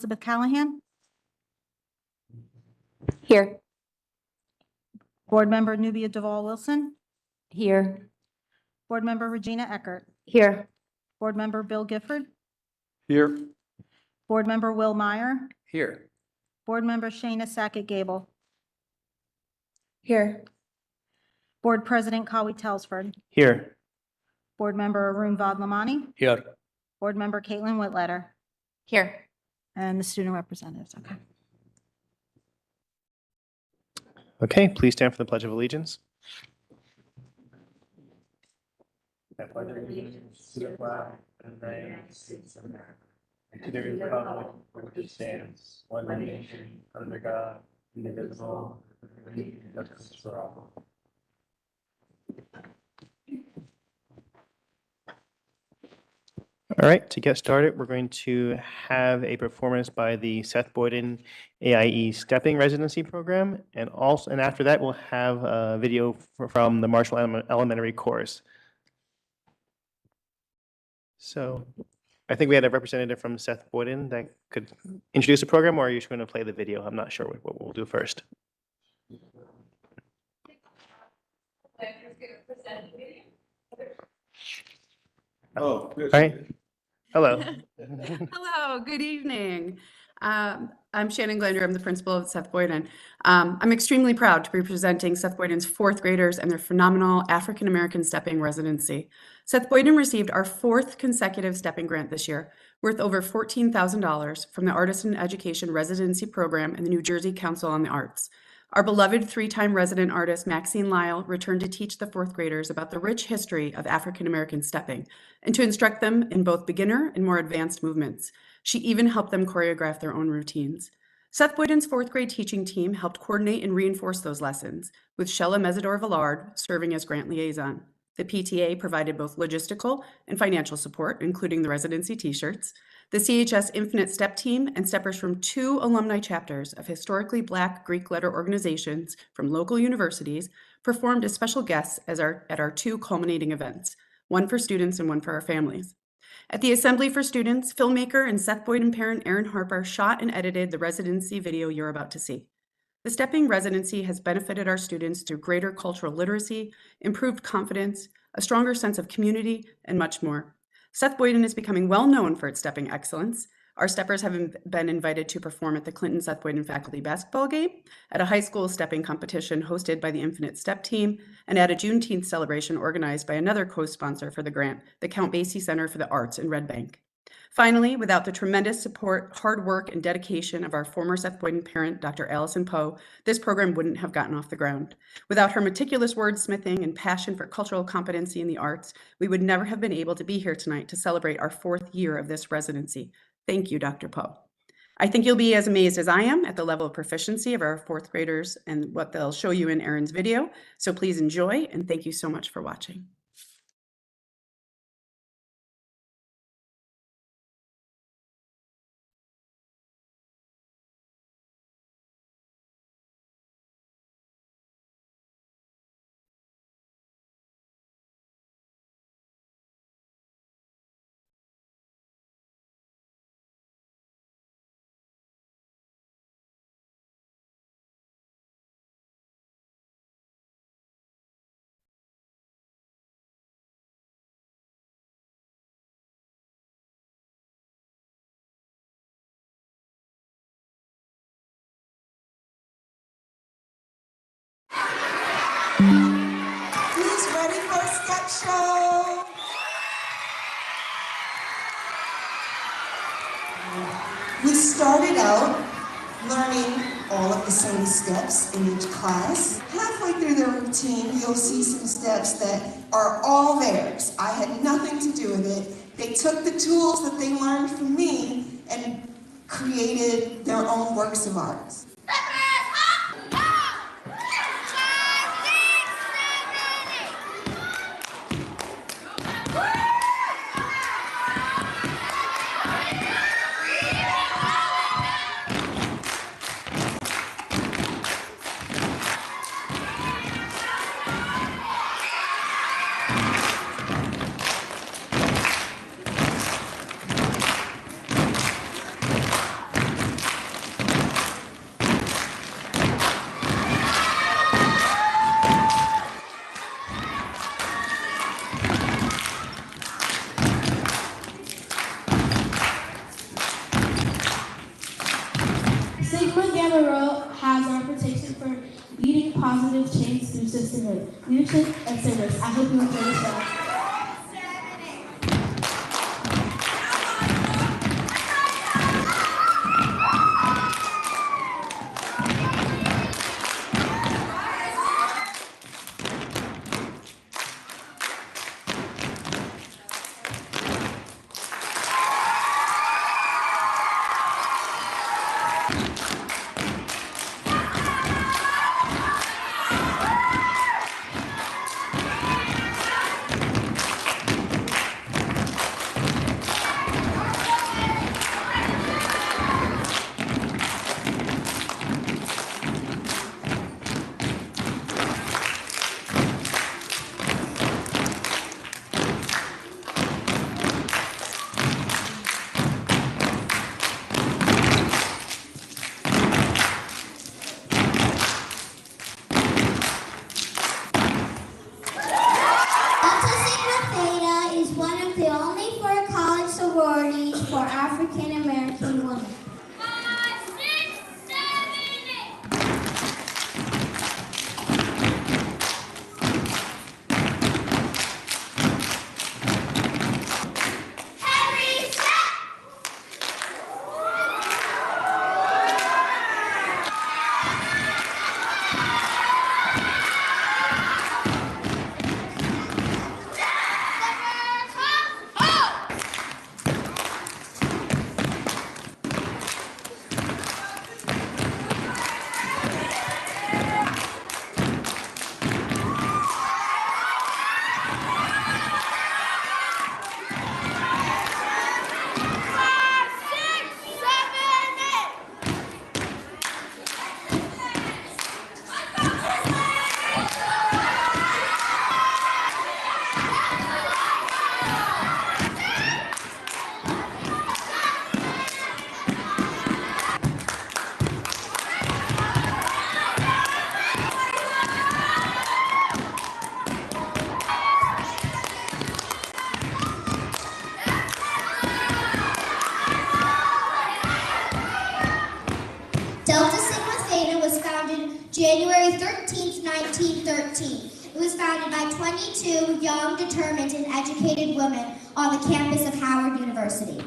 Elizabeth Callahan. Here. Board Member Nubia Duvall-Wilson. Here. Board Member Regina Eckert. Here. Board Member Bill Gifford. Here. Board Member Will Meyer. Here. Board Member Shayna Sackett-Gable. Here. Board President Kawi Telsford. Here. Board Member Arun Vadlamani. Here. Board Member Caitlin Whitletter. Here. And the student representatives. Okay. Okay, please stand for the Pledge of Allegiance. I pledge allegiance to the flag of the United States of America, and to the republic for which it stands, one nation, under God, indivisible, with liberty and justice for all. All right, to get started, we're going to have a performance by the Seth Boyden AIE Stepping Residency Program, and after that, we'll have a video from the Marshall Elementary Chorus. So I think we had a representative from Seth Boyden that could introduce the program, or are you just going to play the video? I'm not sure what we'll do first. Oh, good. All right. Hello. Hello, good evening. I'm Shannon Glander. I'm the principal of Seth Boyden. I'm extremely proud to be presenting Seth Boyden's fourth graders and their phenomenal African American stepping residency. Seth Boyden received our fourth consecutive stepping grant this year, worth over $14,000 from the Artist in Education Residency Program and the New Jersey Council on the Arts. Our beloved three-time resident artist Maxine Lyle returned to teach the fourth graders about the rich history of African American stepping and to instruct them in both beginner and more advanced movements. She even helped them choreograph their own routines. Seth Boyden's fourth grade teaching team helped coordinate and reinforce those lessons, with Shella Mesidor-Villard serving as grant liaison. The PTA provided both logistical and financial support, including the residency t-shirts. The CHS Infinite Step team and steppers from 2 alumni chapters of historically Black Greek letter organizations from local universities performed as special guests at our 2 culminating events, one for students and one for our families. At the Assembly for Students, filmmaker and Seth Boyden parent Erin Harper shot and edited the residency video you're about to see. The stepping residency has benefited our students through greater cultural literacy, improved confidence, a stronger sense of community, and much more. Seth Boyden is becoming well known for its stepping excellence. Our steppers have been invited to perform at the Clinton Seth Boyden faculty basketball game, at a high school stepping competition hosted by the Infinite Step team, and at a Juneteenth celebration organized by another co-sponsor for the grant, the Count Basie Center for the Arts in Red Bank. Finally, without the tremendous support, hard work, and dedication of our former Seth Boyden parent, Dr. Allison Poe, this program wouldn't have gotten off the ground. Without her meticulous wordsmithing and passion for cultural competency in the arts, we would never have been able to be here tonight to celebrate our 4th year of this residency. Thank you, Dr. Poe. I think you'll be as amazed as I am at the level of proficiency of our 4th graders and what they'll show you in Erin's video. So please enjoy, and thank you so much for watching. Who's ready for a step show? We started out learning all of the same steps in each class. Halfway through their routine, you'll see some steps that are all theirs. I had nothing to do with it. They took the tools that they learned from me and created their own works of art. have a role has a reputation for leading positive change through sisterhood, leadership, and service. I hope you enjoy this show. For African American women. Delta Sigma Theta was founded January 13th, 1913. It was founded by 22 young, determined, and educated women on the campus of Howard University.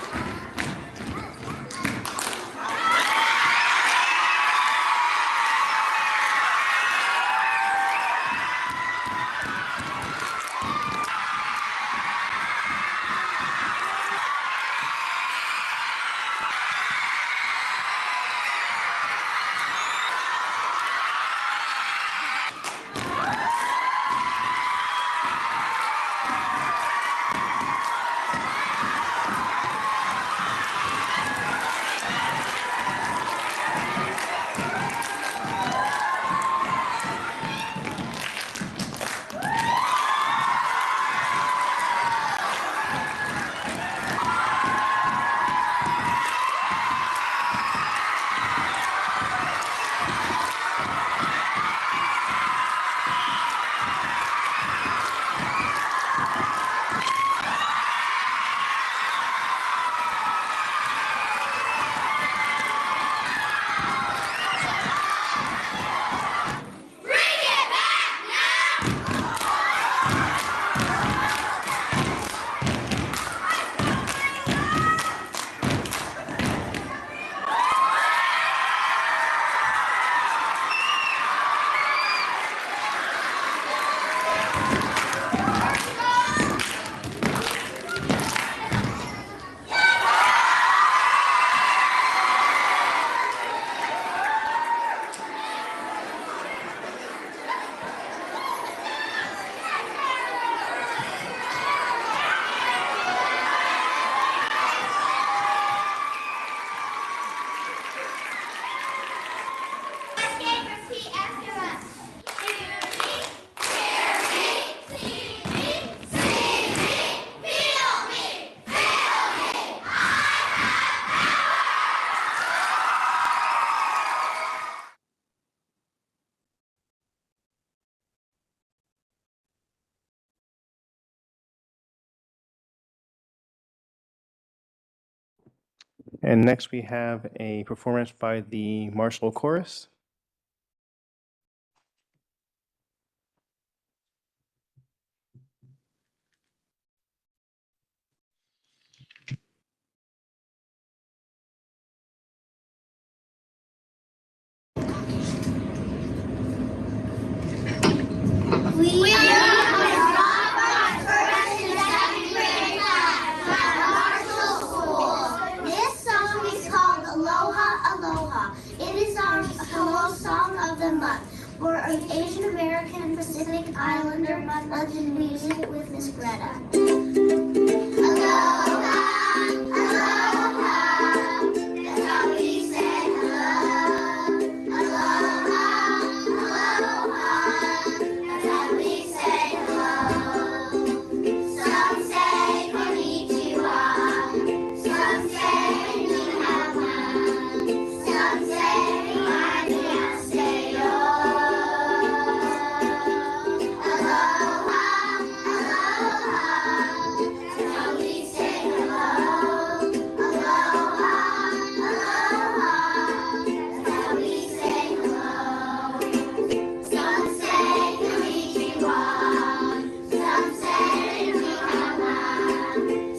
And next we have a performance by the Marshall Chorus. We are first and second grade class at Marshall School. This song is called Aloha Aloha. It is our hello song of the month. We're an Asian American Pacific Islander month legend music with Miss Greta. Aloha, aloha, that's how we say hello. Aloha, aloha, that's how we say hello. Some say konnichiwa, some say ni hao ma, some say annyeonghaseyo. Aloha, aloha, that's how we say hello. Aloha, aloha, that's how we say hello. Some say konnichiwa, some say ni hao ma,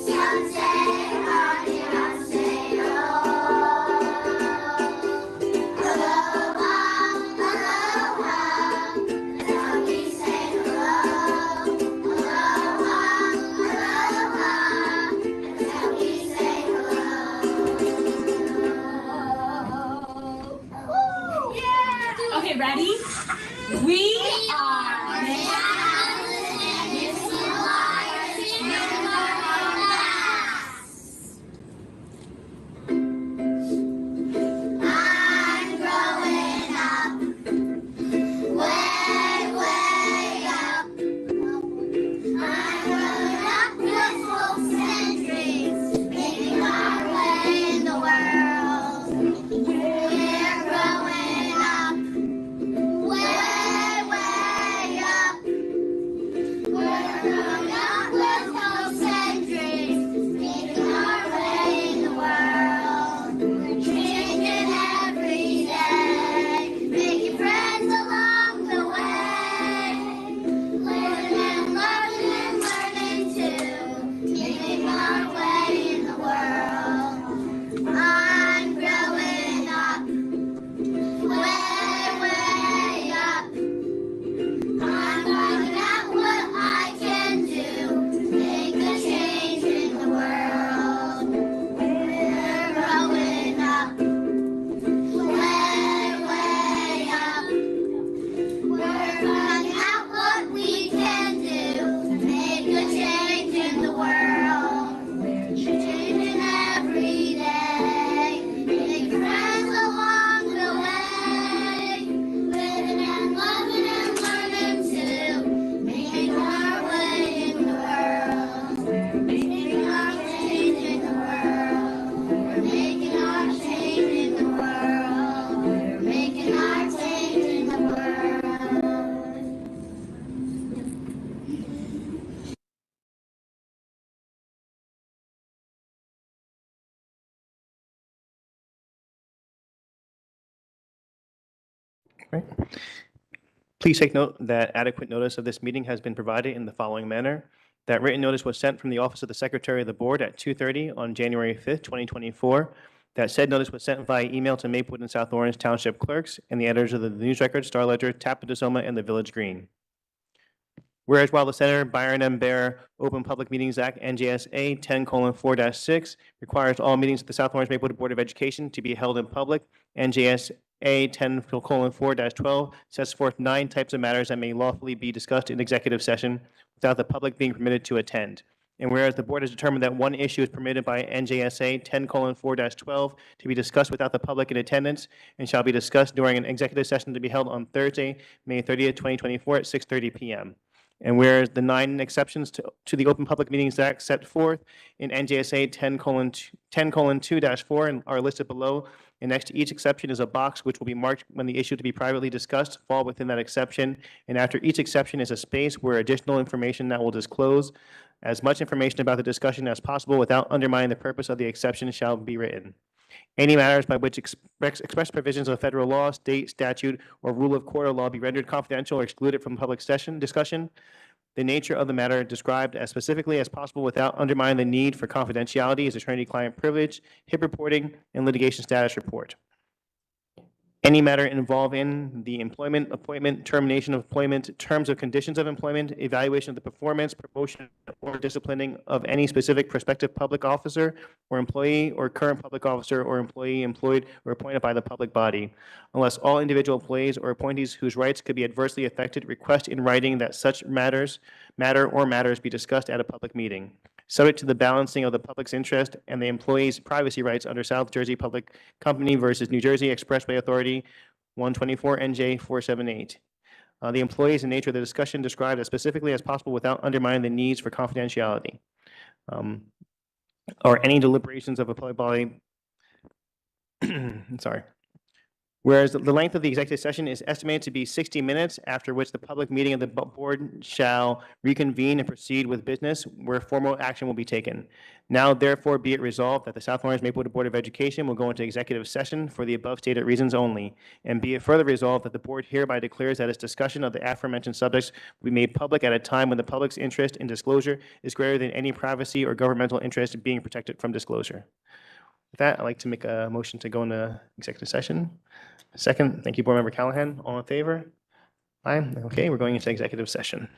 some say annyeonghaseyo. Aloha, aloha, that's how we say hello. Aloha, aloha, that's how we say hello. Yeah! Okay, ready? We are I'm growing up, way, way up. I'm growing up with hopes and dreams, making our way in the world. We're growing up, way, way up. We're growing up with hopes and dreams, making our way in the world. We're changing every day, making friends along the way. Living and loving and learning too, making our way in the world. I'm growing up, way, way up. I'm finding out what I can do to make a change in the world. We're growing up, way, way up. We're finding out what we can do to make a change in the world. We're changing every day, making friends along the way. Living and loving and learning too, making our way in the world. We're making our change in the world. We're making our change in the world. We're making our change in the world. Right. Please take note that adequate notice of this meeting has been provided in the following manner. That written notice was sent from the Office of the Secretary of the Board at 2:30 on January 5th, 2024. That said notice was sent via email to Maplewood and South Orange Township clerks and the editors of the News Record, Star Ledger, Tappatasoma, and the Village Green. Whereas while the Senator Byron M. Bear Open Public Meetings Act, NJSA 10:4-6, requires all meetings of the South Orange Maplewood Board of Education to be held in public, NJSA 10:4-12 sets forth 9 types of matters that may lawfully be discussed in executive session without the public being permitted to attend. And whereas the board has determined that one issue is permitted by NJSA 10:4-12 to be discussed without the public in attendance and shall be discussed during an executive session to be held on Thursday, May 30th, 2024 at 6:30 p.m. And whereas the 9 exceptions to the Open Public Meetings Act set forth in NJSA 10:2-4 are listed below, and next to each exception is a box which will be marked when the issue to be privately discussed fall within that exception, and after each exception is a space where additional information that will disclose as much information about the discussion as possible without undermining the purpose of the exception shall be written. Any matters by which express provisions of federal law, state statute, or rule of court or law be rendered confidential or excluded from public session discussion. The nature of the matter described as specifically as possible without undermining the need for confidentiality is attorney-client privilege, HIP reporting, and litigation status report. Any matter involving the employment, appointment, termination of employment, terms of conditions of employment, evaluation of the performance, promotion, or disciplining of any specific prospective public officer or employee or current public officer or employee employed or appointed by the public body, unless all individual employees or appointees whose rights could be adversely affected request in writing that such matters be discussed at a public meeting, subject to the balancing of the public's interest and the employee's privacy rights under South Jersey Public Company versus New Jersey Expressway Authority, 124 NJ 478. The employees and nature of the discussion described as specifically as possible without undermining the needs for confidentiality. Or any deliberations of a public body. Sorry. Whereas the length of the executive session is estimated to be 60 minutes, after which the public meeting of the board shall reconvene and proceed with business where formal action will be taken. Now, therefore, be it resolved that the South Orange Maplewood Board of Education will go into executive session for the above stated reasons only. And be it further resolved that the board hereby declares that its discussion of the aforementioned subjects will be made public at a time when the public's interest in disclosure is greater than any privacy or governmental interest being protected from disclosure. With that, I'd like to make a motion to go into executive session. Second, thank you, Board Member Callahan. All in favor? Aye. Okay, we're going into executive session.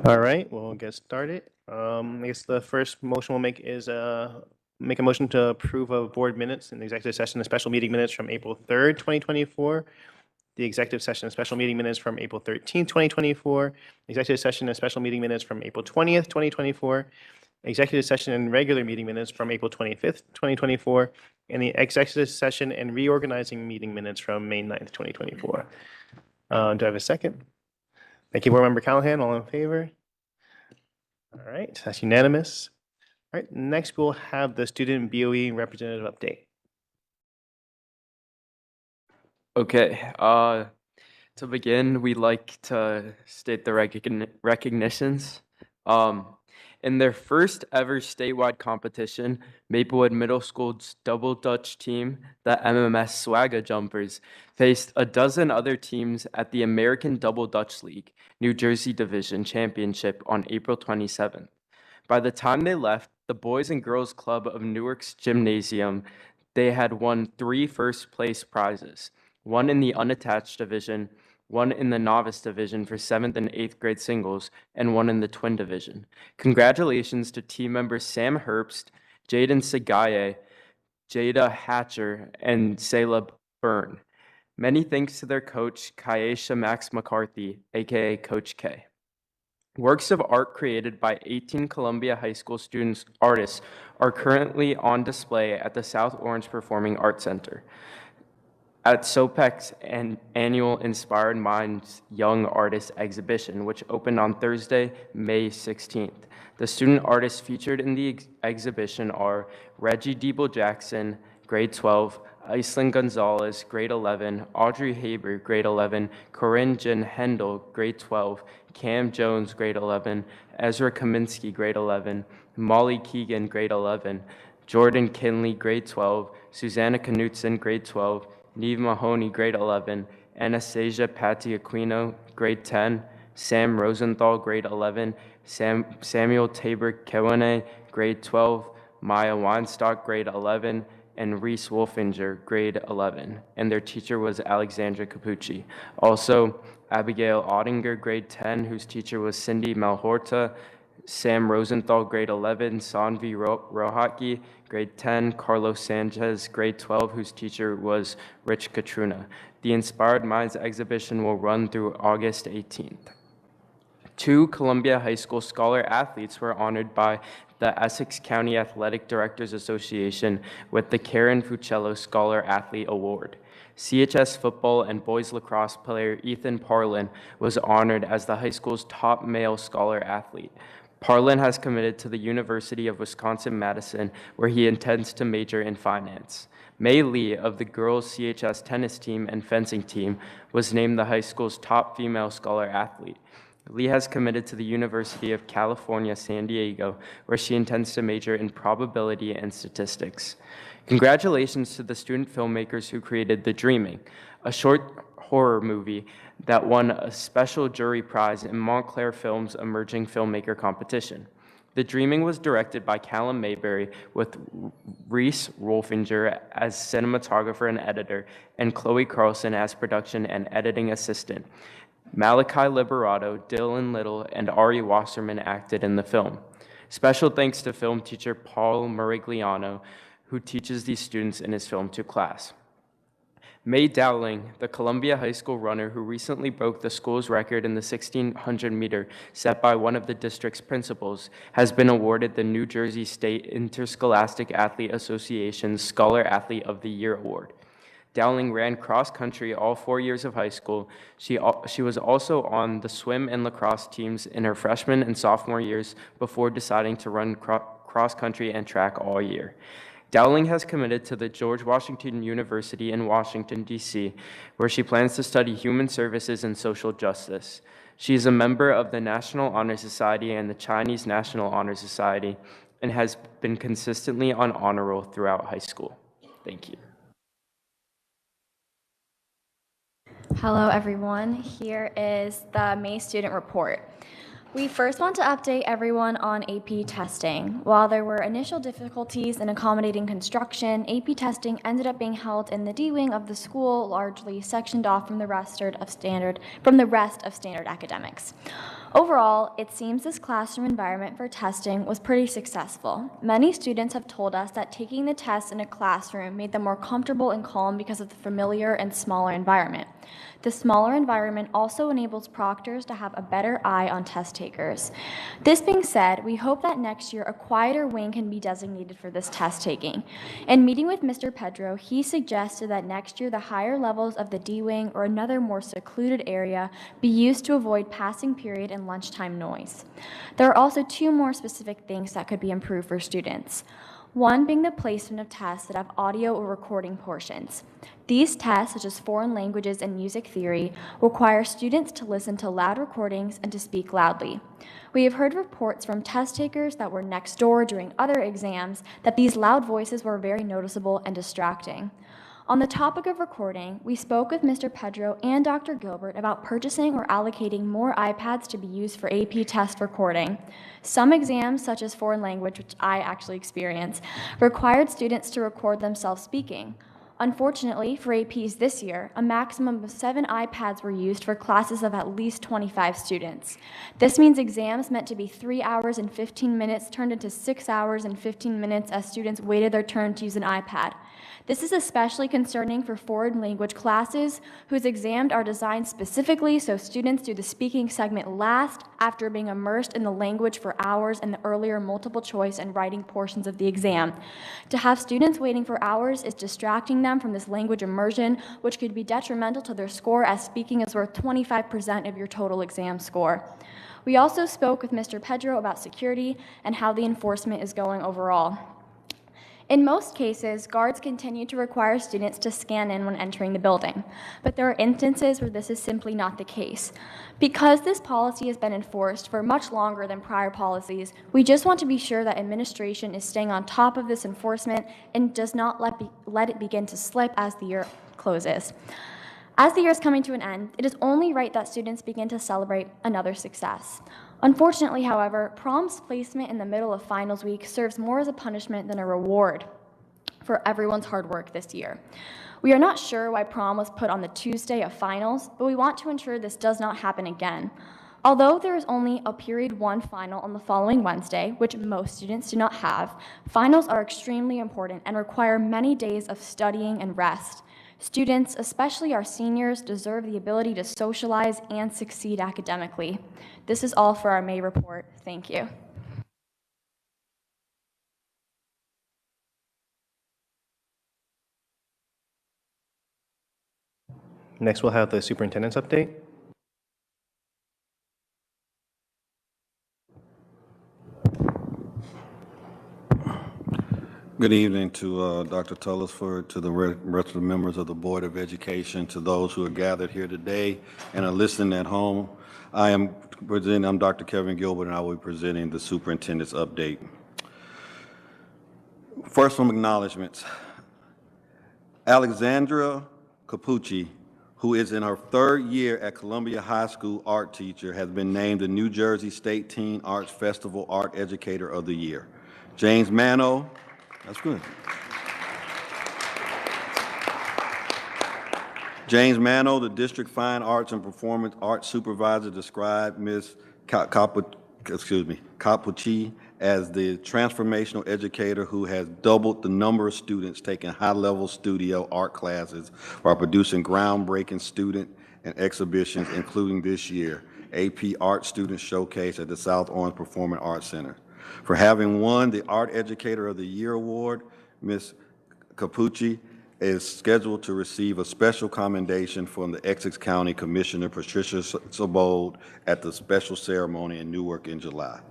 All right, we'll get started. I guess the first motion we'll make is make a motion to approve of board minutes in the executive session and special meeting minutes from April 3rd, 2024, the executive session and special meeting minutes from April 13th, 2024, executive session and special meeting minutes from April 20th, 2024, executive session and regular meeting minutes from April 25th, 2024, and the executive session and reorganizing meeting minutes from May 9th, 2024. Do I have a second? Thank you, Board Member Callahan. All in favor? All right, that's unanimous. All right, next we'll have the student BOE representative update. Okay, to begin, we'd like to state the recognitions. In their first ever statewide competition, Maplewood Middle School's double Dutch team, the MMS Swagga Jumpers, faced a dozen other teams at the American Double Dutch League, New Jersey Division Championship on April 27th. By the time they left, the Boys and Girls Club of Newark's gymnasium, they had won 3 first-place prizes, one in the unattached division, one in the novice division for 7th and 8th grade singles, and one in the twin division. Congratulations to team members Sam Herbst, Jaden Sagaye, Jada Hatcher, and Sayla Byrne. Many thanks to their coach, Kaisha Max McCarthy, aka Coach K. Works of art created by 18 Columbia High School artists are currently on display at the South Orange Performing Arts Center at SOPEC's annual Inspired Minds Young Artists Exhibition, which opened on Thursday, May 16th. The student artists featured in the exhibition are Reggie Deeble Jackson, grade 12, Iceland Gonzalez, grade 11, Audrey Haber, grade 11, Corinne Jen Hendel, grade 12, Cam Jones, grade 11, Ezra Kaminsky, grade 11, Molly Keegan, grade 11, Jordan Kinley, grade 12, Susanna Knutson, grade 12, Neve Mahoney, grade 11, Anastasia Patti Aquino, grade 10, Sam Rosenthal, grade 11, Samuel Tabor Kewane, grade 12, Maya Weinstock, grade 11, and Reese Wolfinger, grade 11, and their teacher was Alexandra Capucci. Also, Abigail Ottinger, grade 10, whose teacher was Cindy Malhorta, Sam Rosenthal, grade 11, Sanvi Rohatgi, grade 10, Carlos Sanchez, grade 12, whose teacher was Rich Katruna. The Inspired Minds exhibition will run through August 18th. 2 Columbia High School scholar athletes were honored by the Essex County Athletic Directors Association with the Karen Fuccello Scholar Athlete Award. CHS football and boys lacrosse player Ethan Parlin was honored as the high school's top male scholar athlete. Parlin has committed to the University of Wisconsin-Madison, where he intends to major in finance. May Lee of the girls' CHS tennis team and fencing team was named the high school's top female scholar athlete. Lee has committed to the University of California, San Diego, where she intends to major in probability and statistics. Congratulations to the student filmmakers who created The Dreaming, a short horror movie that won a special jury prize in Montclair Film's Emerging Filmmaker Competition. The Dreaming was directed by Callum Mayberry with Reese Wolfinger as cinematographer and editor, and Chloe Carlson as production and editing assistant. Malachi Liberato, Dylan Little, and Ari Wasserman acted in the film. Special thanks to film teacher Paul Morigliano, who teaches these students in his Film 2 class. May Dowling, the Columbia High School runner who recently broke the school's record in the 1600 meter set by one of the district's principals, has been awarded the New Jersey State Interscholastic Athlete Association's Scholar Athlete of the Year Award. Dowling ran cross country all 4 years of high school. She was also on the swim and lacrosse teams in her freshman and sophomore years before deciding to run cross country and track all year. Dowling has committed to the George Washington University in Washington, D.C., where she plans to study human services and social justice. She is a member of the National Honor Society and the Chinese National Honor Society and has been consistently on honor roll throughout high school. Thank you. Hello, everyone. Here is the May student report. We first want to update everyone on AP testing. While there were initial difficulties in accommodating construction, AP testing ended up being held in the D wing of the school, largely sectioned off from the rest of standard academics. Overall, it seems this classroom environment for testing was pretty successful. Many students have told us that taking the test in a classroom made them more comfortable and calm because of the familiar and smaller environment. The smaller environment also enables proctors to have a better eye on test takers. This being said, we hope that next year a quieter wing can be designated for this test taking. In meeting with Mr. Pedro, he suggested that next year the higher levels of the D wing or another more secluded area be used to avoid passing period and lunchtime noise. There are also two more specific things that could be improved for students. One being the placement of tests that have audio or recording portions. These tests, such as foreign languages and music theory, require students to listen to loud recordings and to speak loudly. We have heard reports from test takers that were next door during other exams that these loud voices were very noticeable and distracting. On the topic of recording, we spoke with Mr. Pedro and Dr. Gilbert about purchasing or allocating more iPads to be used for AP test recording. Some exams, such as foreign language, which I actually experienced, required students to record themselves speaking. Unfortunately, for APs this year, a maximum of 7 iPads were used for classes of at least 25 students. This means exams meant to be 3 hours and 15 minutes turned into 6 hours and 15 minutes as students waited their turn to use an iPad. This is especially concerning for foreign language classes, whose exams are designed specifically so students do the speaking segment last after being immersed in the language for hours in the earlier multiple choice and writing portions of the exam. To have students waiting for hours is distracting them from this language immersion, which could be detrimental to their score, as speaking is worth 25% of your total exam score. We also spoke with Mr. Pedro about security and how the enforcement is going overall. In most cases, guards continue to require students to scan in when entering the building, but there are instances where this is simply not the case. Because this policy has been enforced for much longer than prior policies, we just want to be sure that administration is staying on top of this enforcement and does not let it begin to slip as the year closes. As the year is coming to an end, it is only right that students begin to celebrate another success. Unfortunately, however, prom's placement in the middle of finals week serves more as a punishment than a reward for everyone's hard work this year. We are not sure why prom was put on the Tuesday of finals, but we want to ensure this does not happen again. Although there is only a period 1 final on the following Wednesday, which most students do not have, finals are extremely important and require many days of studying and rest. Students, especially our seniors, deserve the ability to socialize and succeed academically. This is all for our May report. Thank you. Next, we'll have the superintendent's update. Good evening to Dr. Tullisford, to the rest of the members of the Board of Education, to those who are gathered here today and are listening at home. I'm Dr. Kevin Gilbert, and I will be presenting the superintendent's update. First, some acknowledgments. Alexandra Capucci, who is in her 3rd year at Columbia High School art teacher, has been named the New Jersey State Teen Arts Festival Art Educator of the Year. James Mano, that's good. James Mano, the District Fine Arts and Performance Arts Supervisor, described Ms. Capucci as the transformational educator who has doubled the number of students taking high-level studio art classes while producing groundbreaking student and exhibitions, including this year, AP Art Student Showcase at the South Orange Performing Arts Center. For having won the Art Educator of the Year Award, Ms. Capucci is scheduled to receive a special commendation from the Essex County Commissioner Patricia Sabold at the special ceremony in Newark in July.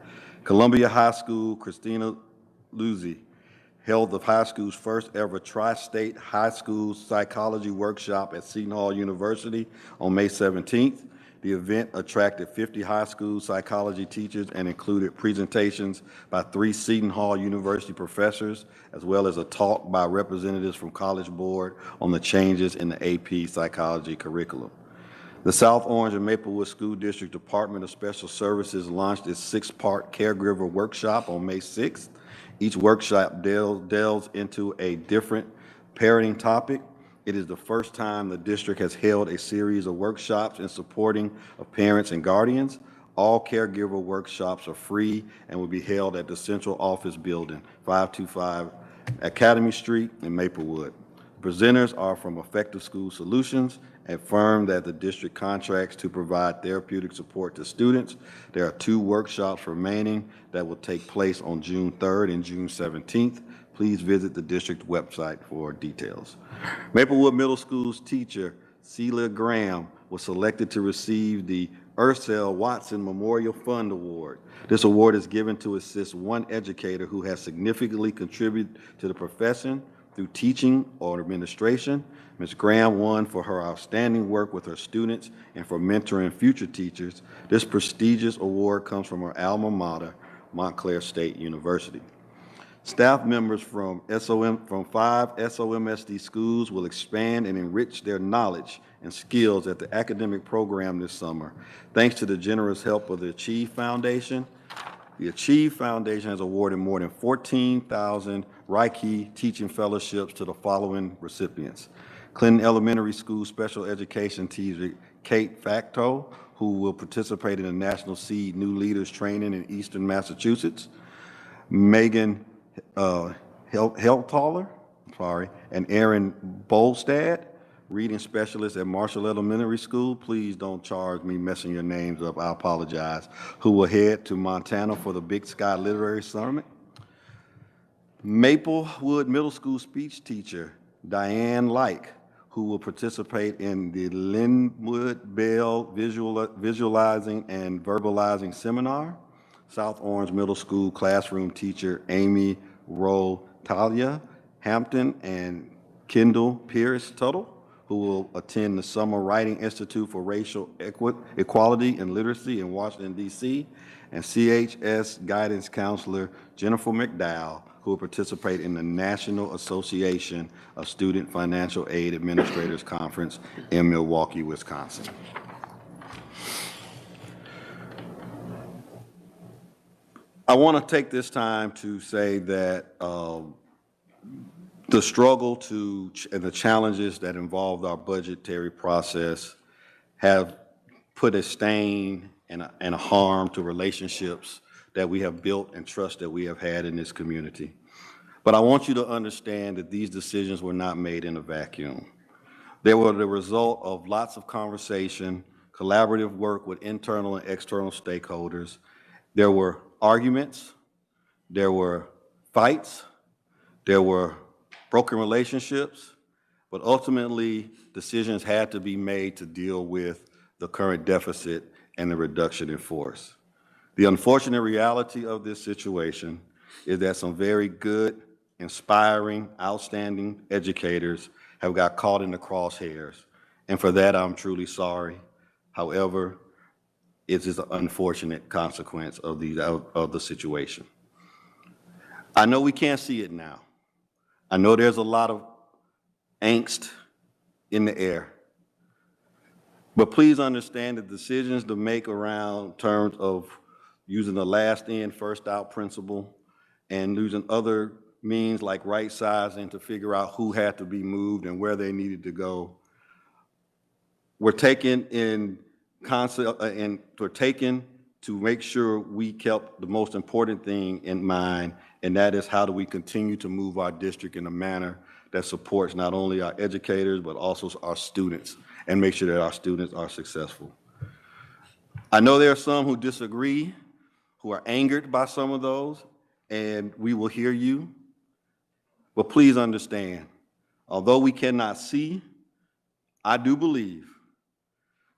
Columbia High School, Christina Luzzi held the high school's first ever tri-state high school psychology workshop at Seton Hall University on May 17th. The event attracted 50 high school psychology teachers and included presentations by 3 Seton Hall University professors, as well as a talk by representatives from College Board on the changes in the AP psychology curriculum. The South Orange and Maplewood School District Department of Special Services launched its 6-part caregiver workshop on May 6th. Each workshop delves into a different parenting topic. It is the first time the district has held a series of workshops in supporting of parents and guardians. All caregiver workshops are free and will be held at the Central Office Building, 525 Academy Street in Maplewood. Presenters are from Effective School Solutions, a firm that the district contracts to provide therapeutic support to students. There are 2 workshops remaining that will take place on June 3rd and June 17th. Please visit the district website for details. Maplewood Middle School's teacher, Celia Graham, was selected to receive the Ursel Watson Memorial Fund Award. This award is given to assist one educator who has significantly contributed to the profession through teaching or administration. Ms. Graham won for her outstanding work with her students and for mentoring future teachers. This prestigious award comes from her alma mater, Montclair State University. Staff members from 5 SOMSD schools will expand and enrich their knowledge and skills at the academic program this summer. Thanks to the generous help of the Achieve Foundation, the Achieve Foundation has awarded more than 14,000 Reiki teaching fellowships to the following recipients. Clinton Elementary School Special Education teacher Kate Facto, who will participate in the National Seed New Leaders Training in Eastern Massachusetts. Megan Heltaller, and Aaron Bolstad, reading specialist at Marshall Elementary School. Please don't charge me messing your names up, I apologize. Who will head to Montana for the Big Sky Literary Summit. Maplewood Middle School speech teacher Diane Like, who will participate in the Linwood Bell Visualizing and Verbalizing Seminar. South Orange Middle School classroom teacher Amy Talia Hampton and Kendall Pierce Tuttle, who will attend the Summer Writing Institute for Racial Equality and Literacy in Washington, D.C., and CHS guidance counselor Jennifer McDowell, who will participate in the National Association of Student Financial Aid Administrators Conference in Milwaukee, Wisconsin. I want to take this time to say that the struggle and the challenges that involved our budgetary process have put a stain and a harm to relationships that we have built and trust that we have had in this community. But I want you to understand that these decisions were not made in a vacuum. They were the result of lots of conversation, collaborative work with internal and external stakeholders. There were arguments, there were fights, there were broken relationships, but ultimately decisions had to be made to deal with the current deficit and the reduction in force. The unfortunate reality of this situation is that some very good, inspiring, outstanding educators have got caught in the crosshairs, and for that I'm truly sorry. However, it is an unfortunate consequence of the situation. I know we can't see it now. I know there's a lot of angst in the air. But please understand the decisions to make around terms of using the last in, first out principle and using other means like right sizing to figure out who had to be moved and where they needed to go were taken in concept and were taken to make sure we kept the most important thing in mind, and that is how do we continue to move our district in a manner that supports not only our educators, but also our students, and make sure that our students are successful. I know there are some who disagree, who are angered by some of those, and we will hear you. But please understand, although we cannot see, I do believe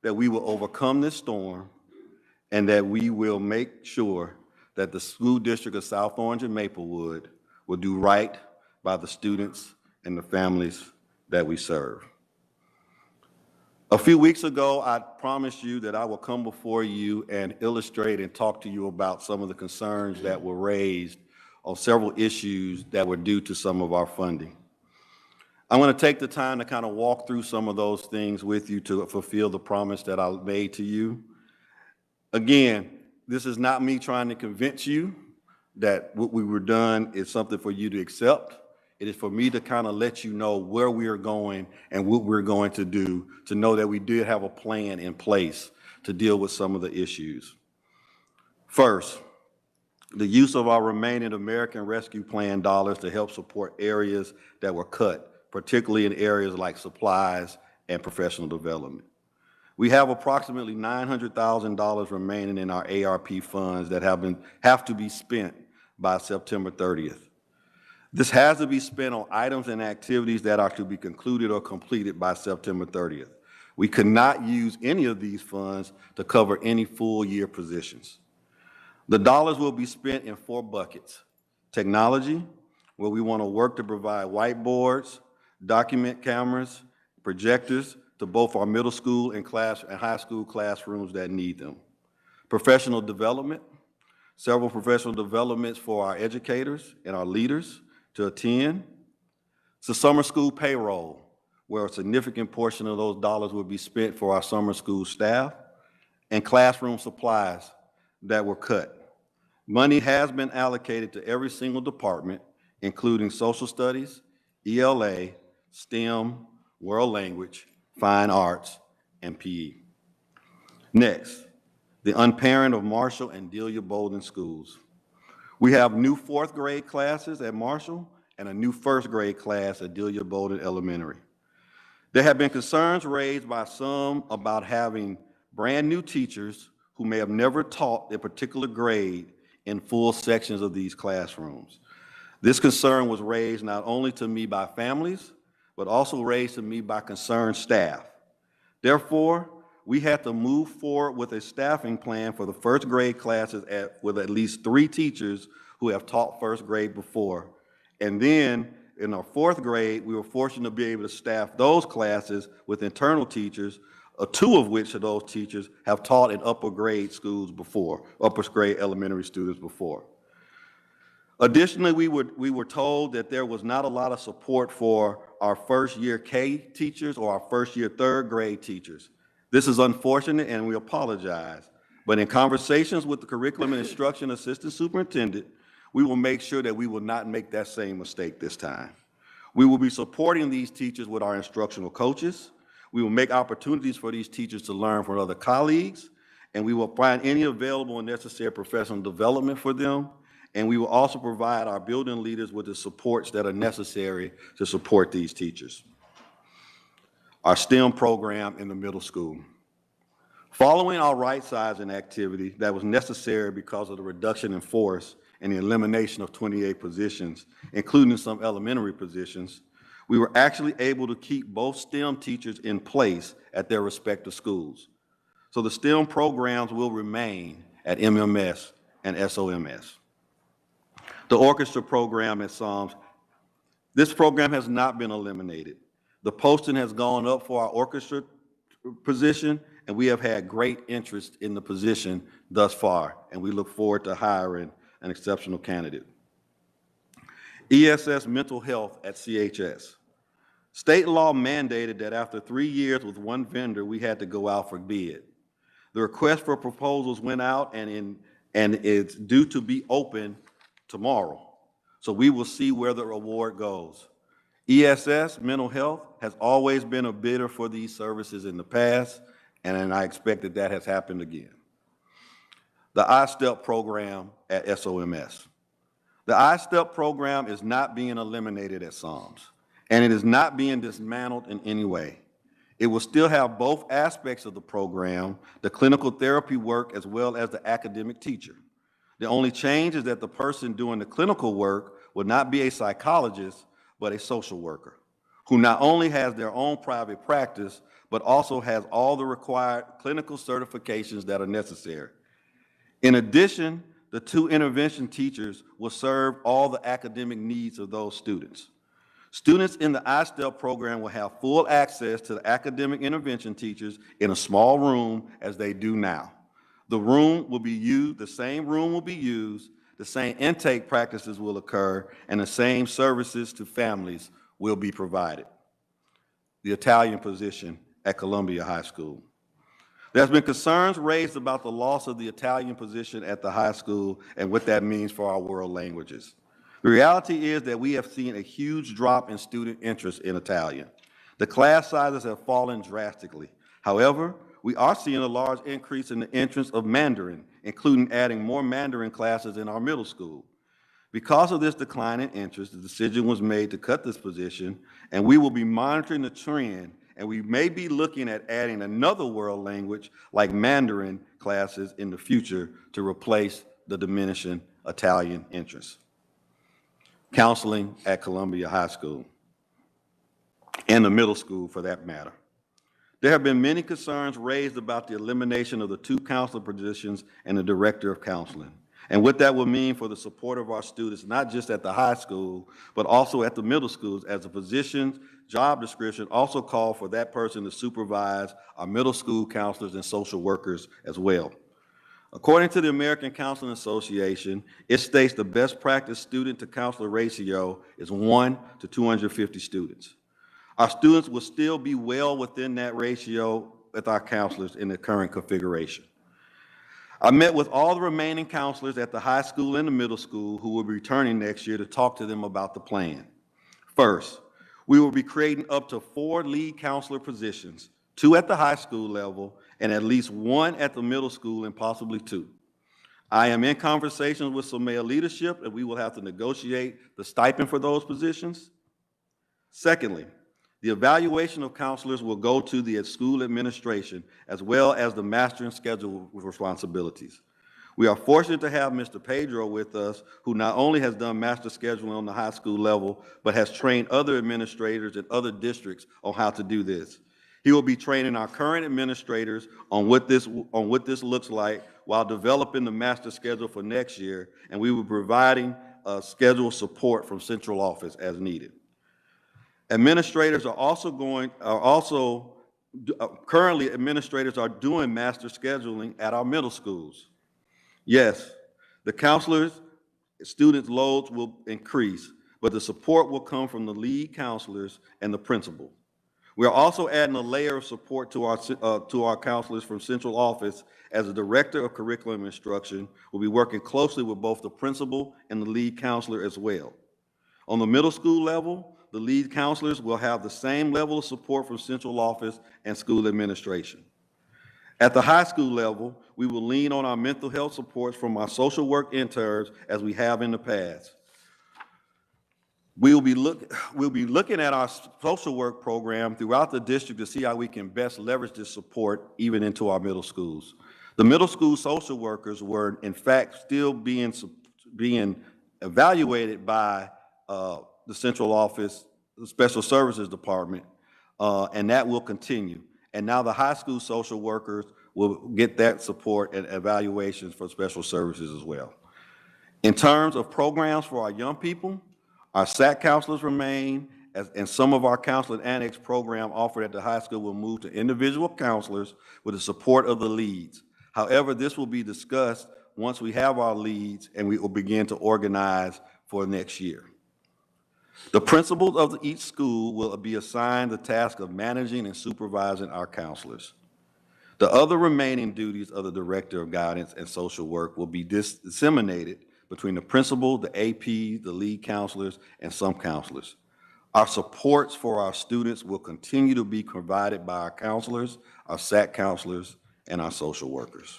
that we will overcome this storm and that we will make sure that the school district of South Orange and Maplewood will do right by the students and the families that we serve. A few weeks ago, I promised you that I will come before you and illustrate and talk to you about some of the concerns that were raised on several issues that were due to some of our funding. I'm going to take the time to kind of walk through some of those things with you to fulfill the promise that I made to you. Again, this is not me trying to convince you that what we were done is something for you to accept. It is for me to kind of let you know where we are going and what we're going to do, to know that we did have a plan in place to deal with some of the issues. First, the use of our remaining American Rescue Plan dollars to help support areas that were cut, particularly in areas like supplies and professional development. We have approximately $900,000 remaining in our ARP funds that have to be spent by September 30th. This has to be spent on items and activities that are to be concluded or completed by September 30th. We could not use any of these funds to cover any full year positions. The dollars will be spent in 4 buckets. Technology, where we want to work to provide whiteboards, document cameras, projectors to both our middle school and high school classrooms that need them. Professional development, several professional developments for our educators and our leaders to attend. It's the summer school payroll, where a significant portion of those dollars will be spent for our summer school staff, and classroom supplies that were cut. Money has been allocated to every single department, including social studies, ELA, STEM, world language, fine arts, and PE. Next, the unparent of Marshall and Delia Bolden schools. We have new 4th grade classes at Marshall and a new 1st grade class at Delia Bolden Elementary. There have been concerns raised by some about having brand new teachers who may have never taught a particular grade in full sections of these classrooms. This concern was raised not only to me by families, but also raised to me by concerned staff. Therefore, we had to move forward with a staffing plan for the 1st grade classes with at least 3 teachers who have taught 1st grade before. And then in our 4th grade, we were fortunate to be able to staff those classes with internal teachers, 2 of which of those teachers have taught in upper grade schools before, upper grade elementary students before. Additionally, we were told that there was not a lot of support for our 1st year K teachers or our 1st year 3rd grade teachers. This is unfortunate and we apologize, but in conversations with the Curriculum and Instruction Assistant Superintendent, we will make sure that we will not make that same mistake this time. We will be supporting these teachers with our instructional coaches. We will make opportunities for these teachers to learn from other colleagues, and we will find any available and necessary professional development for them. And we will also provide our building leaders with the supports that are necessary to support these teachers. Our STEM program in the middle school. Following our right-sizing activity that was necessary because of the reduction in force and the elimination of 28 positions, including some elementary positions, we were actually able to keep both STEM teachers in place at their respective schools. So the STEM programs will remain at MMS and SOMS. The orchestra program at SOMS, this program has not been eliminated. The posting has gone up for our orchestra position, and we have had great interest in the position thus far, and we look forward to hiring an exceptional candidate. ESS mental health at CHS. State law mandated that after 3 years with one vendor, we had to go out for bid. The request for proposals went out and it's due to be open tomorrow. So we will see where the award goes. ESS, mental health, has always been a bidder for these services in the past, and I expect that that has happened again. The iStep program at SOMS. The iStep program is not being eliminated at SOMS, and it is not being dismantled in any way. It will still have both aspects of the program, the clinical therapy work as well as the academic teacher. The only change is that the person doing the clinical work will not be a psychologist, but a social worker, who not only has their own private practice, but also has all the required clinical certifications that are necessary. In addition, the 2 intervention teachers will serve all the academic needs of those students. Students in the iStep program will have full access to the academic intervention teachers in a small room as they do now. The room will be used, the same room will be used, the same intake practices will occur, and the same services to families will be provided. The Italian position at Columbia High School. There's been concerns raised about the loss of the Italian position at the high school and what that means for our world languages. The reality is that we have seen a huge drop in student interest in Italian. The class sizes have fallen drastically. However, we are seeing a large increase in the interest of Mandarin including adding more Mandarin classes in our middle school. Because of this decline in interest, the decision was made to cut this position, and we will be monitoring the trend, and we may be looking at adding another world language like Mandarin classes in the future to replace the diminishing Italian interest. Counseling at Columbia High School, and the middle school for that matter. There have been many concerns raised about the elimination of the 2 counselor positions and the director of counseling, and what that will mean for the support of our students, not just at the high school, but also at the middle schools, as the position's job description also called for that person to supervise our middle school counselors and social workers as well. According to the American Counseling Association, it states the best practice student to counselor ratio is 1 to 250 students. Our students will still be well within that ratio with our counselors in the current configuration. I met with all the remaining counselors at the high school and the middle school who will be returning next year to talk to them about the plan. First, we will be creating up to 4 lead counselor positions, 2 at the high school level and at least 1 at the middle school and possibly 2. I am in conversations with some male leadership, and we will have to negotiate the stipend for those positions. Secondly, the evaluation of counselors will go to the school administration as well as the mastering schedule responsibilities. We are fortunate to have Mr. Pedro with us, who not only has done master scheduling on the high school level, but has trained other administrators in other districts on how to do this. He will be training our current administrators on what this looks like while developing the master schedule for next year, and we will be providing schedule support from central office as needed. Administrators currently administrators are doing master scheduling at our middle schools. Yes, the counselors, students' loads will increase, but the support will come from the lead counselors and the principal. We are also adding a layer of support to our counselors from central office, as the director of curriculum instruction will be working closely with both the principal and the lead counselor as well. On the middle school level, the lead counselors will have the same level of support from central office and school administration. At the high school level, we will lean on our mental health supports from our social work interns as we have in the past. We'll be looking at our social work program throughout the district to see how we can best leverage this support even into our middle schools. The middle school social workers were, in fact, still being evaluated by the central office, the special services department, and that will continue. And now the high school social workers will get that support and evaluations for special services as well. In terms of programs for our young people, our SAC counselors remain, and some of our counseling annex program offered at the high school will move to individual counselors with the support of the leads. However, this will be discussed once we have our leads and we will begin to organize for next year. The principals of each school will be assigned the task of managing and supervising our counselors. The other remaining duties of the Director of Guidance and Social Work will be disseminated between the principal, the AP, the lead counselors, and some counselors. Our supports for our students will continue to be provided by our counselors, our SAC counselors, and our social workers.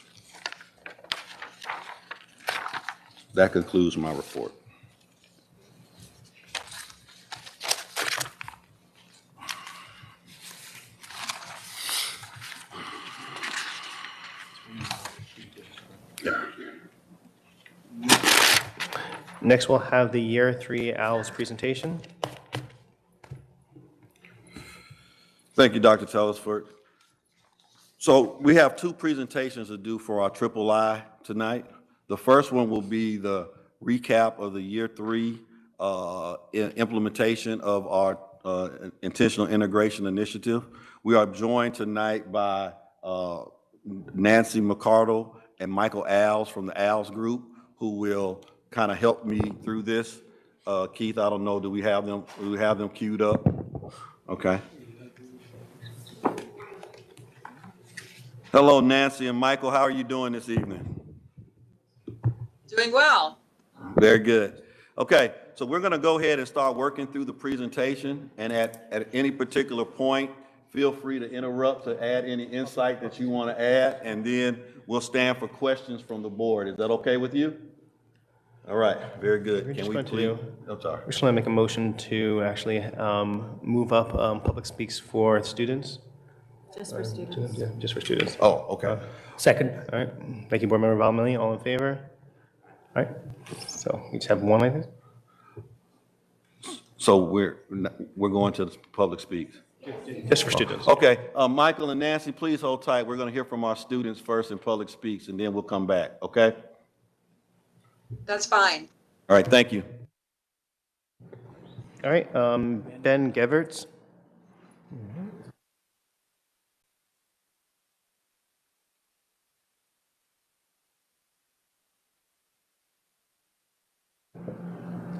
That concludes my report. Next, we'll have the Year 3 ALS presentation. Thank you, Dr. Tellisford. So we have 2 presentations to do for our III tonight. The first one will be the recap of the Year 3 implementation of our Intentional Integration Initiative. We are joined tonight by Nancy McCardle and Michael Alves from the Alves Group, who will kind of help me through this. Keith, I don't know, do we have them queued up? Okay. Hello, Nancy and Michael. How are you doing this evening? Doing well. Very good. Okay, so we're going to go ahead and start working through the presentation, and at any particular point, feel free to interrupt to add any insight that you want to add, and then we'll stand for questions from the board. Is that okay with you? All right, very good. We're Can just we going to please? do- I'm sorry. We just want to make a motion to actually move up public speaks for students. Just for students. Yeah, just for students. Oh, okay. Second. All right. Thank you, Board Member Valmillion. All in favor? All right. So we just have one, I think. So we're going to the public speaks. Just for students. Okay, Michael and Nancy, please hold tight. We're going to hear from our students first in public speaks, and then we'll come back, okay? That's fine. All right, thank you. All right. Ben Geverts.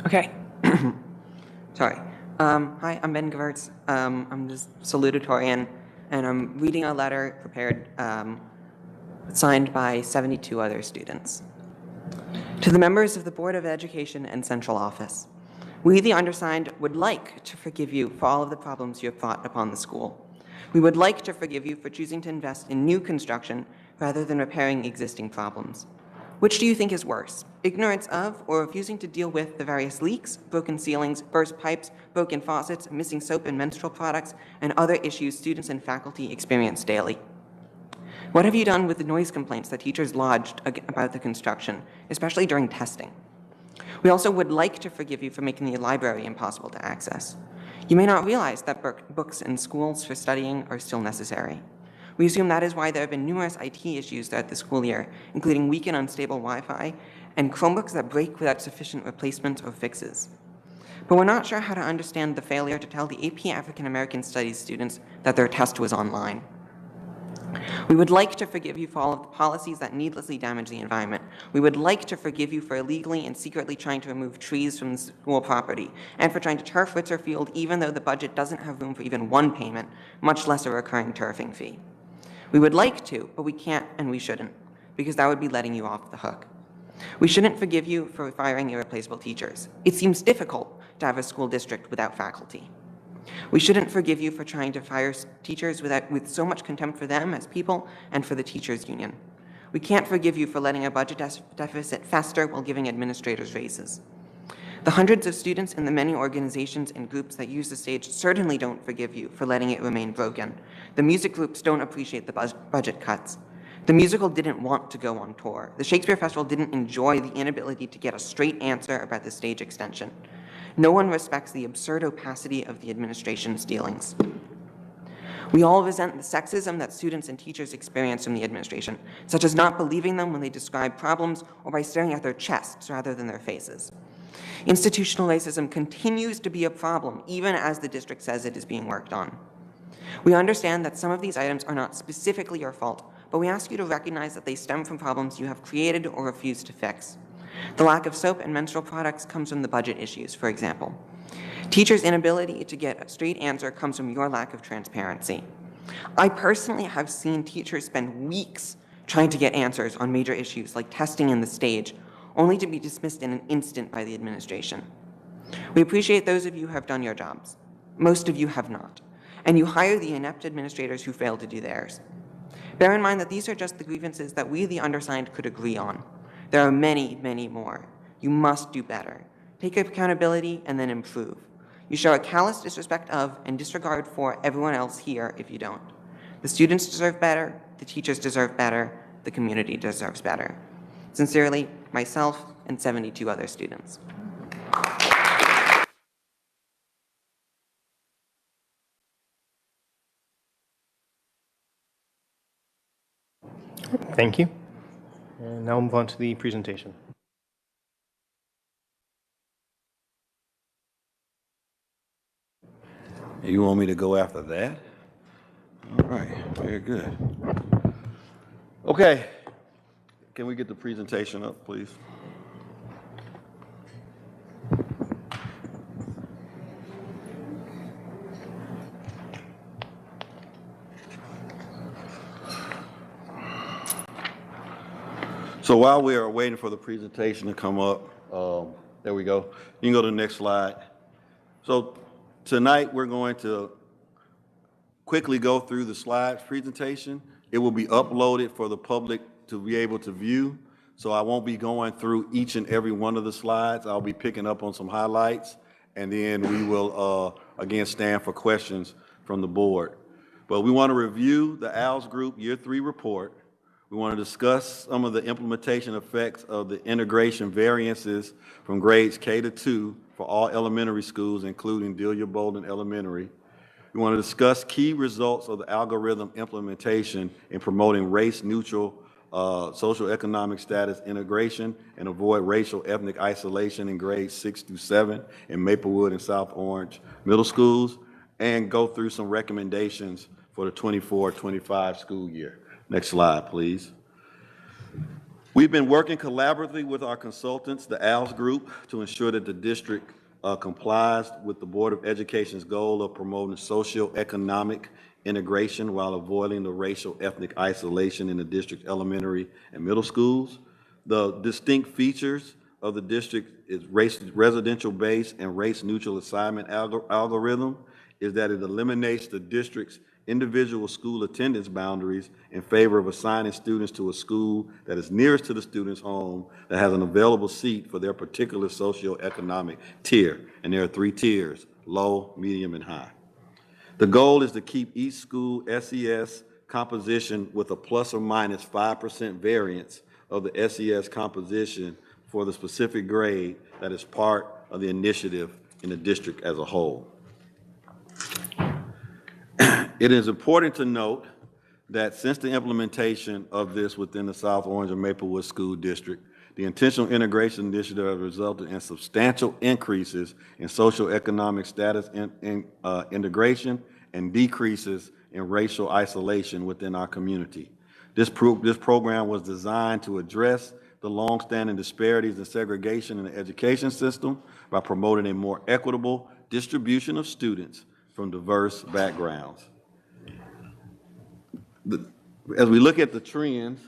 Okay. Sorry. Hi, I'm Ben Geverts. I'm just salutatorian, and I'm reading a letter prepared, signed by 72 other students. To the members of the Board of Education and Central Office, we, the undersigned, would like to forgive you for all of the problems you have brought upon the school. We would like to forgive you for choosing to invest in new construction rather than repairing existing problems. Which do you think is worse, ignorance of or refusing to deal with the various leaks, broken ceilings, burst pipes, broken faucets, missing soap and menstrual products, and other issues students and faculty experience daily? What have you done with the noise complaints that teachers lodged about the construction, especially during testing? We also would like to forgive you for making the library impossible to access. You may not realize that books in schools for studying are still necessary. We assume that is why there have been numerous IT issues throughout the school year, including weak and unstable Wi-Fi and Chromebooks that break without sufficient replacements or fixes. But we're not sure how to understand the failure to tell the AP African American Studies students that their test was online. We would like to forgive you for all of the policies that needlessly damage the environment. We would like to forgive you for illegally and secretly trying to remove trees from the school property and for trying to turf Witzer Field even though the budget doesn't have room for even one payment, much less a recurring turfing fee. We would like to, but we can't and we shouldn't, because that would be letting you off the hook. We shouldn't forgive you for firing irreplaceable teachers. It seems difficult to have a school district without faculty. We shouldn't forgive you for trying to fire teachers with so much contempt for them as people and for the teachers' union. We can't forgive you for letting a budget deficit fester while giving administrators raises. The hundreds of students in the many organizations and groups that use the stage certainly don't forgive you for letting it remain broken. The music groups don't appreciate the budget cuts. The musical didn't want to go on tour. The Shakespeare Festival didn't enjoy the inability to get a straight answer about the stage extension. No one respects the absurd opacity of the administration's dealings. We all resent the sexism that students and teachers experience from the administration, such as not believing them when they describe problems or by staring at their chests rather than their faces. Institutional racism continues to be a problem, even as the district says it is being worked on. We understand that some of these items are not specifically your fault, but we ask you to recognize that they stem from problems you have created or refused to fix. The lack of soap and menstrual products comes from the budget issues, for example. Teachers' inability to get a straight answer comes from your lack of transparency. I personally have seen teachers spend weeks trying to get answers on major issues like testing and the stage, only to be dismissed in an instant by the administration. We appreciate those of you who have done your jobs. Most of you have not, and you hire the inept administrators who failed to do theirs. Bear in mind that these are just the grievances that we, the undersigned, could agree on. There are many, many more. You must do better. Take accountability and then improve. You show a callous disrespect of and disregard for everyone else here if you don't. The students deserve better, the teachers deserve better, the community deserves better. Sincerely, myself and 72 other students. Thank you. And now we'll move on to the presentation. You want me to go after that? All right, very good. Okay, can we get the presentation up, please? So while we are waiting for the presentation to come up, there we go. You can go to the next slide. So tonight we're going to quickly go through the slides presentation. It will be uploaded for the public to be able to view. So I won't be going through each and every one of the slides. I'll be picking up on some highlights, and then we will, again, stand for questions from the board. But we want to review the ALS Group Year 3 report. We want to discuss some of the implementation effects of the integration variances from grades K to 2 for all elementary schools, including Delia Bolden Elementary. We want to discuss key results of the algorithm implementation in promoting race-neutral socioeconomic status integration and avoid racial ethnic isolation in grades 6 through 7 in Maplewood and South Orange middle schools, and go through some recommendations for the 24-25 school year. Next slide, please. We've been working collaboratively with our consultants, the ALS Group, to ensure that the district complies with the Board of Education's goal of promoting socioeconomic integration while avoiding the racial ethnic isolation in the district elementary and middle schools. The distinct features of the district is residential-based and race-neutral assignment algorithm is that it eliminates the district's individual school attendance boundaries in favor of assigning students to a school that is nearest to the student's home that has an available seat for their particular socioeconomic tier. And there are 3 tiers: low, medium, and high. The goal is to keep each school SES composition with a plus or minus 5% variance of the SES composition for the specific grade that is part of the initiative in the district as a whole. It is important to note that since the implementation of this within the South Orange and Maplewood School District, the intentional integration initiative has resulted in substantial increases in socioeconomic status integration and decreases in racial isolation within our community. This program was designed to address the longstanding disparities and segregation in the education system by promoting a more equitable distribution of students from diverse backgrounds. As we look at the trends,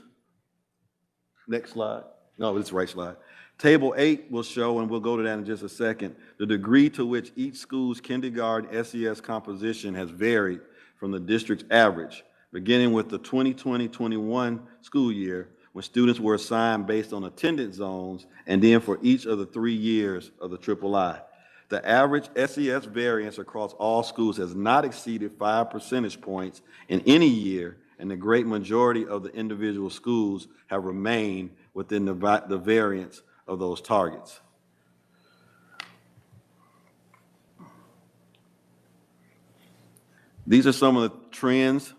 next slide. No, it's the right slide. Table 8 will show, and we'll go to that in just a second, the degree to which each school's kindergarten SES composition has varied from the district's average, beginning with the 2020-21 school year, when students were assigned based on attendance zones, and then for each of the 3 years of the III. The average SES variance across all schools has not exceeded 5 percentage points in any year, and the great majority of the individual schools have remained within the variance of those targets. These are some of the trends.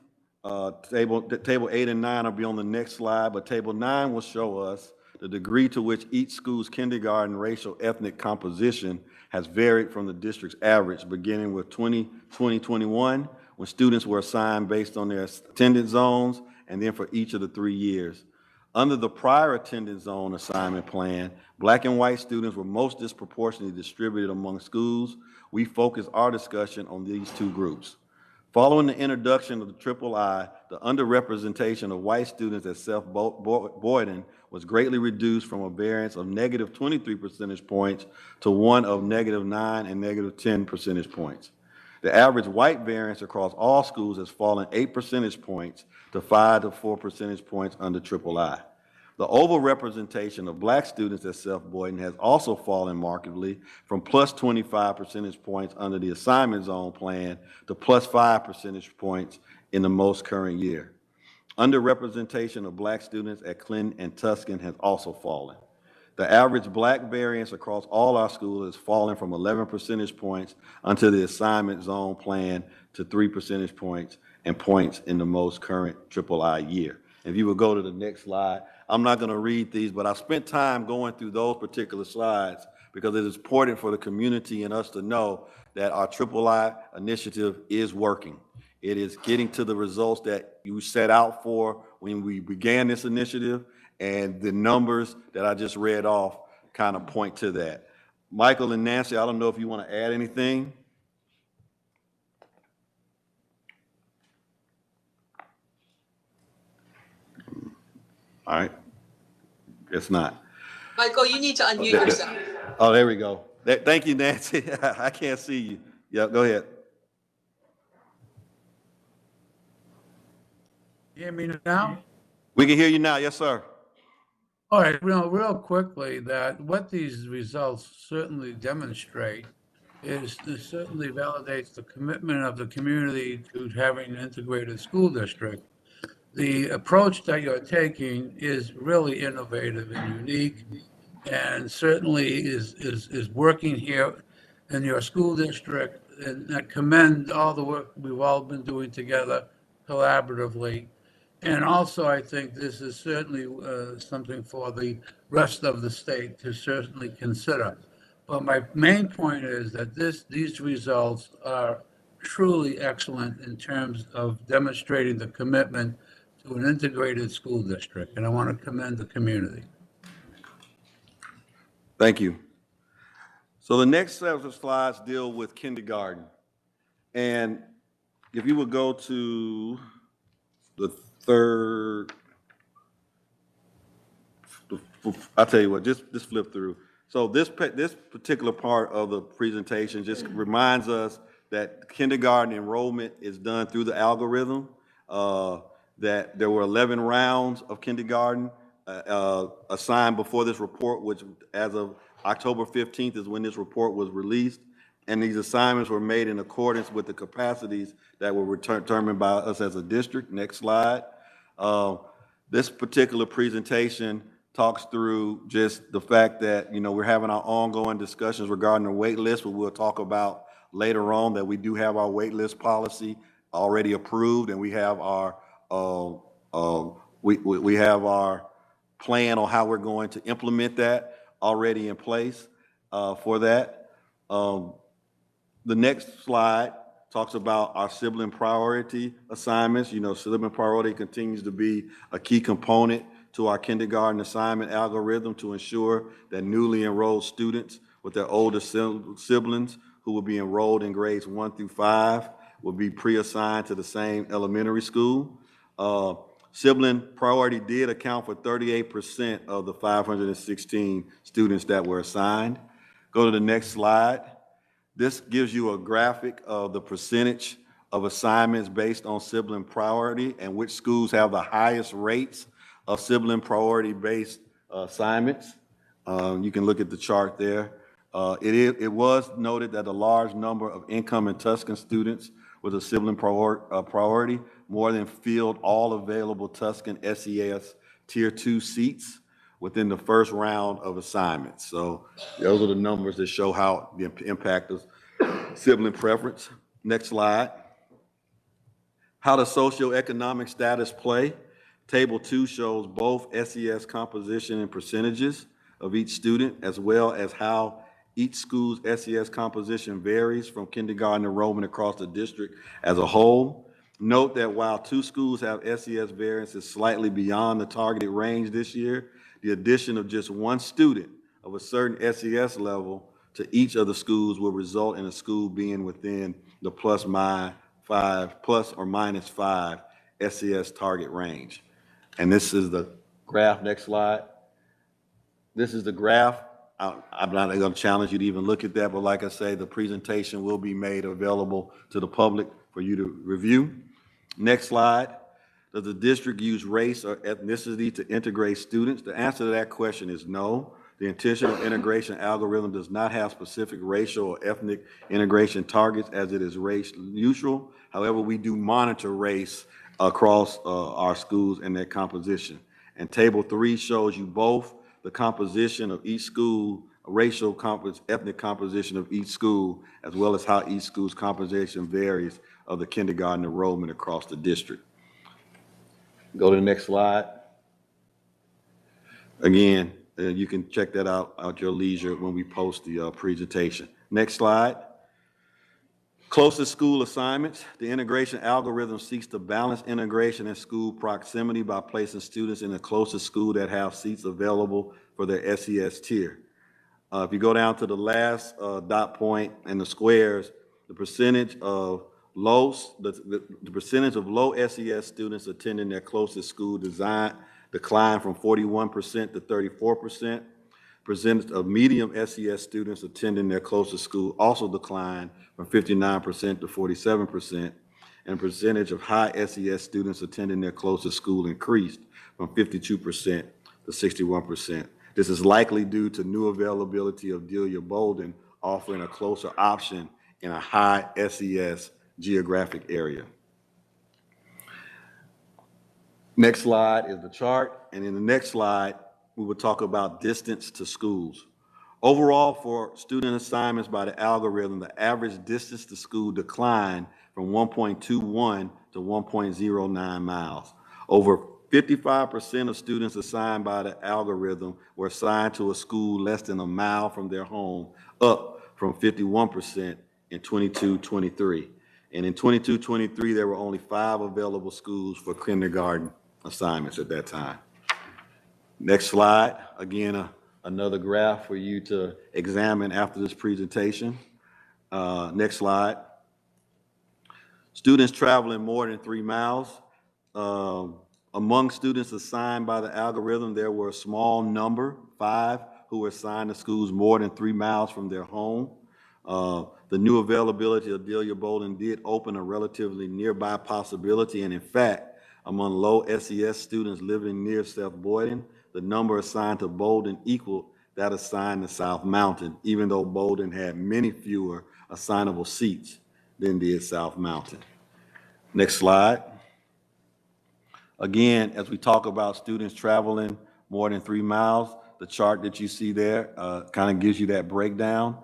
Table 8 and 9 will be on the next slide, but table 9 will show us the degree to which each school's kindergarten racial ethnic composition has varied from the district's average, beginning with 2020-21, when students were assigned based on their attendance zones, and then for each of the 3 years. Under the prior attendance zone assignment plan, Black and white students were most disproportionately distributed among schools. We focused our discussion on these 2 groups. Following the introduction of the III, the underrepresentation of white students at South Boyden was greatly reduced from a variance of negative 23 percentage points to one of negative 9 and negative 10 percentage points. The average white variance across all schools has fallen 8 percentage points to 5 to 4 percentage points under III. The overrepresentation of Black students at South Boyden has also fallen markedly from plus 25 percentage points under the assignment zone plan to plus 5 percentage points in the most current year. Underrepresentation of Black students at Clinton and Tuscan has also fallen. The average Black variance across all our schools has fallen from 11 percentage points under the assignment zone plan to 3 percentage points and points in the most current III year. If you would go to the next slide, I'm not going to read these, but I spent time going through those particular slides because it is important for the community and us to know that our III initiative is working. It is getting to the results that you set out for when we began this initiative, and the numbers that I just read off kind of point to that. Michael and Nancy, I don't know if you want to add anything. All right. It's not. Michael, you need to unmute yourself. Oh, there we go. Thank you, Nancy. I can't see you. Yeah, go ahead. Hear me now? We can hear you now. Yes, sir. All right, real quickly, that what these results certainly demonstrate is this certainly validates the commitment of the community to having an integrated school district. The approach that you're taking is really innovative and unique, and certainly is working here in your school district. And I commend all the work we've all been doing together collaboratively. And also, I think this is certainly something for the rest of the state to certainly consider. But my main point is that these results are truly excellent in terms of demonstrating the commitment to an integrated school district, and I want to commend the community. Thank you. So the next set of slides deal with kindergarten. And if you would go to the third, I'll tell you what, just flip through. So this particular part of the presentation just reminds us that kindergarten enrollment is done through the algorithm, that there were 11 rounds of kindergarten assigned before this report, which as of October 15th is when this report was released. And these assignments were made in accordance with the capacities that were determined by us as a district. Next slide. This particular presentation talks through just the fact that, we're having our ongoing discussions regarding the wait list, but we'll talk about later on that we do have our wait list policy already approved, and we have our we have our plan on how we're going to implement that already in place for that. The next slide talks about our sibling priority assignments. Sibling priority continues to be a key component to our kindergarten assignment algorithm to ensure that newly enrolled students with their older siblings who will be enrolled in grades 1 through 5 will be pre-assigned to the same elementary school. Sibling priority did account for 38% of the 516 students that were assigned. Go to the next slide. This gives you a graphic of the percentage of assignments based on sibling priority and which schools have the highest rates of sibling priority-based assignments. You can look at the chart there. It was noted that a large number of income and Tuscan students with a sibling priority more than filled all available Tuscan SES Tier 2 seats within the first round of assignments. So those are the numbers that show how the impact of sibling preference. Next slide. How does socioeconomic status play? Table 2 shows both SES composition and percentages of each student, as well as how each school's SES composition varies from kindergarten enrollment across the district as a whole. Note that while 2 schools have SES variances slightly beyond the targeted range this year, the addition of just 1 student of a certain SES level to each of the schools will result in a school being within the plus or minus 5 SES target range. And this is the graph. Next slide. This is the graph. I'm not going to challenge you to even look at that, but like I say, the presentation will be made available to the public for you to review. Next slide. Does the district use race or ethnicity to integrate students? The answer to that question is no. The intentional integration algorithm does not have specific racial or ethnic integration targets as it is race neutral. However, we do monitor race across our schools and their composition. And table 3 shows you both the composition of each school, racial ethnic composition of each school, as well as how each school's composition varies of the kindergarten enrollment across the district. Go to the next slide. Again, you can check that out at your leisure when we post the presentation. Next slide. Closest school assignments. The integration algorithm seeks to balance integration and school proximity by placing students in the closest school that have seats available for their SES tier. If you go down to the last dot point and the squares, the percentage of low SES students attending their closest school declined from 41% to 34%. Percentage of medium SES students attending their closest school also declined from 59% to 47%. and percentage of high SES students attending their closest school increased from 52% to 61%. This is likely due to new availability of Delia Bolden offering a closer option in a high SES geographic area. Next slide is the chart, and in the next slide, we will talk about distance to schools. Overall, for student assignments by the algorithm, the average distance to school declined from 1.21 to 1.09 miles. Over 55% of students assigned by the algorithm were assigned to a school less than a mile from their home, up from 51% in 22-23. And in 22-23, there were only 5 available schools for kindergarten assignments at that time. Next slide. Again, another graph for you to examine after this presentation. Next slide. Students traveling more than 3 miles. Among students assigned by the algorithm, there were a small number, 5, who were assigned to schools more than 3 miles from their home. The new availability of Delia Bolden did open a relatively nearby possibility, and in fact, among low SES students living near South Boyden, the number assigned to Bolden equaled that assigned to South Mountain, even though Bolden had many fewer assignable seats than did South Mountain. Next slide. Again, as we talk about students traveling more than 3 miles, the chart that you see there kind of gives you that breakdown.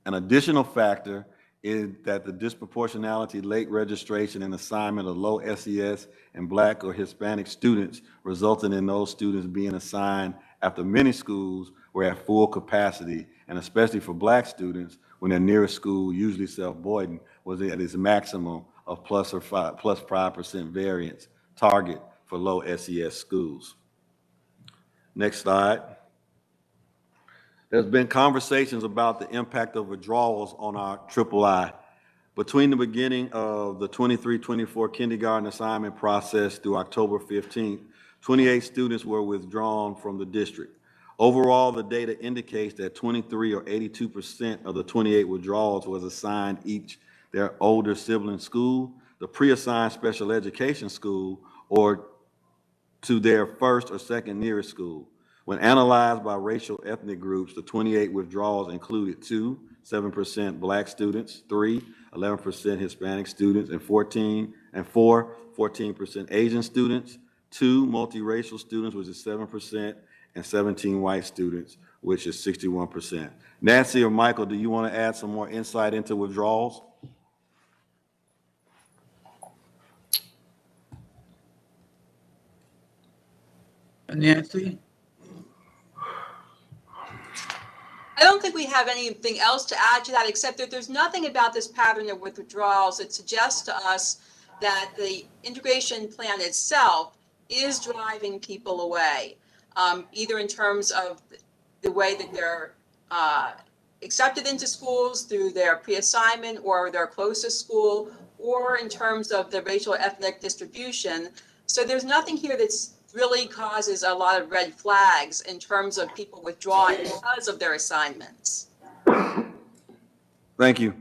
An additional factor is that the disproportionality late registration and assignment of low SES and Black or Hispanic students resulting in those students being assigned after many schools were at full capacity, and especially for Black students when their nearest school, usually South Boyden, was at its maximum of plus 5% variance target for low SES schools. Next slide. There's been conversations about the impact of withdrawals on our III. Between the beginning of the 23-24 kindergarten assignment process through October 15th, 28 students were withdrawn from the district. Overall, the data indicates that 23 or 82% of the 28 withdrawals was assigned each their older sibling school, the pre-assigned special education school, or to their first or second nearest school. When analyzed by racial ethnic groups, the 28 withdrawals included 2, 7% Black students, 3, 11% Hispanic students, and 4, 14% Asian students, 2 multiracial students, which is 7%, and 17 white students, which is 61%. Nancy or Michael, do you want to add some more insight into withdrawals? Nancy? I don't think we have anything else to add to that, except that there's nothing about this pattern of withdrawals that suggests to us that the integration plan itself is driving people away, either in terms of the way that they're accepted into schools through their pre-assignment or their closest school, or in terms of the racial ethnic distribution. So there's nothing here that's really causes a lot of red flags in terms of people withdrawing because of their assignments. Thank you.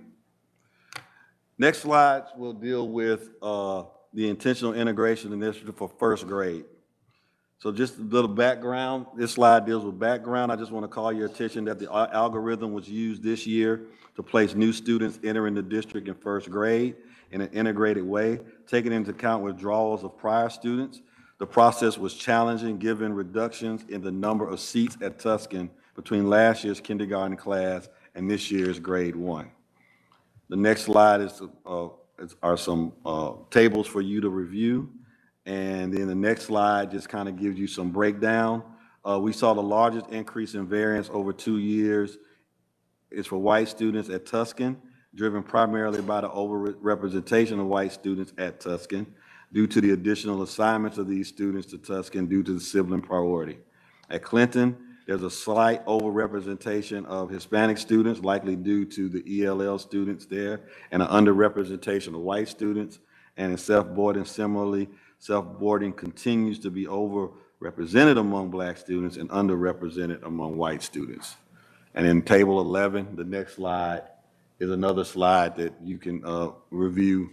Next slide will deal with the intentional integration initiative for first grade. So just a little background. This slide deals with background. I just want to call your attention that the algorithm was used this year to place new students entering the district in first grade in an integrated way, taking into account withdrawals of prior students. The process was challenging given reductions in the number of seats at Tuscan between last year's kindergarten class and this year's grade 1. The next slide are some tables for you to review. And then the next slide just kind of gives you some breakdown. We saw the largest increase in variance over 2 years is for white students at Tuscan, driven primarily by the overrepresentation of white students at Tuscan, due to the additional assignments of these students to Tuscan due to the sibling priority. At Clinton, there's a slight overrepresentation of Hispanic students, likely due to the ELL students there, and an underrepresentation of white students. And in South Boyden, similarly, South Boyden continues to be overrepresented among Black students and underrepresented among white students. And in table 11, the next slide is another slide that you can review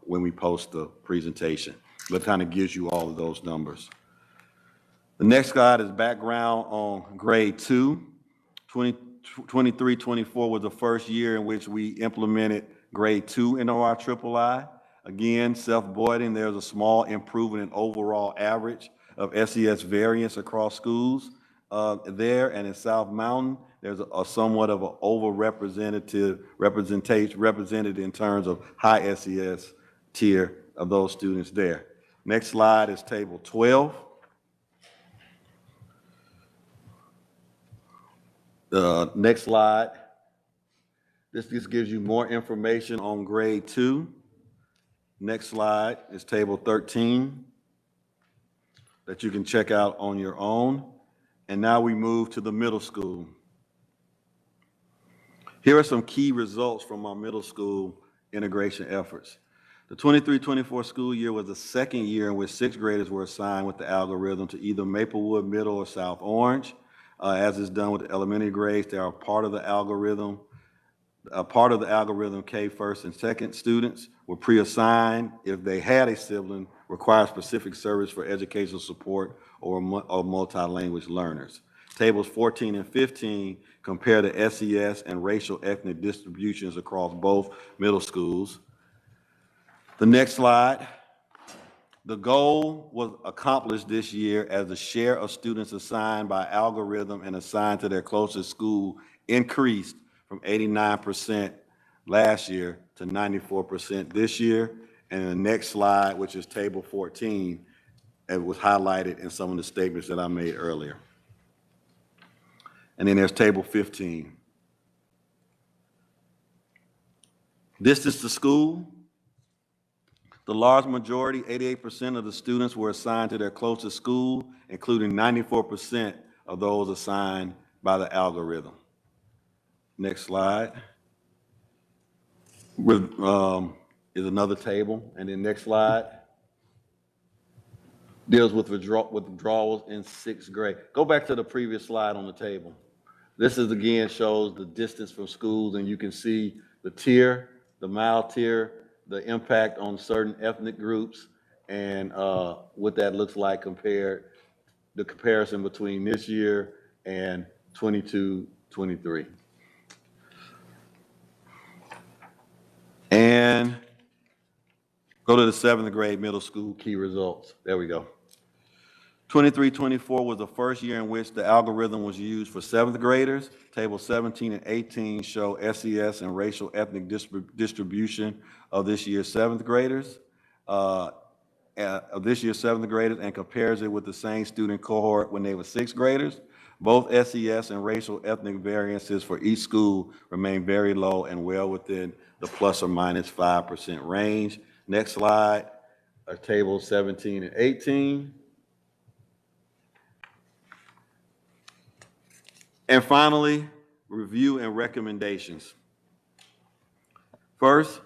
when we post the presentation. But it kind of gives you all of those numbers. The next slide is background on grade 2. 23-24 was the first year in which we implemented grade 2 in our III. Again, self-voiding, there's a small improvement in overall average of SES variance across schools there, and in South Mountain, there's a somewhat of an represented in terms of high SES tier of those students there. Next slide is table 12. The next slide, this just gives you more information on grade 2. Next slide is table 13 that you can check out on your own. And now we move to the middle school. Here are some key results from our middle school integration efforts. The 23-24 school year was the second year in which sixth graders were assigned with the algorithm to either Maplewood Middle or South Orange. As is done with the elementary grades, they are part of the algorithm. K first and second students were pre-assigned if they had a sibling require specific service for educational support or multi-language learners. Tables 14 and 15 compare the SES and racial ethnic distributions across both middle schools. The next slide. The goal was accomplished this year as the share of students assigned by algorithm and assigned to their closest school increased from 89% last year to 94% this year. And the next slide, which is table 14, it was highlighted in some of the statements that I made earlier. And then there's table 15. Distance to school. The large majority, 88% of the students were assigned to their closest school, including 94% of those assigned by the algorithm. Next slide. Is another table, and then next slide deals with withdrawals in sixth grade. Go back to the previous slide on the table. This is again shows the distance from schools, and you can see the tier, the mild tier, the impact on certain ethnic groups, and what that looks like the comparison between this year and 22-23. And go to the 7th grade middle school key results. There we go. 23-24 was the first year in which the algorithm was used for 7th graders. Tables 17 and 18 show SES and racial ethnic distribution of this year's 7th graders. And compares it with the same student cohort when they were 6th graders. Both SES and racial ethnic variances for each school remain very low and well within the plus or minus 5% range. Next slide are tables 17 and 18. And finally, review and recommendations. First,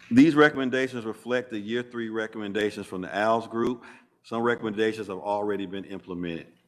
these recommendations reflect the year 3 recommendations from the ALS group. Some recommendations have already been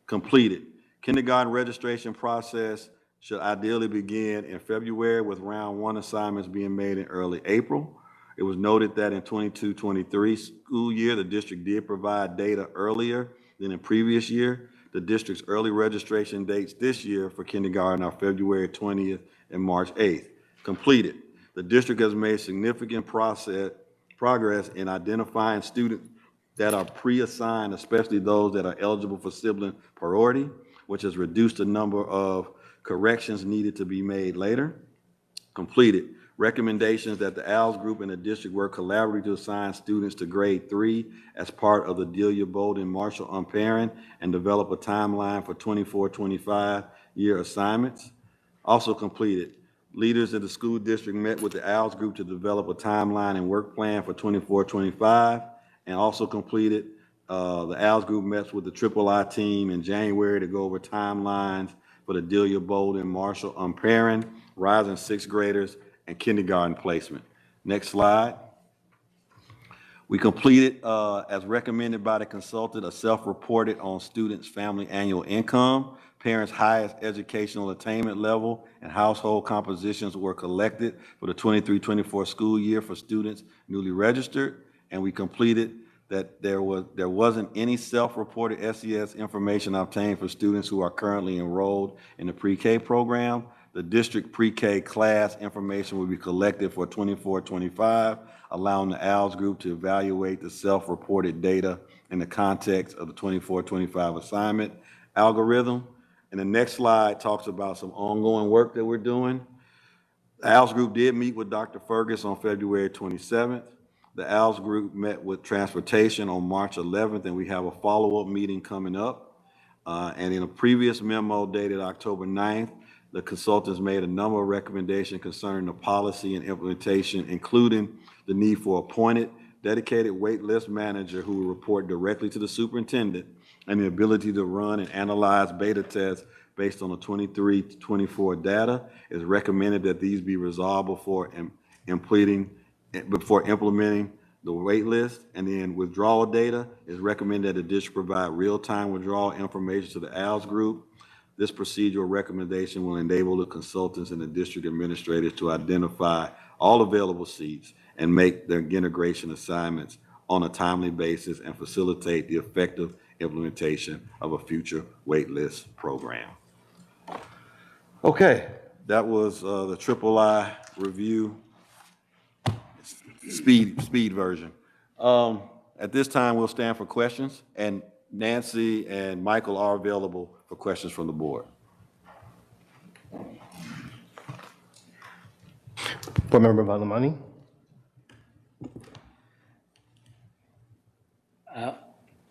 completed. Kindergarten registration process should ideally begin in February with round 1 assignments being made in early April. It was noted that in 22-23 school year, the district did provide data earlier than in previous year. The district's early registration dates this year for kindergarten are February 20th and March 8th. Completed. The district has made significant progress in identifying students that are pre-assigned, especially those that are eligible for sibling priority, which has reduced the number of corrections needed to be made later. Completed. Recommendations that the ALS group and the district work collaboratively to assign students to grade 3 as part of the Delia Bolden Marshall unpairing and develop a timeline for 24-25 year assignments. Also completed. Leaders in the school district met with the ALS group to develop a timeline and work plan for 24-25, and also completed. The ALS group met with the III team in January to go over timelines for the Delia Bolden Marshall unpairing, rising 6th graders, and kindergarten placement. Next slide. We completed, as recommended by the consultant, a self-reported on students' family annual income. parents' highest educational attainment level, and household compositions were collected for the 23-24 school year for students newly registered. And we completed that there wasn't any self-reported SES information obtained for students who are currently enrolled in the pre-K program. The district pre-K class information will be collected for 24-25, allowing the ALS group to evaluate the self-reported data in the context of the 24-25 assignment algorithm. And the next slide talks about some ongoing work that we're doing. The ALS group did meet with Dr. Fergus on February 27th. The ALS group met with transportation on March 11th, and we have a follow-up meeting coming up. And in a previous memo dated October 9th, the consultants made a number of recommendations concerning the policy and implementation, including the need for appointed, dedicated wait list manager who will report directly to the superintendent, and the ability to run and analyze beta tests based on the 23-24 data. It's recommended that these be resolved before implementing the wait list. And then withdrawal data is recommended that the district provide real-time withdrawal information to the ALS group. This procedural recommendation will enable the consultants and the district administrators to identify all available seats and make their integration assignments on a timely basis and facilitate the effective implementation of a future waitlist program. Okay, that was the III review speed version. At this time, we'll stand for questions, and Nancy and Michael are available for questions from the board. Board Member Vadlamani.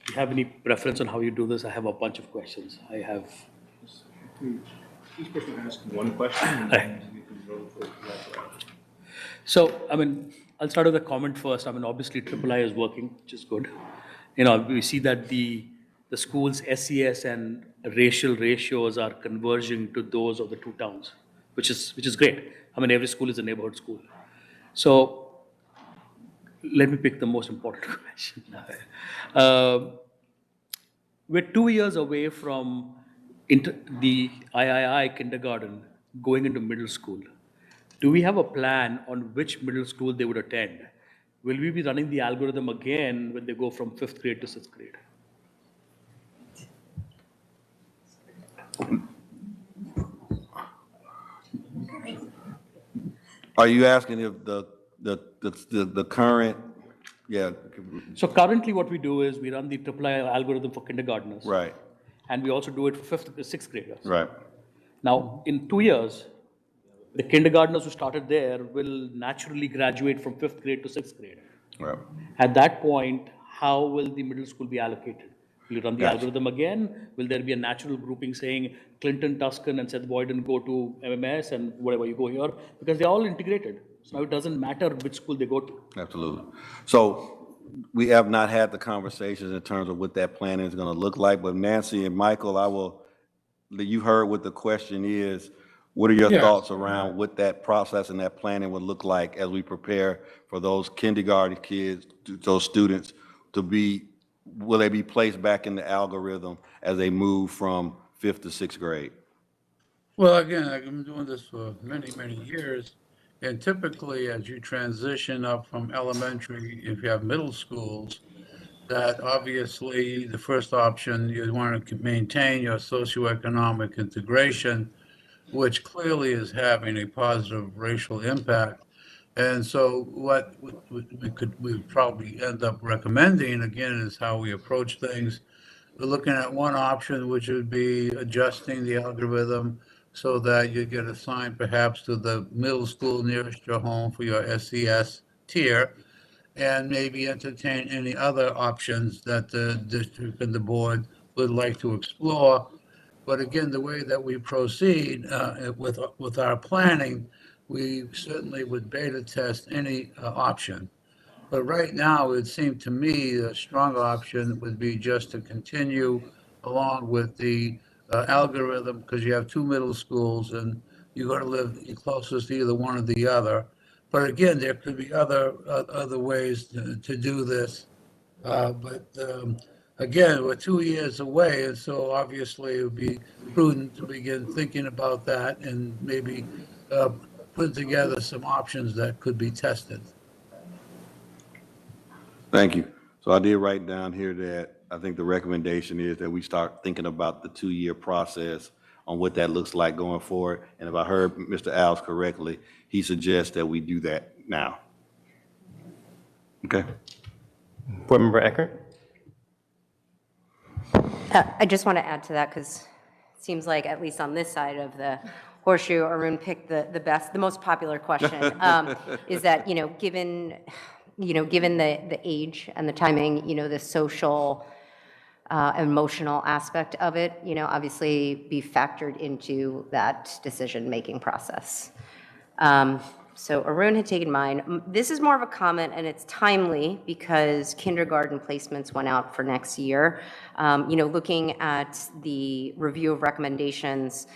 Do you have any preference on how you do this? I have a bunch of questions. I have. Each person asks one question. So, I mean, I'll start with a comment first. I mean, obviously, III is working, which is good. You know, we see that the school's SES and racial ratios are converging to those of the two towns, which is great. I mean, every school is a neighborhood school. So, let me pick the most important question. We're 2 years away from the III kindergarten going into middle school. Do we have a plan on which middle school they would attend? Will we be running the algorithm again when they go from 5th grade to 6th grade? Are you asking if the current, yeah. So currently what we do is we run the III algorithm for kindergartners. Right. And we also do it for 5th to 6th graders. Right. Now, in 2 years, the kindergartners who started there will naturally graduate from 5th grade to 6th grade. Right. At that point, how will the middle school be allocated? Will you run the algorithm again? Will there be a natural grouping saying Clinton, Tuscan, and Seth Boyden go to MMS and whatever you go here? Because they're all integrated. So now it doesn't matter which school they go to. Absolutely. So we have not had the conversations in terms of what that plan is going to look like, but Nancy and Michael, you heard what the question is. What are your thoughts around what that process and that planning would look like as we prepare for those kindergarten kids, those students to be, will they be placed back in the algorithm as they move from 5th to 6th grade? Well, again, I've been doing this for many, many years. And typically, as you transition up from elementary, if you have middle schools, that obviously the first option, you want to maintain your socioeconomic integration, which clearly is having a positive racial impact. And so what we probably end up recommending, again, is how we approach things. We're looking at one option, which would be adjusting the algorithm so that you get assigned perhaps to the middle school nearest your home for your SES tier, and maybe entertain any other options that the district and the board would like to explore. But again, the way that we proceed with our planning, we certainly would beta test any option. But right now, it seemed to me the strong option would be just to continue along with the algorithm, because you have two middle schools and you're going to live closest to either one or the other. But again, there could be other ways to do this. But again, we're 2 years away, and so obviously it would be prudent to begin thinking about that and maybe put together some options that could be tested. Thank you. So I did write down here that I think the recommendation is that we start thinking about the 2-year process on what that looks like going forward. And if I heard Mr. Alves correctly, he suggests that we do that now. Okay. Board Member Eckert? I just want to add to that because it seems like, at least on this side of the horseshoe, Arun picked the most popular question. Is that, given the age and the timing, the social, emotional aspect of it, obviously be factored into that decision-making process. So Arun had taken mine. This is more of a comment, and it's timely because kindergarten placements went out for next year. Looking at the review of recommendations,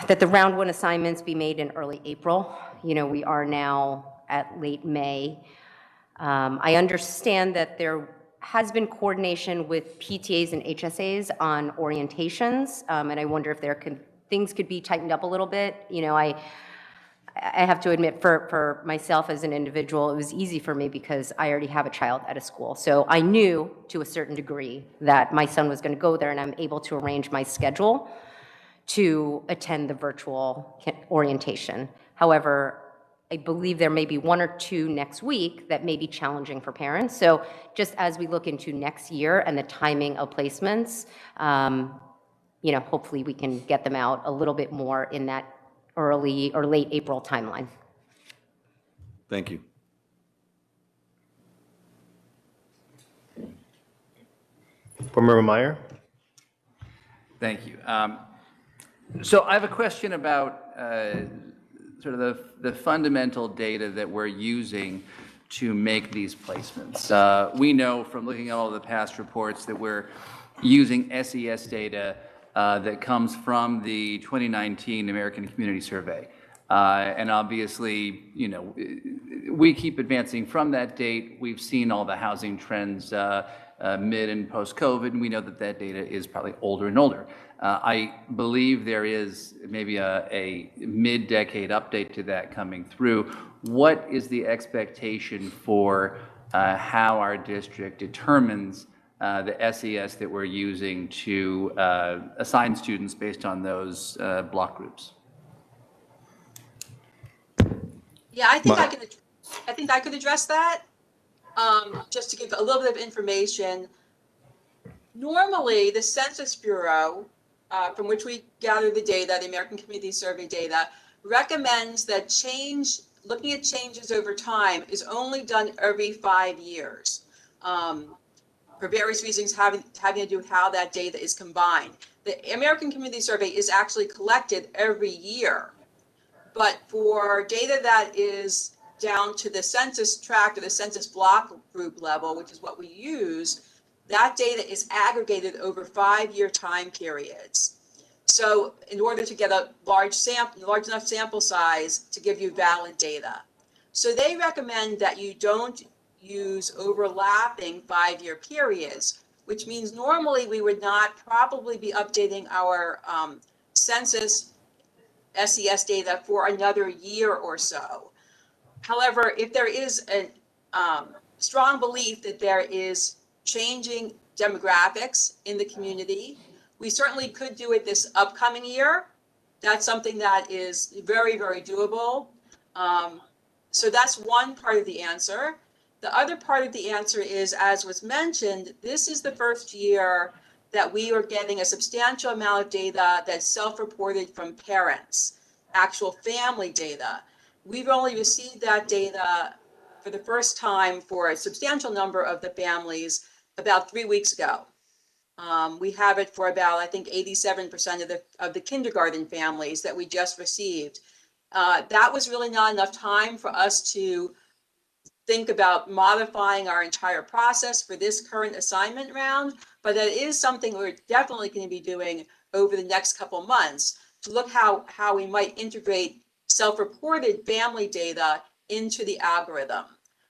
that the round 1 assignments be made in early April. We are now at late May. I understand that there has been coordination with PTAs and HSAs on orientations, and I wonder if things could be tightened up a little bit. I have to admit, for myself as an individual, it was easy for me because I already have a child at a school. So I knew to a certain degree that my son was going to go there, and I'm able to arrange my schedule to attend the virtual orientation. However, I believe there may be 1 or 2 next week that may be challenging for parents. So just as we look into next year and the timing of placements, hopefully we can get them out a little bit more in that early or late April timeline. Thank you. Board Member Meyer? Thank you. So I have a question about sort of the fundamental data that we're using to make these placements. We know from looking at all the past reports that we're using SES data that comes from the 2019 American Community Survey. And obviously, we keep advancing from that date. We've seen all the housing trends mid and post-COVID, and we know that that data is probably older and older. I believe there is maybe a mid-decade update to that coming through. What is the expectation for how our district determines the SES that we're using to assign students based on those block groups? Yeah, I think I could address that. Just to give a little bit of information. Normally, the Census Bureau, from which we gather the data, the American Community Survey data, recommends that looking at changes over time is only done every 5 years. For various reasons having to do with how that data is combined. The American Community Survey is actually collected every year, but for data that is down to the census tract or the census block group level, which is what we use, that data is aggregated over 5-year time periods. So in order to get a large enough sample size to give you valid data. So they recommend that you don't use overlapping 5-year periods, which means normally we would not probably be updating our census SES data for another year or so. However, if there is a strong belief that there is changing demographics in the community, we certainly could do it this upcoming year. That's something that is very, very doable. So that's one part of the answer. The other part of the answer is, as was mentioned, this is the first year that we are getting a substantial amount of data that's self-reported from parents, actual family data. We've only received that data for the first time for a substantial number of the families about 3 weeks ago. We have it for about, I think, 87% of the kindergarten families that we just received. That was really not enough time for us to think about modifying our entire process for this current assignment round, but that is something we're definitely going to be doing over the next couple months to look how we might integrate self-reported family data into the algorithm.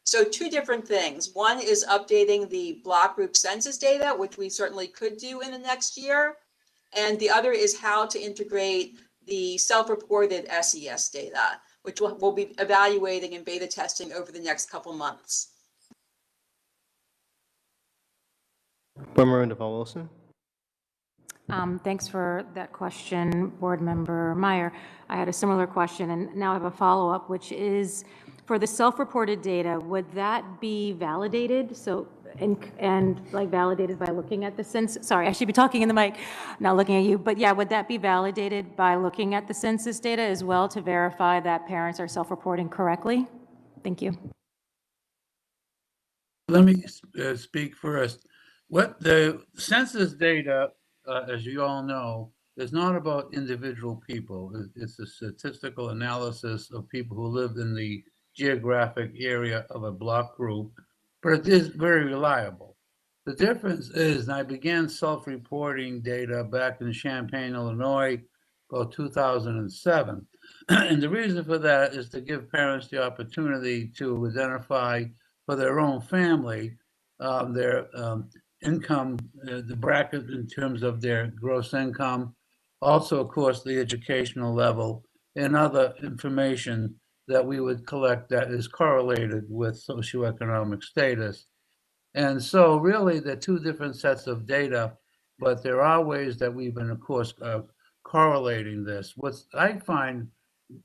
So two different things. One is updating the block group census data, which we certainly could do in the next year. And the other is how to integrate the self-reported SES data, which we'll be evaluating and beta testing over the next couple months. Board Member Deval Wilson. Thanks for that question, Board Member Meyer. I had a similar question, and now I have a follow-up, which is, for the self-reported data, would that be validated? So, and like validated by looking at the census? Sorry, I should be talking in the mic, not looking at you. But yeah, would that be validated by looking at the census data as well to verify that parents are self-reporting correctly? Thank you. Let me speak first. What the census data, as you all know, is not about individual people. It's a statistical analysis of people who lived in the geographic area of a block group, but it is very reliable. The difference is, and I began self-reporting data back in Champaign, Illinois, about 2007. And the reason for that is to give parents the opportunity to identify for their own family their income, the bracket in terms of their gross income, also, of course, the educational level and other information that we would collect that is correlated with socioeconomic status. And so really they're two different sets of data, but there are ways that we've been, of course, correlating this. What I find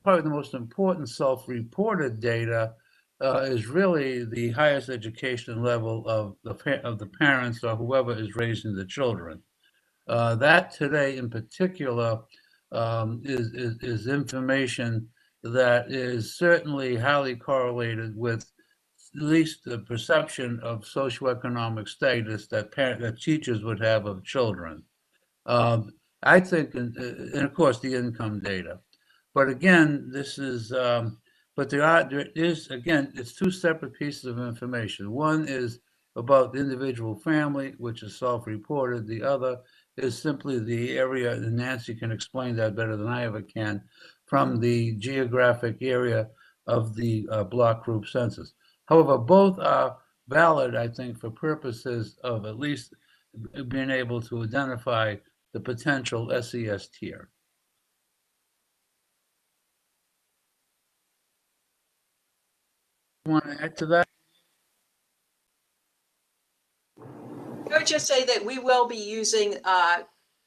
probably the most important self-reported data is really the highest education level of the parents or whoever is raising the children. That today in particular is information that is certainly highly correlated with at least the perception of socioeconomic status that that teachers would have of children. I think, and of course the income data. But again, this is, but there is, again, it's two separate pieces of information. One is about the individual family, which is self-reported. The other is simply the area, and Nancy can explain that better than I ever can, from the geographic area of the block group census. However, both are valid, I think, for purposes of at least being able to identify the potential SES tier. Want to add to that? I would just say that we will be using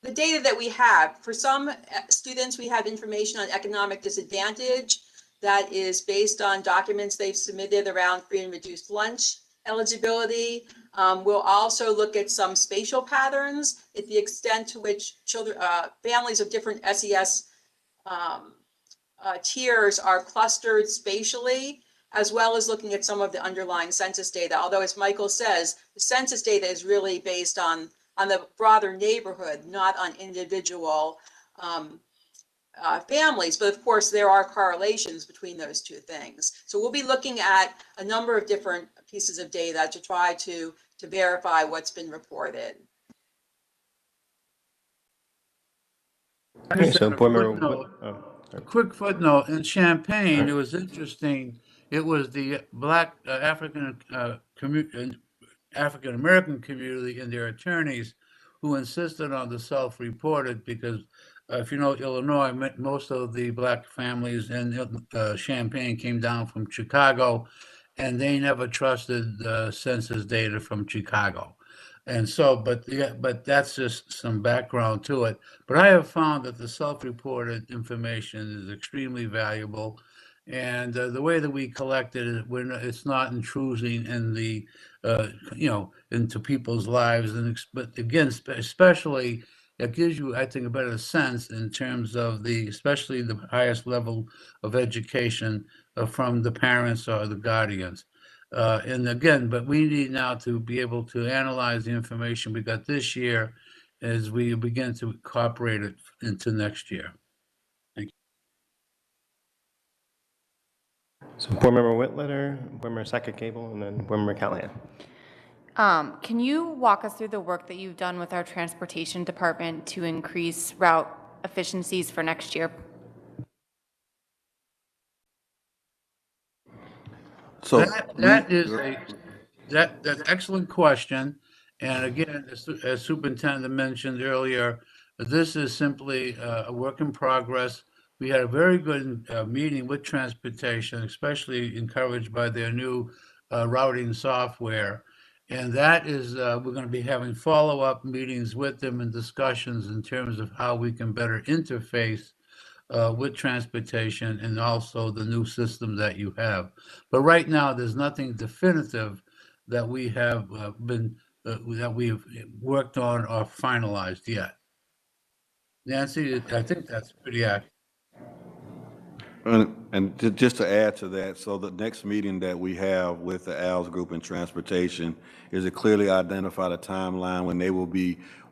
the data that we have. For some students, we have information on economic disadvantage that is based on documents they've submitted around free and reduced lunch eligibility. We'll also look at some spatial patterns at the extent to which children, families of different SES tiers are clustered spatially, as well as looking at some of the underlying census data. Although, as Michael says, the census data is really based on the broader neighborhood, not on individual families. But of course, there are correlations between those two things. So we'll be looking at a number of different pieces of data to try to verify what's been reported. Okay, so Board Member A quick footnote, in Champaign, it was interesting, it was the Black African American community and their attorneys who insisted on the self-reported because if you know Illinois, most of the Black families in Champaign came down from Chicago, and they never trusted the census data from Chicago. And so, but that's just some background to it. But I have found that the self-reported information is extremely valuable. And the way that we collect it, it's not intruding in the, into people's lives. And but again, especially, it gives you, I think, a better sense in terms of especially the highest level of education from the parents or the guardians. And again, but we need now to be able to analyze the information we got this year as we begin to incorporate it into next year. Thank you. So Board Member Whitletter, Board Member Sackett Gable, and then Board Member Callahan. Can you walk us through the work that you've done with our transportation department to increase route efficiencies for next year? So That is that's excellent question. And again, as Superintendent mentioned earlier, this is simply a work in progress. We had a very good meeting with transportation, especially encouraged by their new routing software. And that is, we're going to be having follow-up meetings with them and discussions in terms of how we can better interface with transportation and also the new system that you have. But right now, there's nothing definitive that we have that we have worked on or finalized yet. Nancy, I think that's pretty accurate. And just to add to that, so the next meeting that we have with the ALS Group in Transportation is to clearly identify the timeline when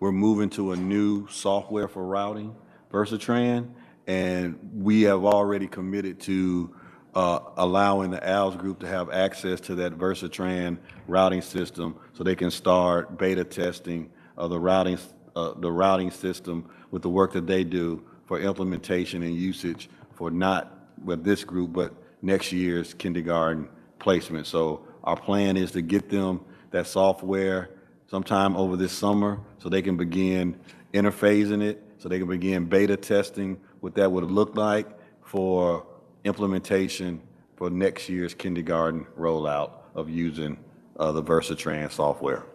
we're moving to a new software for routing, Versatran, and we have already committed to allowing the ALS Group to have access to that Versatran routing system so they can start beta testing of the routing system with the work that they do for implementation and usage for not with this group, but next year's kindergarten placement. So our plan is to get them that software sometime over this summer so they can begin interfacing it, so they can begin beta testing what that would look like for implementation for next year's kindergarten rollout of using the Versatran software.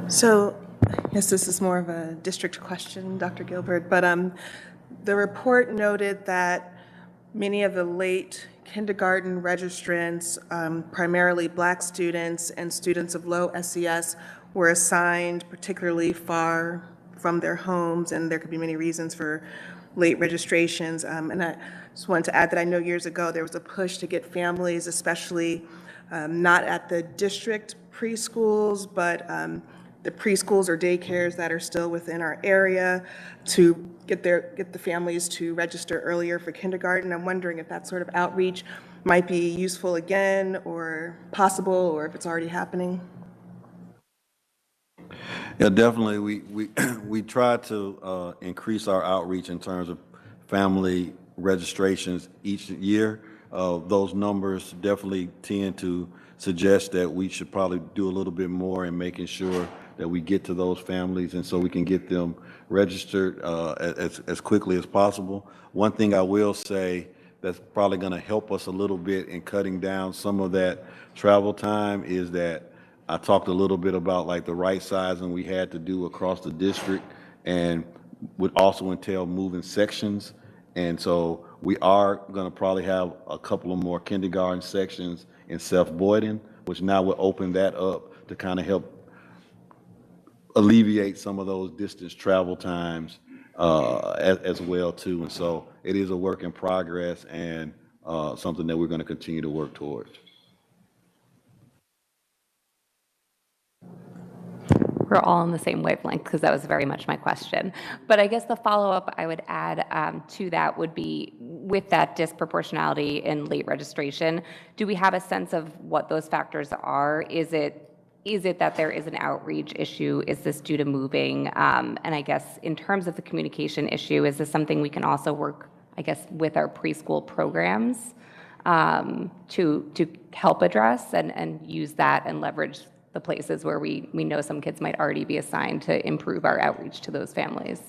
So, yes, this is more of a district question, Dr. Gilbert, but the report noted that many of the late kindergarten registrants, primarily Black students and students of low SES, were assigned particularly far from their homes, and there could be many reasons for late registrations. And I just wanted to add that I know years ago there was a push to get families, especially not at the district preschools, but the preschools or daycares that are still within our area to get the families to register earlier for kindergarten. I'm wondering if that sort of outreach might be useful again or possible, or if it's already happening. Yeah, definitely. We try to increase our outreach in terms of family registrations each year. Those numbers definitely tend to suggest that we should probably do a little bit more in making sure that we get to those families and so we can get them registered as quickly as possible. One thing I will say that's probably going to help us a little bit in cutting down some of that travel time is that I talked a little bit about like the right sizing we had to do across the district and would also entail moving sections. And so we are going to probably have a couple of more kindergarten sections in South Boyden, which now will open that up to kind of help alleviate some of those distance travel times as well too. And so it is a work in progress and something that we're going to continue to work towards. We're all on the same wavelength because that was very much my question. But I guess the follow-up I would add to that would be with that disproportionality in late registration, do we have a sense of what those factors are? Is it that there is an outreach issue? Is this due to moving? And I guess in terms of the communication issue, is this something we can also work, I guess, with our preschool programs to help address and use that and leverage the places where we know some kids might already be assigned to improve our outreach to those families?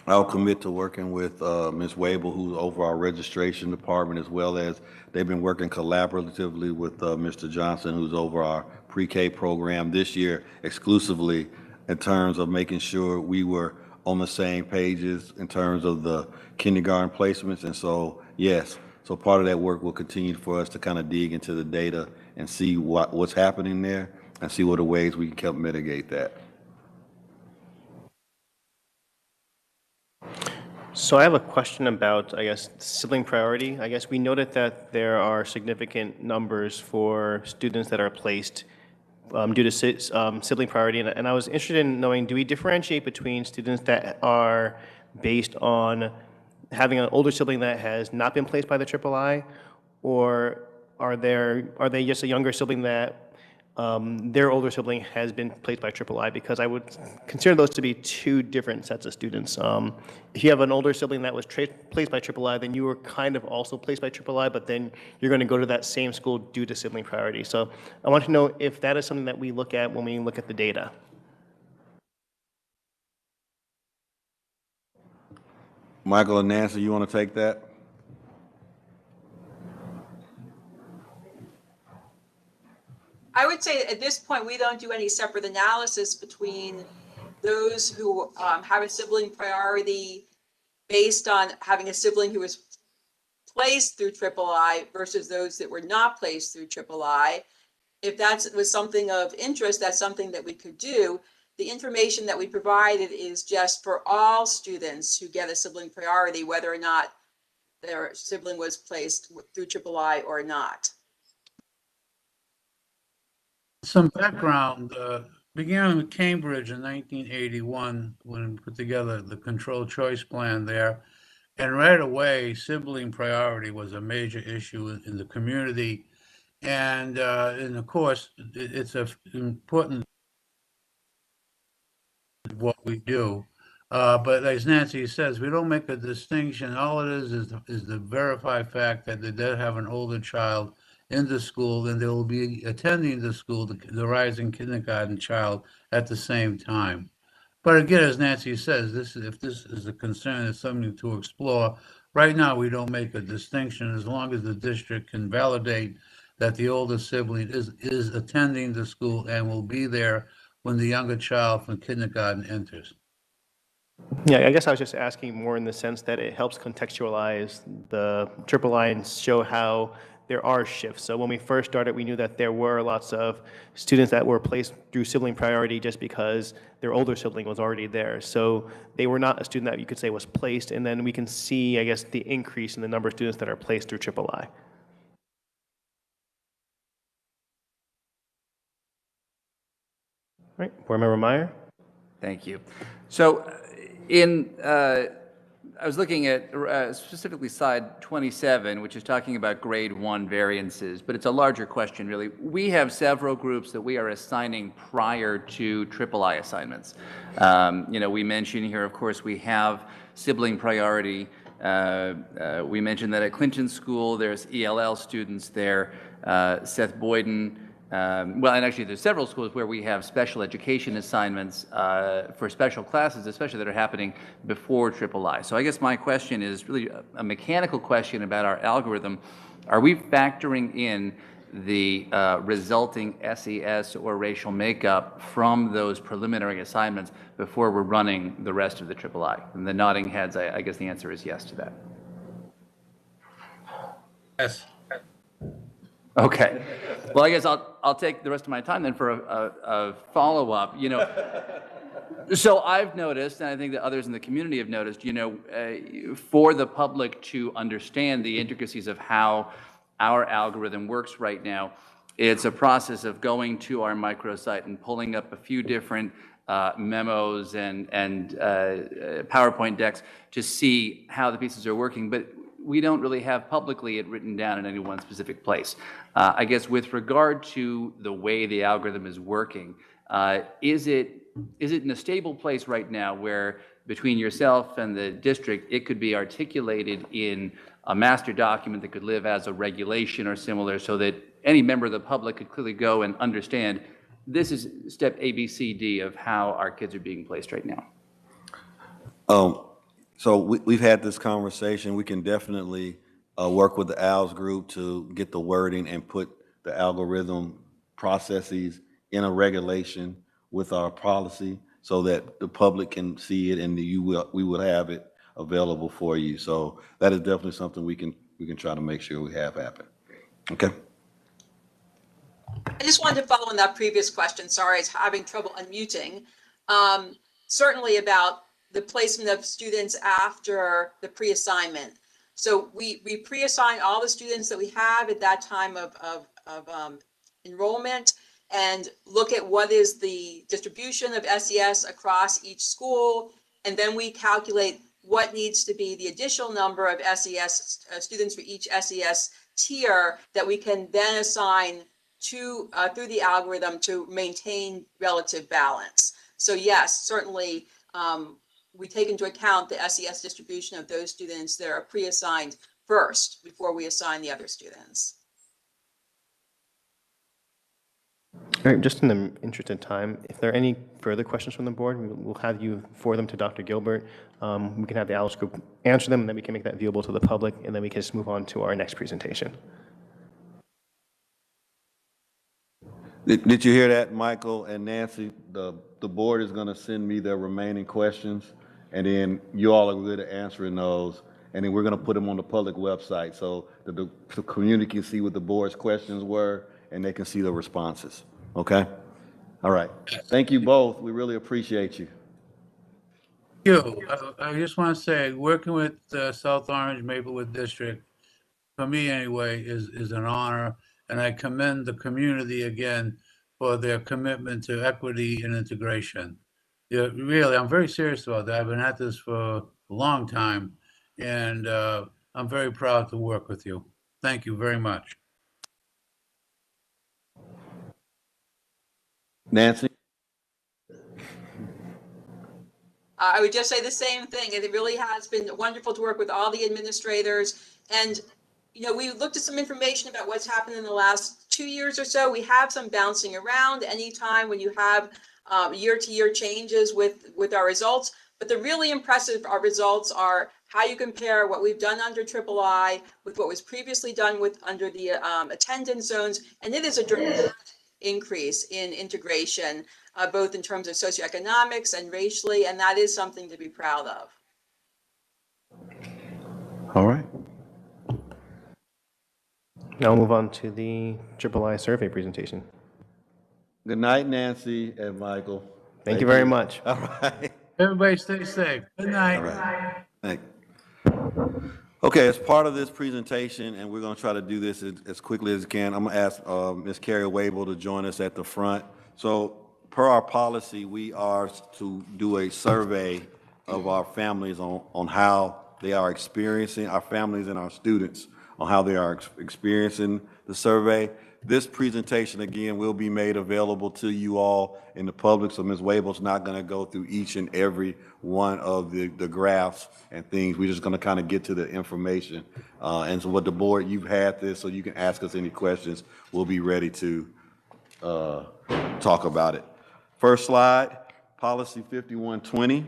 I'll commit to working with Ms. Wabel, who's over our registration department, as well as they've been working collaboratively with Mr. Johnson, who's over our pre-K program this year exclusively in terms of making sure we were on the same pages in terms of the kindergarten placements. And so, yes, so part of that work will continue for us to kind of dig into the data and see what's happening there and see what are ways we can help mitigate that. So I have a question about, I guess, sibling priority. I guess we noted that there are significant numbers for students that are placed due to sibling priority. And I was interested in knowing, do we differentiate between students that are based on having an older sibling that has not been placed by the III, or are they just a younger sibling that their older sibling has been placed by III, because I would consider those to be two different sets of students. If you have an older sibling that was placed by III, then you were kind of also placed by III, but then you're going to go to that same school due to sibling priority. So I want to know if that is something that we look at when we look at the data. Michael and Nancy, you want to take that? I would say at this point, we don't do any separate analysis between those who have a sibling priority based on having a sibling who was placed through III versus those that were not placed through III. If that was something of interest, that's something that we could do. The information that we provided is just for all students who get a sibling priority, whether or not their sibling was placed through III or not. Some background, began in Cambridge in 1981 when we put together the controlled choice plan there. And right away, sibling priority was a major issue in the community. And of course, it's an important what we do. But as Nancy says, we don't make a distinction. All it is the verified fact that they did have an older child in the school, and they will be attending the school, the rising kindergarten child, at the same time. But again, as Nancy says, if this is a concern, it's something to explore. Right now, we don't make a distinction as long as the district can validate that the older sibling is attending the school and will be there when the younger child from kindergarten enters. Yeah, I guess I was just asking more in the sense that it helps contextualize the III and show how there are shifts. So when we first started, we knew that there were lots of students that were placed through sibling priority just because their older sibling was already there. So they were not a student that you could say was placed, and then we can see, I guess, the increase in the number of students that are placed through III. All right, Board Member Meyer. Thank you. So I was looking at specifically slide 27, which is talking about grade 1 variances, but it's a larger question, really. We have several groups that we are assigning prior to III assignments. We mentioned here, of course, we have sibling priority. We mentioned that at Clinton School, there's ELL students there. Seth Boyden, well, and actually there's several schools where we have special education assignments for special classes, especially that are happening before III. So I guess my question is really a mechanical question about our algorithm. Are we factoring in the resulting SES or racial makeup from those preliminary assignments before we're running the rest of the III? And the nodding heads, I guess the answer is yes to that. Yes. Okay. Well, I guess I'll take the rest of my time then for a follow-up. So I've noticed, and I think that others in the community have noticed, for the public to understand the intricacies of how our algorithm works right now, it's a process of going to our microsite and pulling up a few different memos and PowerPoint decks to see how the pieces are working. But we don't really have publicly it written down in any one specific place. I guess with regard to the way the algorithm is working, is it in a stable place right now where between yourself and the district, it could be articulated in a master document that could live as a regulation or similar so that any member of the public could clearly go and understand this is step A, B, C, D of how our kids are being placed right now? So we've had this conversation. We can definitely work with the ALS group to get the wording and put the algorithm processes in a regulation with our policy so that the public can see it and we will have it available for you. So that is definitely something we can try to make sure we have happen. Okay. I just wanted to follow on that previous question. Sorry, I was having trouble unmuting. Certainly about the placement of students after the pre-assignment. So we pre-assign all the students that we have at that time of enrollment and look at what is the distribution of SES across each school. And then we calculate what needs to be the additional number of SES students for each SES tier that we can then assign to through the algorithm to maintain relative balance. So yes, certainly we take into account the SES distribution of those students that are pre-assigned first before we assign the other students. All right, just in the interest of time, if there are any further questions from the board, we'll have you forward them to Dr. Gilbert. We can have the ALICE group answer them, and then we can make that viewable to the public, and then we can just move on to our next presentation. Did you hear that, Michael and Nancy? The board is going to send me their remaining questions, and then you all are good at answering those, and then we're going to put them on the public website so that the community can see what the board's questions were, and they can see the responses. Okay? All right. Thank you both. We really appreciate you. I just want to say, working with South Orange Maplewood District, for me anyway, is an honor, and I commend the community again for their commitment to equity and integration. Yeah, really, I'm very serious about that. I've been at this for a long time, and I'm very proud to work with you. Thank you very much. Nancy? I would just say the same thing. It really has been wonderful to work with all the administrators. And, you know, we looked at some information about what's happened in the last 2 years or so. We have some bouncing around anytime when you have year-to-year changes with our results. But the really impressive results are how you compare what we've done under III with what was previously done with under the attendance zones. And it is a dramatic increase in integration, both in terms of socioeconomics and racially, and that is something to be proud of. All right. Now we'll move on to the III survey presentation. Good night, Nancy and Michael. Thank you very much. All right. Everybody stay safe. Good night. All right. Thank you. Okay, as part of this presentation, and we're going to try to do this as quickly as we can, I'm going to ask Ms. Carrie Wable to join us at the front. So per our policy, we are to do a survey of our families on how they are experiencing, our families and our students, on how they are experiencing the survey. This presentation, again, will be made available to you all in the public, so Ms. Wable's not going to go through each and every one of the graphs and things. We're just going to kind of get to the information. And so what the board, you've had this, so you can ask us any questions. We'll be ready to talk about it. First slide, policy 5120.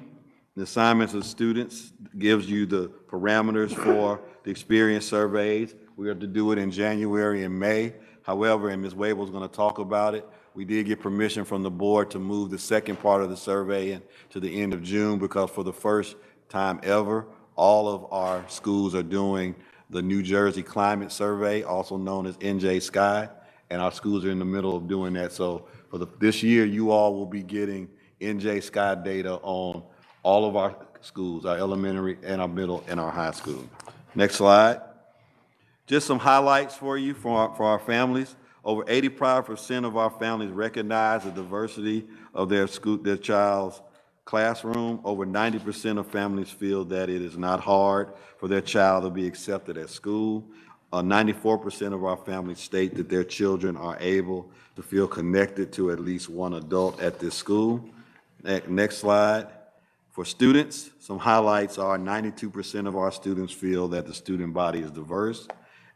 The assignments of students gives you the parameters for the experience surveys. We are to do it in January and May. However, and Ms. Wable is going to talk about it, we did get permission from the board to move the second part of the survey to the end of June, because for the first time ever, all of our schools are doing the New Jersey Climate Survey, also known as NJ Sky, and our schools are in the middle of doing that. So for this year, you all will be getting NJ Sky data on all of our schools, our elementary and our middle and our high school. Next slide. Just some highlights for you for our families. Over 85% of our families recognize the diversity of their child's classroom. Over 90% of families feel that it is not hard for their child to be accepted at school. 94% of our families state that their children are able to feel connected to at least one adult at this school. Next slide. For students, some highlights are 92% of our students feel that the student body is diverse.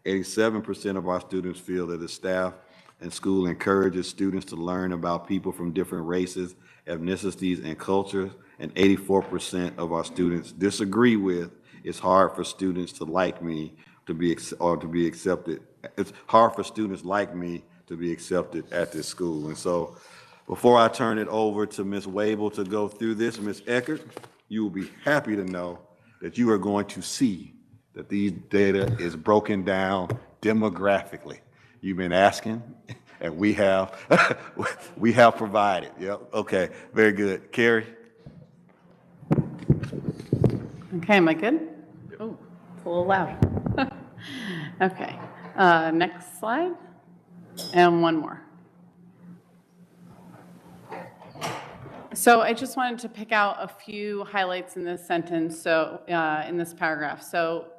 87% of our students feel that the staff and school encourages students to learn about people from different races, ethnicities, and cultures. And 84% of our students disagree with, it's hard for students to like me to be accepted. It's hard for students like me to be accepted at this school. And so before I turn it over to Ms. Wable to go through this, Ms. Eckert, you will be happy to know that you are going to see that these data is broken down demographically. You've been asking, and we have provided. Yep. Okay. Very good. Carrie. Okay, am I good? Oh, it's a little loud. Okay, next slide, and one more. So I just wanted to pick out a few highlights in this sentence, so in this paragraph. So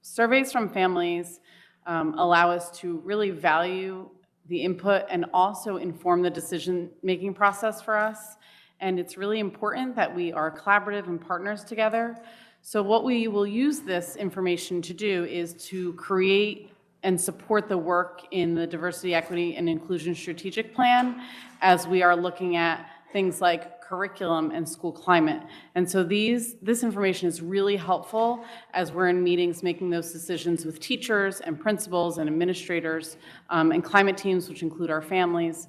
surveys from families allow us to really value the input and also inform the decision-making process for us. And it's really important that we are collaborative and partners together. So what we will use this information to do is to create and support the work in the Diversity, Equity, and Inclusion Strategic Plan as we are looking at things like curriculum and school climate. And so this information is really helpful as we're in meetings making those decisions with teachers and principals and administrators and climate teams, which include our families.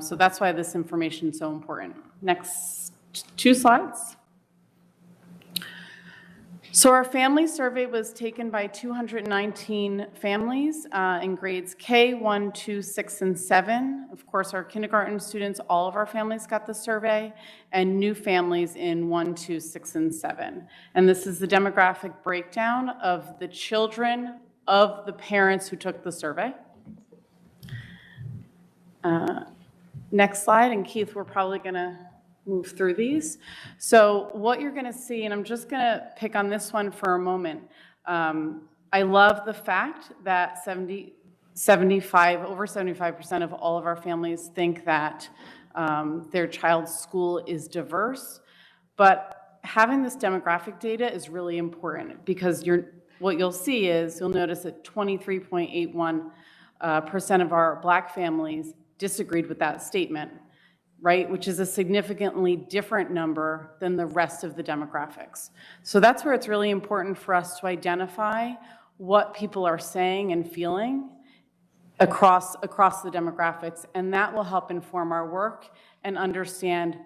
So that's why this information is so important. Next 2 slides. So our family survey was taken by 219 families in grades K, 1, 2, 6, and 7. Of course, our kindergarten students, all of our families got the survey, and new families in 1, 2, 6, and 7. And this is the demographic breakdown of the children of the parents who took the survey. Next slide, and Keith, we're probably gonna move through these. So what you're gonna see, and I'm just gonna pick on this one for a moment. I love the fact that over 75% of all of our families think that their child's school is diverse. But having this demographic data is really important because what you'll see is, you'll notice that 23.81% of our Black families disagreed with that statement, right? Which is a significantly different number than the rest of the demographics. So that's where it's really important for us to identify what people are saying and feeling across the demographics, and that will help inform our work and understand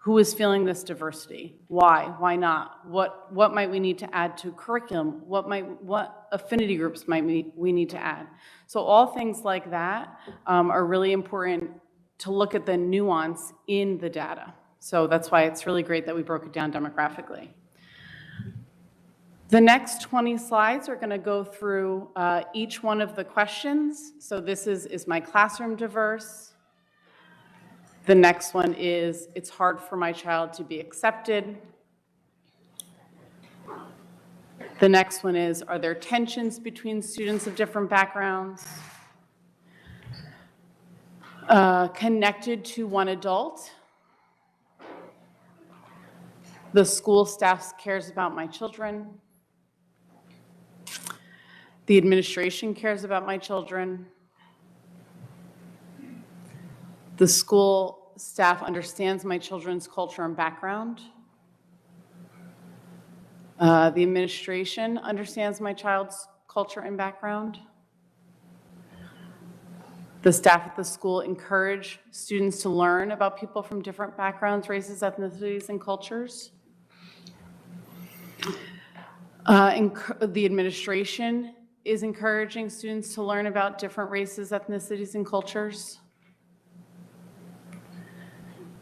who is feeling this diversity, why not, what might we need to add to curriculum, what affinity groups might we need to add. So all things like that are really important to look at the nuance in the data. So that's why it's really great that we broke it down demographically. The next 20 slides are going to go through each one of the questions. So this is my classroom diverse? The next one is, it's hard for my child to be accepted. The next one is, are there tensions between students of different backgrounds? Connected to one adult. The school staff cares about my children. The administration cares about my children. The school staff understands my children's culture and background. The administration understands my child's culture and background. The staff at the school encourage students to learn about people from different backgrounds, races, ethnicities, and cultures. The administration is encouraging students to learn about different races, ethnicities, and cultures.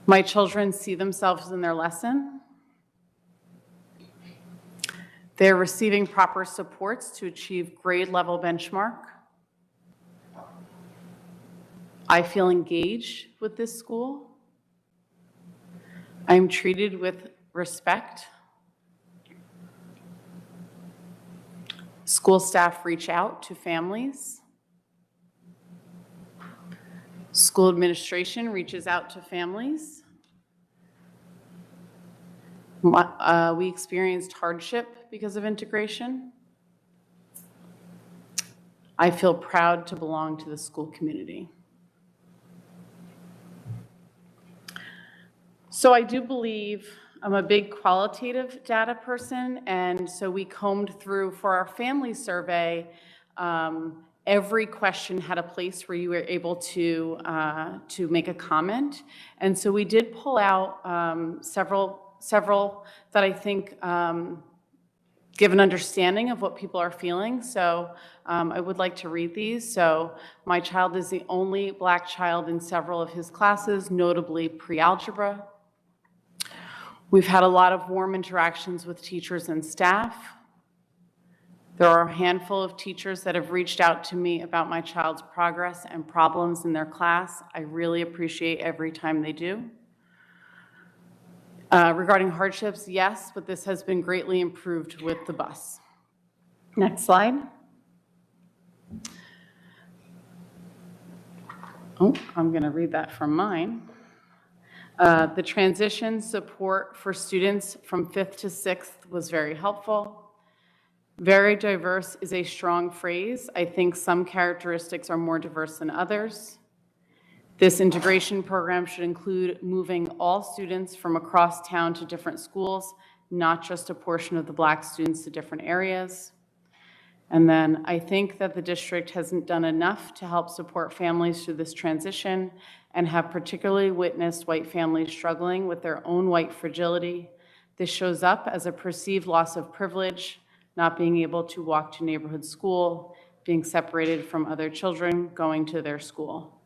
My children see themselves in their lesson. They're receiving proper supports to achieve grade level benchmark. I feel engaged with this school. I'm treated with respect. School staff reach out to families. School administration reaches out to families. We experienced hardship because of integration. I feel proud to belong to the school community. So I do believe I'm a big qualitative data person, and so we combed through for our family survey. Every question had a place where you were able to make a comment, and so we did pull out several that I think give an understanding of what people are feeling. So I would like to read these. So my child is the only Black child in several of his classes, notably pre-algebra. We've had a lot of warm interactions with teachers and staff. There are a handful of teachers that have reached out to me about my child's progress and problems in their class. I really appreciate every time they do. Regarding hardships, yes, but this has been greatly improved with the bus. Next slide. Oh, I'm going to read that from mine. The transition support for students from 5th to 6th was very helpful. Very diverse is a strong phrase. I think some characteristics are more diverse than others. This integration program should include moving all students from across town to different schools, not just a portion of the Black students to different areas. And then I think that the district hasn't done enough to help support families through this transition and have particularly witnessed white families struggling with their own white fragility. This shows up as a perceived loss of privilege, not being able to walk to neighborhood school, being separated from other children going to their school,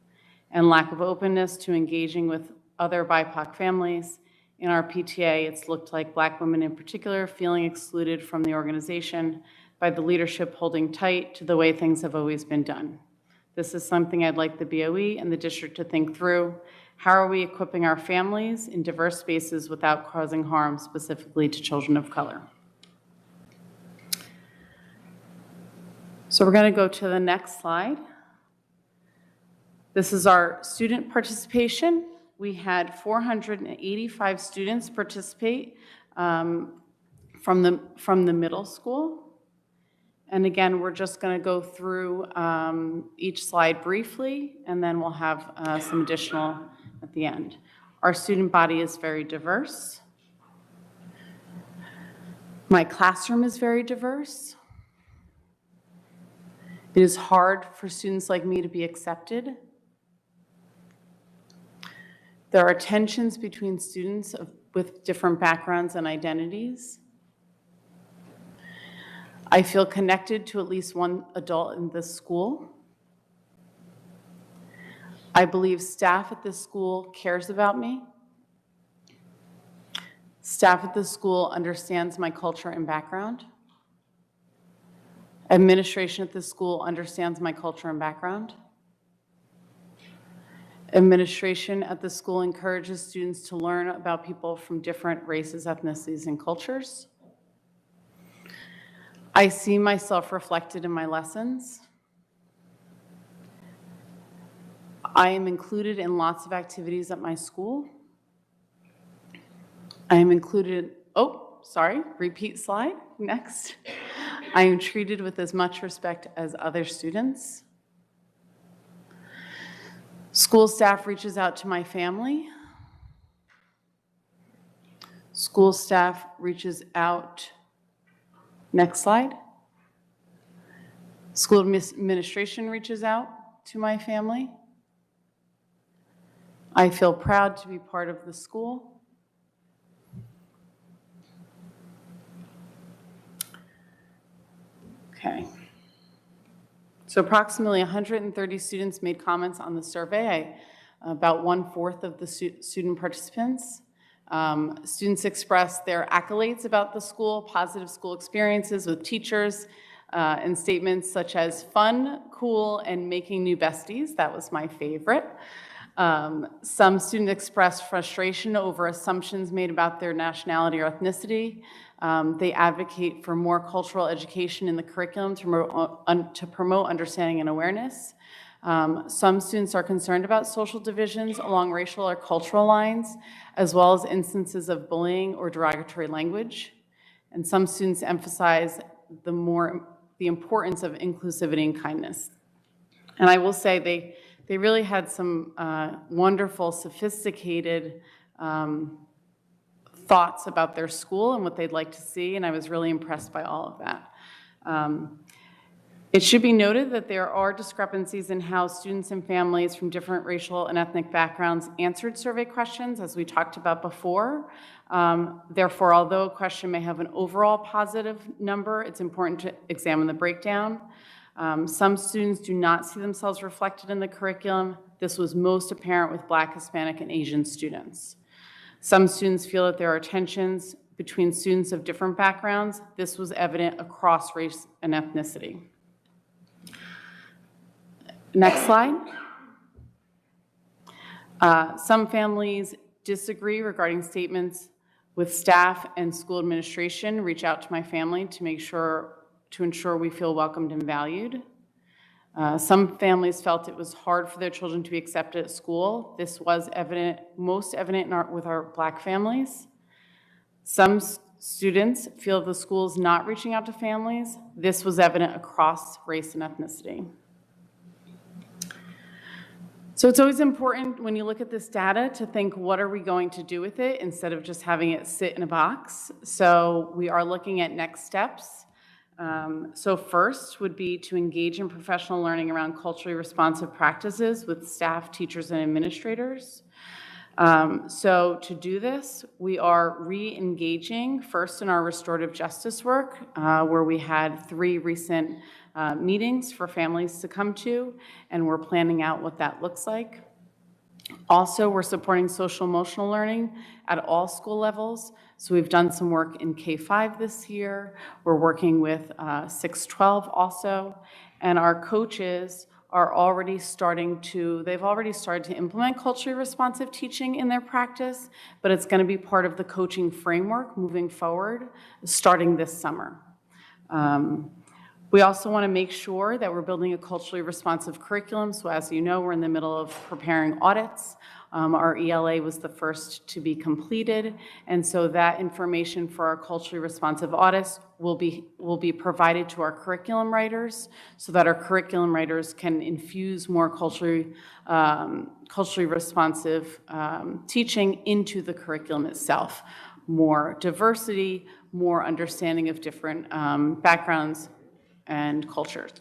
and lack of openness to engaging with other BIPOC families. In our PTA, it's looked like Black women in particular feeling excluded from the organization by the leadership holding tight to the way things have always been done. This is something I'd like the BOE and the district to think through. How are we equipping our families in diverse spaces without causing harm specifically to children of color? So we're going to go to the next slide. This is our student participation. We had 485 students participate from the middle school. And again, we're just going to go through each slide briefly, and then we'll have some additional at the end. Our student body is very diverse. My classroom is very diverse. It is hard for students like me to be accepted. There are tensions between students with different backgrounds and identities. I feel connected to at least one adult in this school. I believe staff at this school cares about me. Staff at this school understands my culture and background. Administration at this school understands my culture and background. Administration at the school encourages students to learn about people from different races, ethnicities, and cultures. I see myself reflected in my lessons. I am included in lots of activities at my school. I am included, repeat slide, next. I am treated with as much respect as other students. School staff reaches out to my family. School staff reaches out, next slide. School administration reaches out to my family. I feel proud to be part of the school. Okay. So approximately 130 students made comments on the survey, about 1/4 of the student participants. Students expressed their accolades about the school, positive school experiences with teachers, and statements such as fun, cool, and making new besties. That was my favorite. Some students expressed frustration over assumptions made about their nationality or ethnicity. They advocate for more cultural education in the curriculum to promote understanding and awareness. Some students are concerned about social divisions along racial or cultural lines, as well as instances of bullying or derogatory language. And some students emphasize the importance of inclusivity and kindness. And I will say they really had some wonderful, sophisticated thoughts about their school and what they'd like to see, and I was really impressed by all of that. It should be noted that there are discrepancies in how students and families from different racial and ethnic backgrounds answered survey questions, as we talked about before. Therefore, although a question may have an overall positive number, it's important to examine the breakdown. Some students do not see themselves reflected in the curriculum. This was most apparent with Black, Hispanic, and Asian students. Some students feel that there are tensions between students of different backgrounds. This was evident across race and ethnicity. Next slide. Some families disagree regarding statements with staff and school administration. Reach out to my family to ensure we feel welcomed and valued. Some families felt it was hard for their children to be accepted at school. This was most evident with our Black families. Some students feel the school is not reaching out to families. This was evident across race and ethnicity. So it's always important when you look at this data to think, what are we going to do with it instead of just having it sit in a box? So we are looking at next steps. So first would be to engage in professional learning around culturally responsive practices with staff, teachers, and administrators. So to do this, we are re-engaging first in our restorative justice work, where we had 3 recent meetings for families to come to, and we're planning out what that looks like. Also, we're supporting social emotional learning at all school levels. So we've done some work in K-5 this year. We're working with 6-12 also, and our coaches are already they've already started to implement culturally responsive teaching in their practice, but it's going to be part of the coaching framework moving forward, starting this summer. We also want to make sure that we're building a culturally responsive curriculum. So as you know, we're in the middle of preparing audits. Our ELA was the first to be completed, and so that information for our culturally responsive audits will be provided to our curriculum writers, so that our curriculum writers can infuse more culturally responsive teaching into the curriculum itself. More diversity, more understanding of different backgrounds and cultures.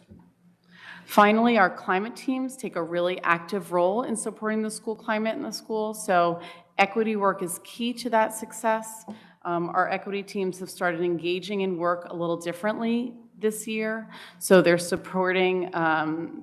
Finally, our climate teams take a really active role in supporting the school climate in the school. So equity work is key to that success. Our equity teams have started engaging in work a little differently this year. So they're supporting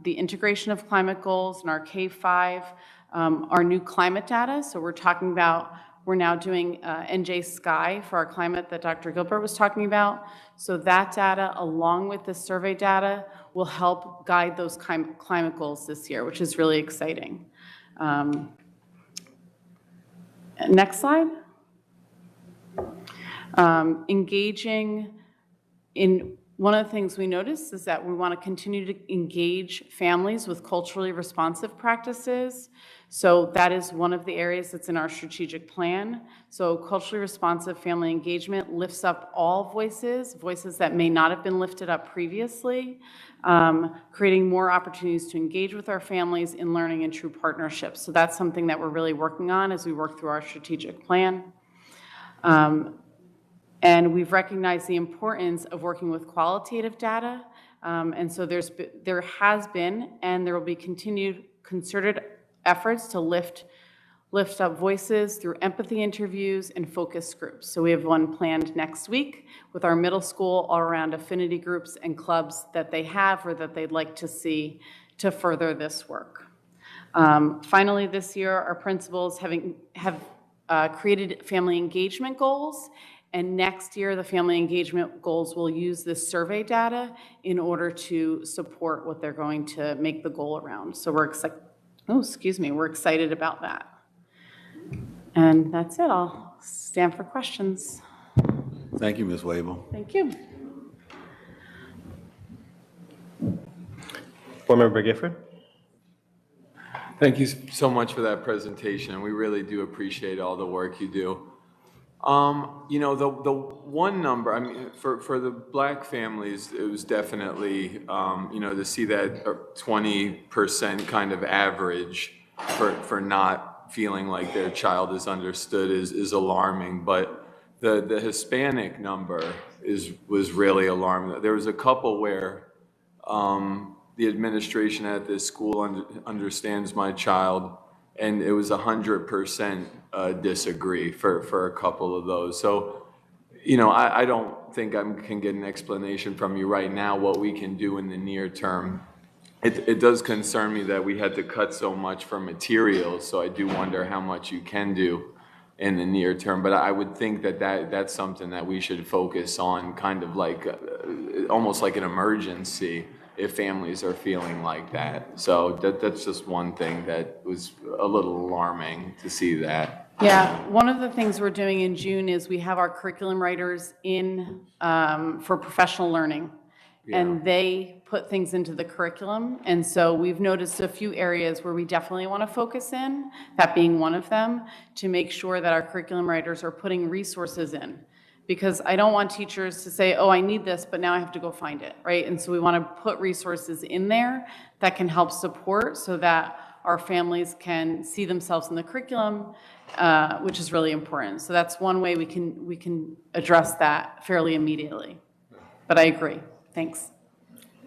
the integration of climate goals in our K-5, our new climate data. So we're now doing NJ Sky for our climate that Dr. Gilbert was talking about. So that data, along with the survey data, will help guide those climate goals this year, which is really exciting. Next slide. Engaging in one of the things we noticed is that we want to continue to engage families with culturally responsive practices. So that is one of the areas that's in our strategic plan. So culturally responsive family engagement lifts up all voices that may not have been lifted up previously, creating more opportunities to engage with our families in learning and true partnerships. So that's something that we're really working on as we work through our strategic plan. And we've recognized the importance of working with qualitative data. And so there has been, and there will be continued concerted efforts to lift up voices through empathy interviews and focus groups. So we have one planned next week with our middle school all around affinity groups and clubs that they have or that they'd like to see to further this work. Finally, this year, our principals have created family engagement goals. And next year, the family engagement goals will use this survey data in order to support what they're going to make the goal around. So we're excited about that. And that's it. I'll stand for questions. Thank you, Ms. Wable. Thank you. Board Member Gifford. Thank you so much for that presentation. We really do appreciate all the work you do. You know, the one number, I mean, for the Black families, it was definitely, you know, to see that 20% kind of average for not feeling like their child is understood is alarming. But the Hispanic number was really alarming. There was a couple where the administration at this school understands my child, and it was 100% disagree for a couple of those. So, you know, I don't think I can get an explanation from you right now what we can do in the near term. It does concern me that we had to cut so much for materials, so I do wonder how much you can do in the near term. But I would think that's something that we should focus on, kind of like almost like an emergency if families are feeling like that. So that's just one thing that was a little alarming to see that. Yeah, one of the things we're doing in June is we have our curriculum writers in for professional learning. and they put things into the curriculum. And so we've noticed a few areas where we definitely want to focus in, that being one of them, to make sure that our curriculum writers are putting resources in. Because I don't want teachers to say, oh, I need this, but now I have to go find it, right? And so we want to put resources in there that can help support so that our families can see themselves in the curriculum, which is really important. So that's one way we can address that fairly immediately. But I agree. Thanks.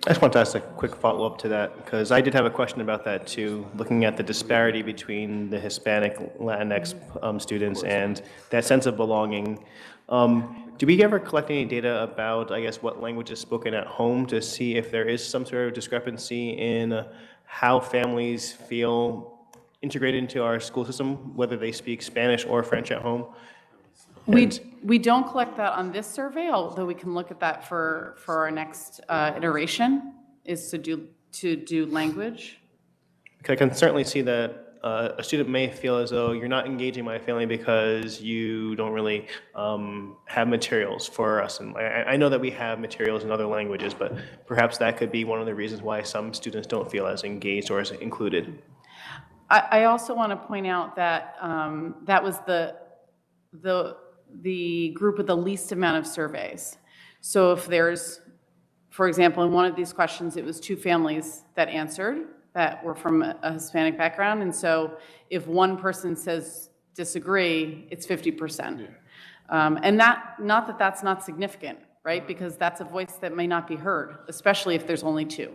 I just want to ask a quick follow-up to that, because I did have a question about that too, looking at the disparity between the Hispanic, Latinx students and that sense of belonging. Do we ever collect any data about, I guess, what language is spoken at home to see if there is some sort of discrepancy in how families feel integrated into our school system, whether they speak Spanish or French at home? We don't collect that on this survey, although we can look at that for our next iteration, is to do language. Because I can certainly see that a student may feel as though you're not engaging my family because you don't really have materials for us. And I know that we have materials in other languages, but perhaps that could be one of the reasons why some students don't feel as engaged or as included. I also want to point out that that was the group with the least amount of surveys. So if there's, for example, in one of these questions, it was 2 families that answered that were from a Hispanic background. And so if one person says disagree, it's 50%. And not that that's not significant, right? Because that's a voice that may not be heard, especially if there's only 2.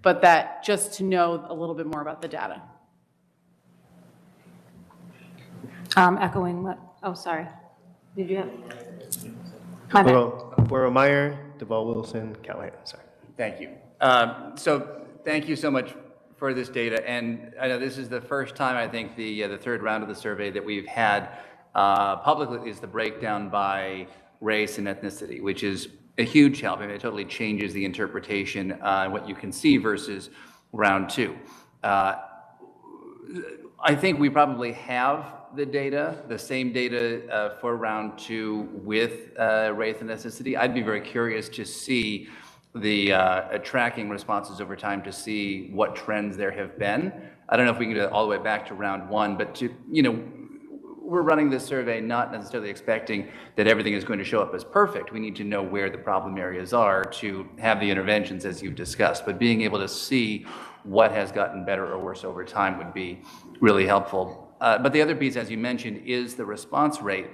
But that just to know a little bit more about the data. Echoing what, oh, sorry. Did you have? My bad. Borough Meyer, Deval Wilson, Callahan, sorry. Thank you. So thank you so much for this data. And I know this is the first time, I think, the third round of the survey that we've had publicly is the breakdown by race and ethnicity, which is a huge help. I mean, it totally changes the interpretation on what you can see versus round 2. I think we probably have the data, the same data for round 2 with race and ethnicity. I'd be very curious to see the tracking responses over time to see what trends there have been. I don't know if we can get all the way back to round 1, but we're running this survey not necessarily expecting that everything is going to show up as perfect. We need to know where the problem areas are to have the interventions as you've discussed, but being able to see what has gotten better or worse over time would be really helpful. But the other piece, as you mentioned, is the response rate.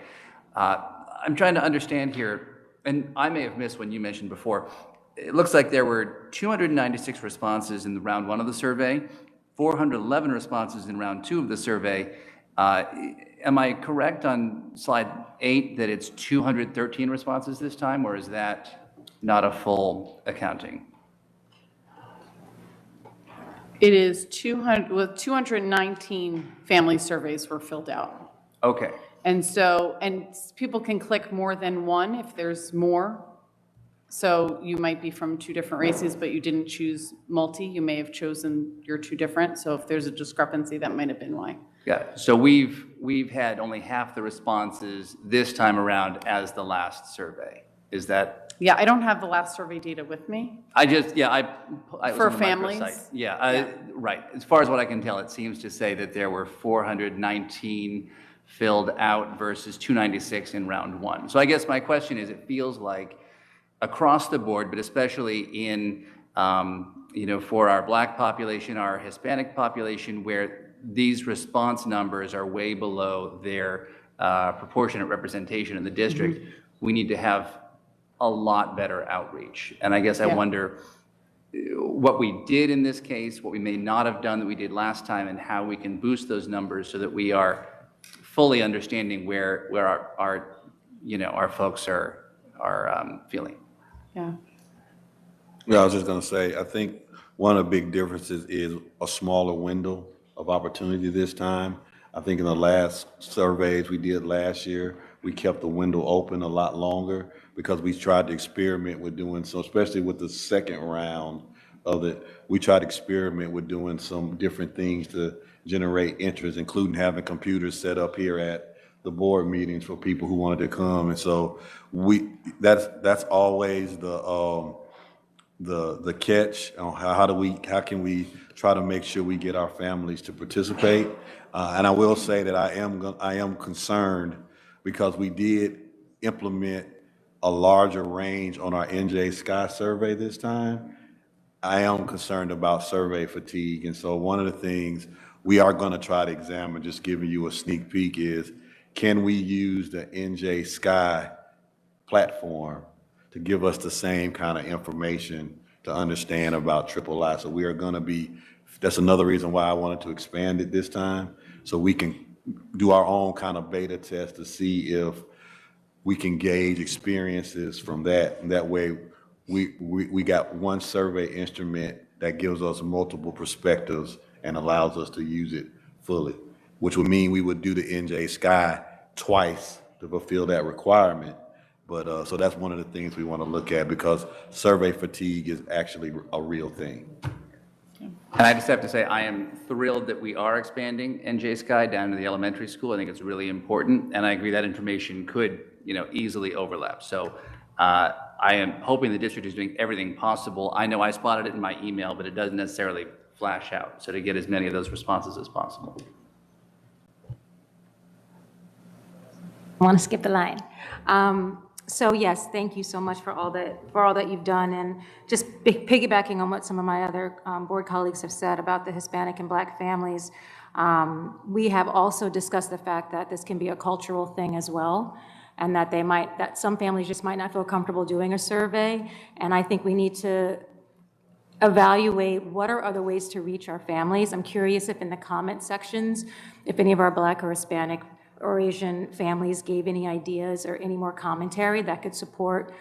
I'm trying to understand here, and I may have missed when you mentioned before, it looks like there were 296 responses in the round 1 of the survey, 411 responses in round 2 of the survey. Am I correct on slide 8 that it's 213 responses this time, or is that not a full accounting? It is 219 family surveys were filled out. Okay. And people can click more than one if there's more. So you might be from 2 different races, but you didn't choose multi. You may have chosen your 2 different. So if there's a discrepancy, that might have been why. Yeah, so we've had only half the responses this time around as the last survey. Is that? Yeah, I don't have the last survey data with me. I for families. Right. As far as what I can tell, it seems to say that there were 419 filled out versus 296 in round 1. So I guess my question is, it feels like across the board, but especially in for our Black population, our Hispanic population, where these response numbers are way below their proportionate representation in the district, we need to have a lot better outreach. And I guess I wonder what we did in this case, what we may not have done that we did last time, and how we can boost those numbers so that we are fully understanding where our folks are feeling. Yeah. Yeah, I was just going to say, I think one of the big differences is a smaller window of opportunity this time. I think in the last surveys we did last year, we kept the window open a lot longer because we tried to experiment with doing so, especially with the second round of it. We tried to experiment with doing some different things to generate interest, including having computers set up here at the board meetings for people who wanted to come. And so that's always the the catch on how can we try to make sure we get our families to participate. And I will say that I am concerned because we did implement a larger range on our NJ Sky survey this time. I am concerned about survey fatigue. And so one of the things we are going to try to examine, just giving you a sneak peek, is can we use the NJ Sky platform to give us the same kind of information to understand about triple I. So we are going to be, that's another reason why I wanted to expand it this time, so we can do our own kind of beta test to see if we can gauge experiences from that. And that way we got one survey instrument that gives us multiple perspectives and allows us to use it fully, which would mean we would do the NJ Sky twice to fulfill that requirement. But so that's one of the things we want to look at, because survey fatigue is actually a real thing. And I just have to say, I am thrilled that we are expanding NJ Sky down to the elementary school. I think it's really important, and I agree that information could, easily overlap. So I am hoping the district is doing everything possible. I know I spotted it in my email, but it doesn't necessarily flash out. So to get as many of those responses as possible. I want to skip the line. So yes, thank you so much for all that you've done, and just piggybacking on what some of my other board colleagues have said about the Hispanic and Black families. We have also discussed the fact that this can be a cultural thing as well, and that some families just might not feel comfortable doing a survey. And I think we need to evaluate what are other ways to reach our families. I'm curious if in the comment sections, if any of our Black or Hispanic or Asian families gave any ideas or any more commentary that could support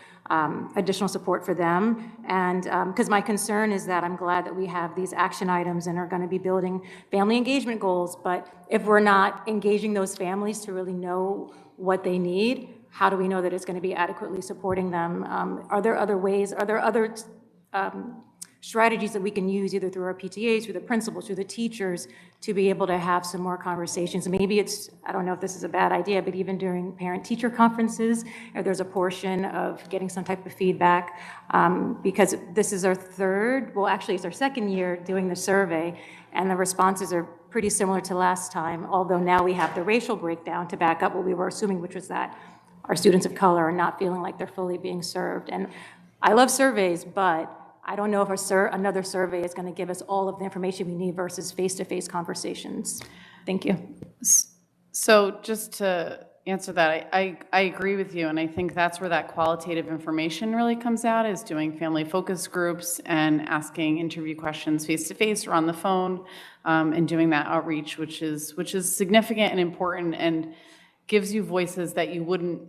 additional support for them. And because my concern is that I'm glad that we have these action items and are going to be building family engagement goals, but if we're not engaging those families to really know what they need, how do we know that it's going to be adequately supporting them? Are there other ways, are there other strategies that we can use either through our PTAs, through the principals, through the teachers, to be able to have some more conversations? Maybe it's, I don't know if this is a bad idea, but even during parent-teacher conferences, if there's a portion of getting some type of feedback, because this is our it's our second year doing the survey, and the responses are pretty similar to last time, although now we have the racial breakdown to back up what we were assuming, which was that our students of color are not feeling like they're fully being served. And I love surveys, but I don't know if another survey is going to give us all of the information we need versus face-to-face conversations. Thank you. So just to answer that, I agree with you, and I think that's where that qualitative information really comes out, is doing family focus groups and asking interview questions face-to-face or on the phone, and doing that outreach, which is significant and important and gives you voices that you wouldn't,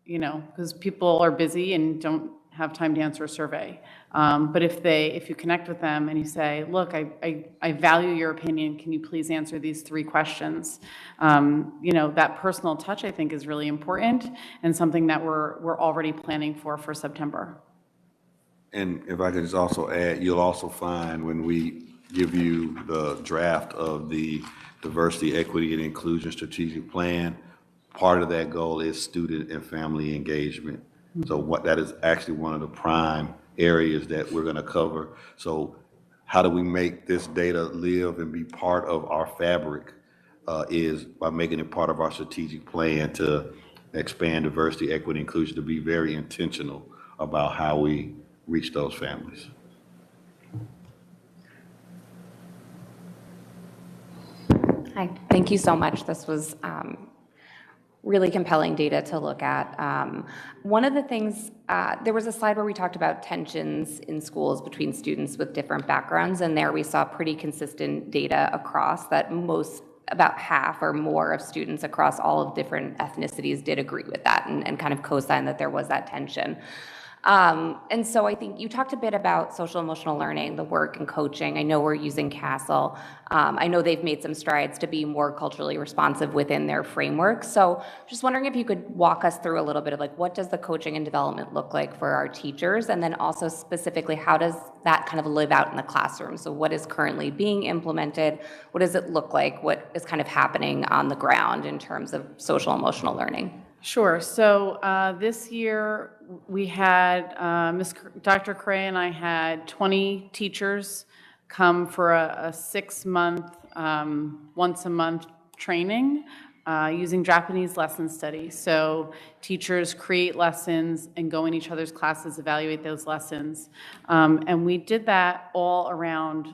because people are busy and don't have time to answer a survey. But if you connect with them and you say, look, I value your opinion, can you please answer these 3 questions? That personal touch, I think, is really important and something that we're already planning for September. And if I could just also add, you'll also find when we give you the draft of the Diversity, Equity, and Inclusion Strategic Plan, part of that goal is student and family engagement. So what that is actually one of the prime areas that we're going to cover. So how do we make this data live and be part of our fabric, is by making it part of our strategic plan to expand diversity, equity, inclusion, to be very intentional about how we reach those families. Hi, thank you so much. This was really compelling data to look at. One of the things, there was a slide where we talked about tensions in schools between students with different backgrounds, and there we saw pretty consistent data across that about half or more of students across all of different ethnicities did agree with that and kind of co-sign that there was that tension. And so I think you talked a bit about social emotional learning, the work and coaching. I know we're using CASEL. I know they've made some strides to be more culturally responsive within their framework. So just wondering if you could walk us through a little bit of what does the coaching and development look like for our teachers? And then also specifically, how does that kind of live out in the classroom? So what is currently being implemented? What does it look like? What is kind of happening on the ground in terms of social emotional learning? Sure. So this year we had Dr. Cray and I had 20 teachers come for a 6-month, once a month training using Japanese lesson study. So teachers create lessons and go in each other's classes, evaluate those lessons. And we did that all around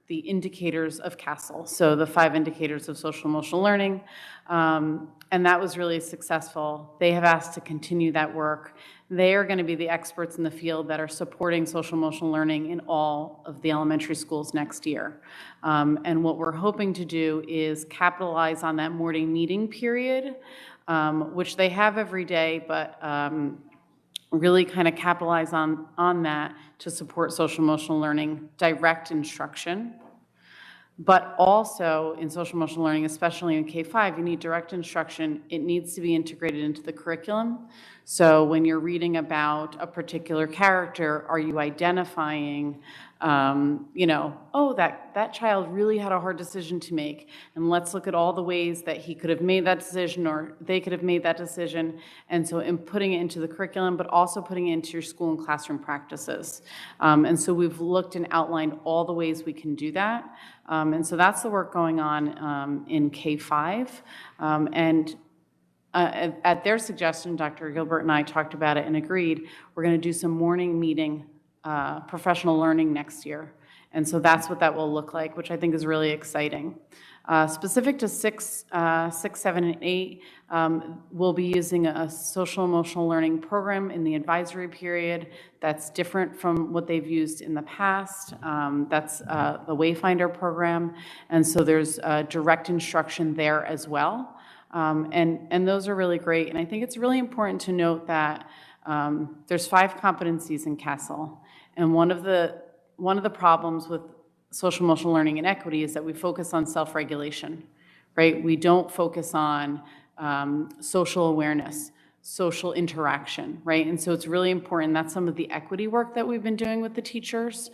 the indicators of CASEL, so the 5 indicators of social emotional learning, and that was really successful. They have asked to continue that work. They are going to be the experts in the field that are supporting social emotional learning in all of the elementary schools next year. And what we're hoping to do is capitalize on that morning meeting period, which they have every day, but really kind of capitalize on that to support social emotional learning, direct instruction. But also in social emotional learning, especially in K-5, you need direct instruction. It needs to be integrated into the curriculum. So when you're reading about a particular character, are you identifying, oh, that child really had a hard decision to make, and let's look at all the ways that he could have made that decision or they could have made that decision. And so in putting it into the curriculum, but also putting it into your school and classroom practices. And so we've looked and outlined all the ways we can do that. And so that's the work going on in K-5. At their suggestion, Dr. Gilbert and I talked about it and agreed, we're going to do some morning meeting professional learning next year. And so that's what that will look like, which I think is really exciting. Specific to 6, 7, and 8, we'll be using a social emotional learning program in the advisory period that's different from what they've used in the past. That's the Wayfinder program. And so there's direct instruction there as well. And those are really great. And I think it's really important to note that there's 5 competencies in CASEL. And one of the problems with social emotional learning and equity is that we focus on self-regulation, right? We don't focus on social awareness, social interaction, right? And so it's really important. That's some of the equity work that we've been doing with the teachers,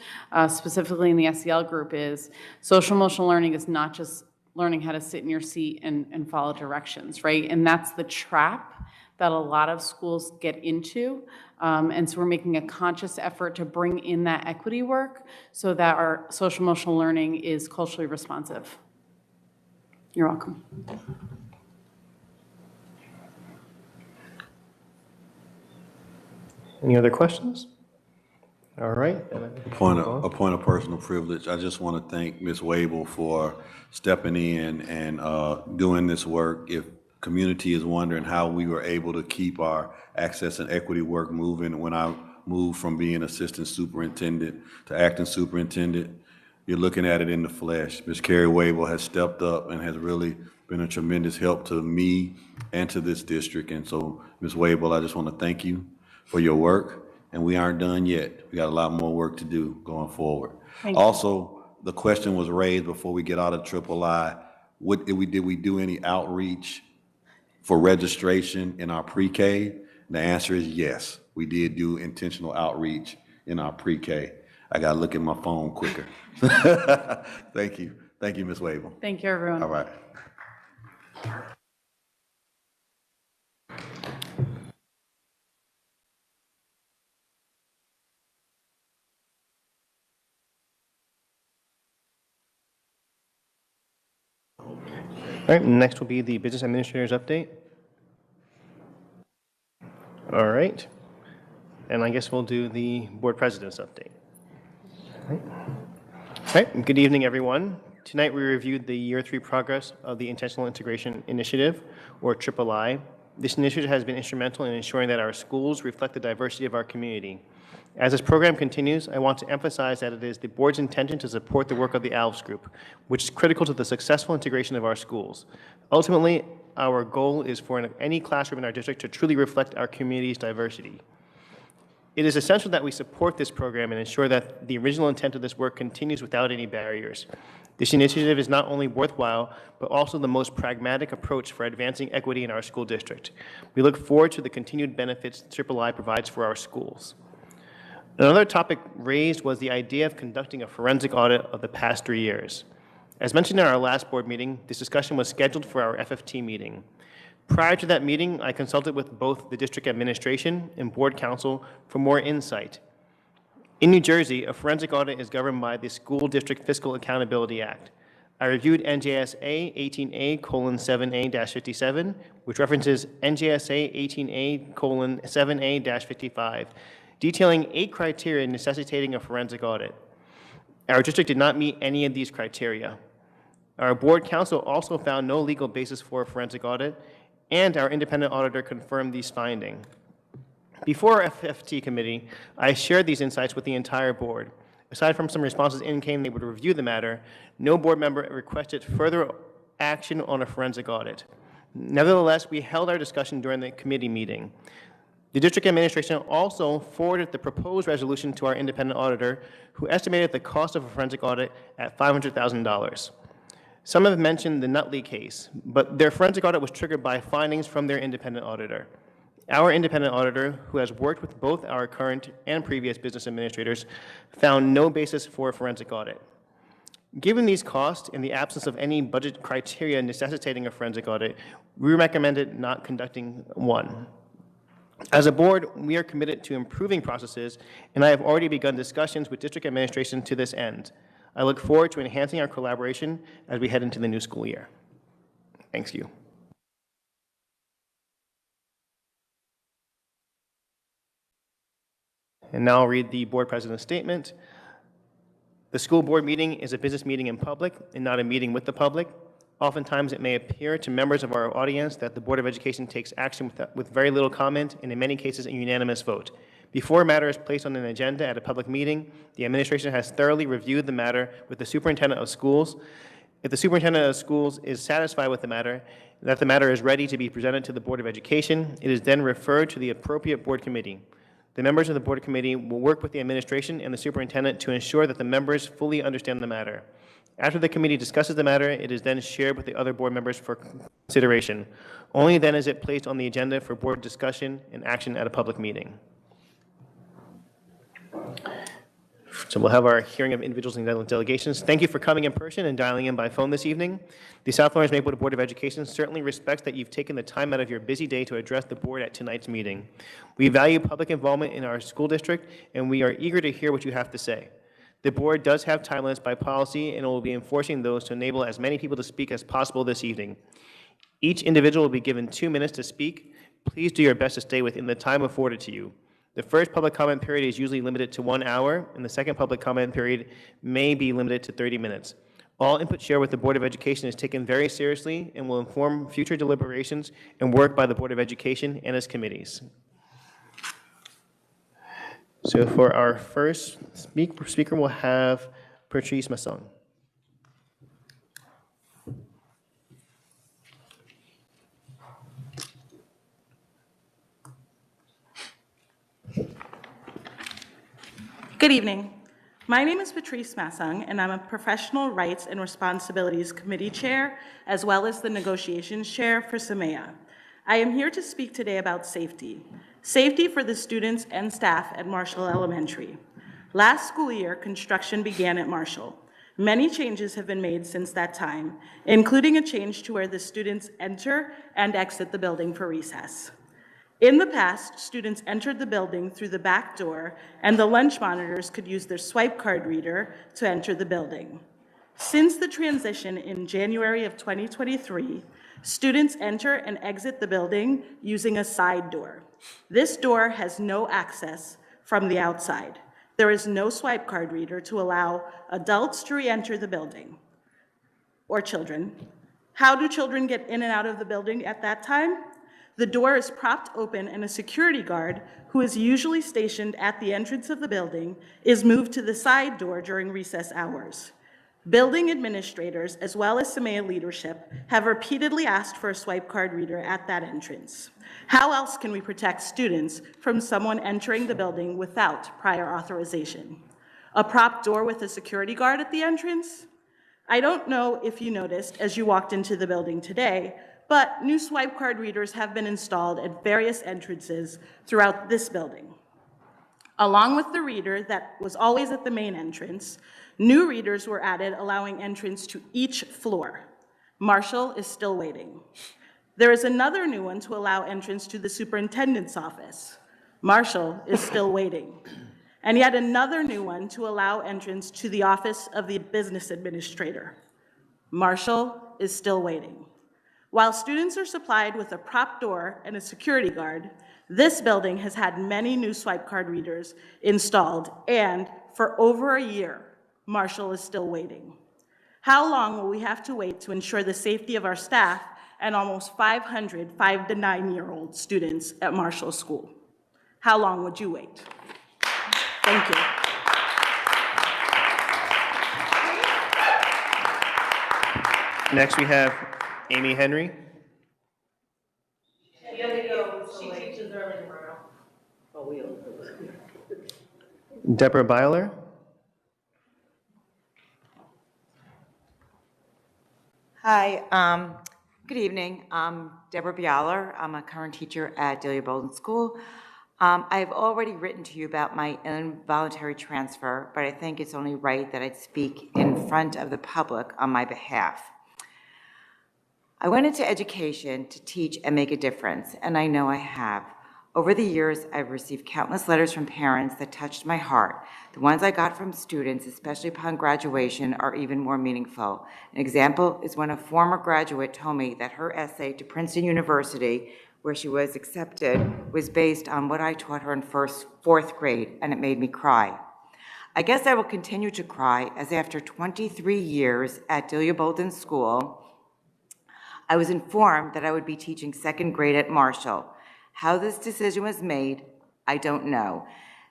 specifically in the SEL group, is social emotional learning is not just learning how to sit in your seat and follow directions, right? And that's the trap that a lot of schools get into. And so we're making a conscious effort to bring in that equity work so that our social emotional learning is culturally responsive. You're welcome. Any other questions? All right. A point of personal privilege. I just want to thank Ms. Wable for stepping in and doing this work. If community is wondering how we were able to keep our access and equity work moving when I moved from being assistant superintendent to acting superintendent, you're looking at it in the flesh. Ms. Carrie Wable has stepped up and has really been a tremendous help to me and to this district. And so, Ms. Wable, I just want to thank you for your work. And we aren't done yet. We got a lot more work to do going forward. Thank you. Also, the question was raised before we get out of III. Did we do any outreach for registration in our pre-K? The answer is yes. We did do intentional outreach in our pre-K. I got to look at my phone quicker. Thank you. Thank you, Ms. Wable. Thank you, everyone. All right. All right, next will be the business administrator's update. All right. And I guess we'll do the board president's update. All right, good evening, everyone. Tonight we reviewed the year 3 progress of the Intentional Integration Initiative, or III. This initiative has been instrumental in ensuring that our schools reflect the diversity of our community. As this program continues, I want to emphasize that it is the board's intention to support the work of the ALVS Group, which is critical to the successful integration of our schools. Ultimately, our goal is for any classroom in our district to truly reflect our community's diversity. It is essential that we support this program and ensure that the original intent of this work continues without any barriers. This initiative is not only worthwhile, but also the most pragmatic approach for advancing equity in our school district. We look forward to the continued benefits III provides for our schools. Another topic raised was the idea of conducting a forensic audit of the past 3 years. As mentioned in our last board meeting, this discussion was scheduled for our FFT meeting. Prior to that meeting, I consulted with both the district administration and board counsel for more insight. In New Jersey, a forensic audit is governed by the School District Fiscal Accountability Act. I reviewed NJSA 18A:7A-57, which references NJSA 18A:7A-55, detailing 8 criteria necessitating a forensic audit. Our district did not meet any of these criteria. Our board counsel also found no legal basis for a forensic audit, and our independent auditor confirmed these findings. Before our FFT committee, I shared these insights with the entire board. Aside from some responses indicating they would review the matter, no board member requested further action on a forensic audit. Nevertheless, we held our discussion during the committee meeting. The district administration also forwarded the proposed resolution to our independent auditor, who estimated the cost of a forensic audit at $500,000. Some have mentioned the Nutley case, but their forensic audit was triggered by findings from their independent auditor. Our independent auditor, who has worked with both our current and previous business administrators, found no basis for a forensic audit. Given these costs and the absence of any budget criteria necessitating a forensic audit, we recommended not conducting one. As a board, we are committed to improving processes, and I have already begun discussions with district administration to this end. I look forward to enhancing our collaboration as we head into the new school year. Thank you. And now I'll read the board president's statement. The school board meeting is a business meeting in public and not a meeting with the public. Oftentimes, it may appear to members of our audience that the Board of Education takes action with very little comment and in many cases a unanimous vote. Before a matter is placed on an agenda at a public meeting, the administration has thoroughly reviewed the matter with the superintendent of schools. If the superintendent of schools is satisfied with the matter, that the matter is ready to be presented to the Board of Education, it is then referred to the appropriate board committee. The members of the board committee will work with the administration and the superintendent to ensure that the members fully understand the matter. After the committee discusses the matter, it is then shared with the other board members for consideration. Only then is it placed on the agenda for board discussion and action at a public meeting. So we'll have our hearing of individuals and delegations. Thank you for coming in person and dialing in by phone this evening. The South Lawrence Maplewood Board of Education certainly respects that you've taken the time out of your busy day to address the board at tonight's meeting. We value public involvement in our school district, and we are eager to hear what you have to say. The board does have time limits by policy, and will be enforcing those to enable as many people to speak as possible this evening. Each individual will be given 2 minutes to speak. Please do your best to stay within the time afforded to you. The first public comment period is usually limited to 1 hour, and the second public comment period may be limited to 30 minutes. All input shared with the Board of Education is taken very seriously and will inform future deliberations and work by the Board of Education and its committees. So for our first speaker, we'll have Patrice Masson. Good evening. My name is Patrice Massung, and I'm a Professional Rights and Responsibilities Committee Chair, as well as the Negotiations Chair for SEMEA. I am here to speak today about safety. Safety for the students and staff at Marshall Elementary. Last school year, construction began at Marshall. Many changes have been made since that time, including a change to where the students enter and exit the building for recess. In the past, students entered the building through the back door, and the lunch monitors could use their swipe card reader to enter the building. Since the transition in January of 2023, students enter and exit the building using a side door. This door has no access from the outside. There is no swipe card reader to allow adults to re-enter the building, or children. How do children get in and out of the building at that time? The door is propped open, and a security guard, who is usually stationed at the entrance of the building, is moved to the side door during recess hours. Building administrators, as well as SEMEA leadership, have repeatedly asked for a swipe card reader at that entrance. How else can we protect students from someone entering the building without prior authorization? A propped door with a security guard at the entrance? I don't know if you noticed as you walked into the building today, but new swipe card readers have been installed at various entrances throughout this building. Along with the reader that was always at the main entrance, new readers were added, allowing entrance to each floor. Marshall is still waiting. There is another new one to allow entrance to the superintendent's office. Marshall is still waiting. And yet another new one to allow entrance to the office of the business administrator. Marshall is still waiting. While students are supplied with a prop door and a security guard, this building has had many new swipe card readers installed, and for over a year, Marshall is still waiting. How long will we have to wait to ensure the safety of our staff and almost 500 5 to 9-year-old students at Marshall School? How long would you wait? Thank you. Next, we have Amy Henry. Deborah Byler. Hi, good evening. I'm Deborah Bialer. I'm a current teacher at Delia Bolden School. I've already written to you about my involuntary transfer, but I think it's only right that I speak in front of the public on my behalf. I went into education to teach and make a difference, and I know I have. Over the years, I've received countless letters from parents that touched my heart. The ones I got from students, especially upon graduation, are even more meaningful. An example is when a former graduate told me that her essay to Princeton University, where she was accepted, was based on what I taught her in fourth grade, and it made me cry. I guess I will continue to cry, as after 23 years at Delia Bolden School, I was informed that I would be teaching second grade at Marshall. How this decision was made, I don't know,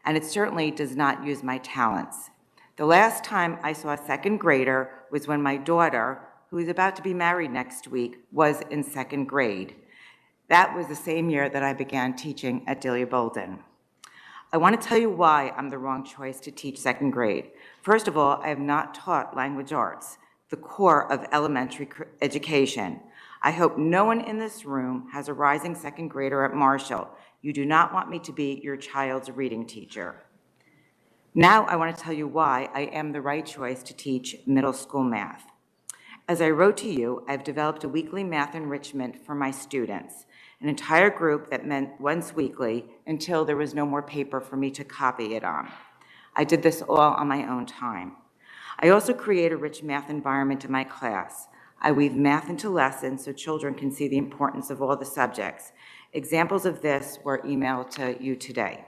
and it certainly does not use my talents. The last time I saw a second grader was when my daughter, who is about to be married next week, was in second grade. That was the same year that I began teaching at Delia Bolden. I want to tell you why I'm the wrong choice to teach second grade. First of all, I have not taught language arts, the core of elementary education. I hope no one in this room has a rising second grader at Marshall. You do not want me to be your child's reading teacher. Now I want to tell you why I am the right choice to teach middle school math. As I wrote to you, I've developed a weekly math enrichment for my students, an entire group that meant once weekly until there was no more paper for me to copy it on. I did this all on my own time. I also create a rich math environment in my class. I weave math into lessons so children can see the importance of all the subjects. Examples of this were emailed to you today.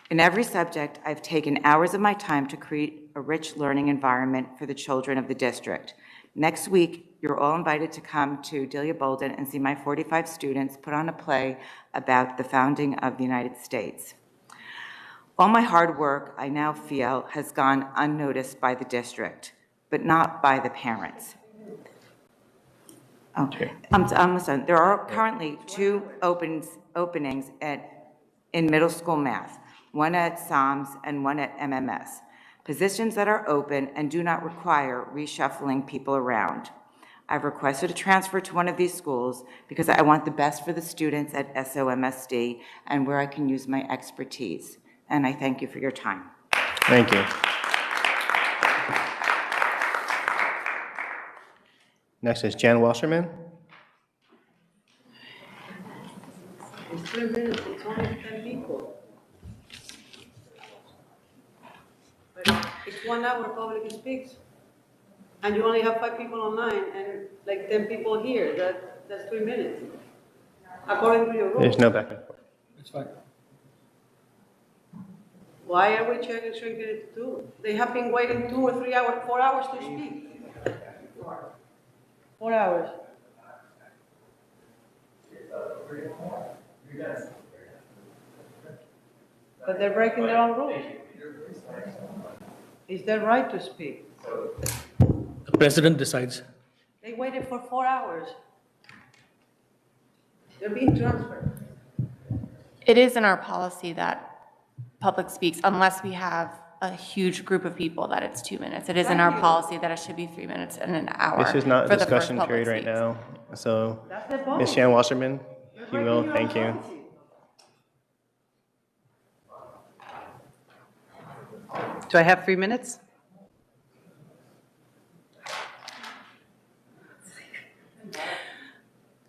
In every subject, I've taken hours of my time to create a rich learning environment for the children of the district. Next week, you're all invited to come to Delia Bolden and see my 45 students put on a play about the founding of the United States. All my hard work, I now feel, has gone unnoticed by the district, but not by the parents. Okay. Listen, there are currently 2 openings in middle school math, one at SOMS and one at MMS. Positions that are open and do not require reshuffling people around. I've requested a transfer to one of these schools because I want the best for the students at SOMSD and where I can use my expertise. And I thank you for your time. Thank you. Next is Jan Wasserman. It's 3 minutes, it's only 10 people. But it's 1 hour public speaks. And you only have 5 people online and like 10 people here. That's 3 minutes. According to your rules. There's no back and forth. It's fine. Why are we shrinking it to 2? They have been waiting 2 or 3 hours, 4 hours to speak. 4 hours. But they're breaking their own rules. It's their right to speak. The president decides. They waited for 4 hours. They're being transferred. It is in our policy that public speaks unless we have a huge group of people that it's 2 minutes. It is in our policy that it should be 3 minutes and an hour. This is not for a the first discussion public period right speaks. now. So, That's the vote. Ms. Jan Wasserman, if you will, thank you. Do I have 3 minutes?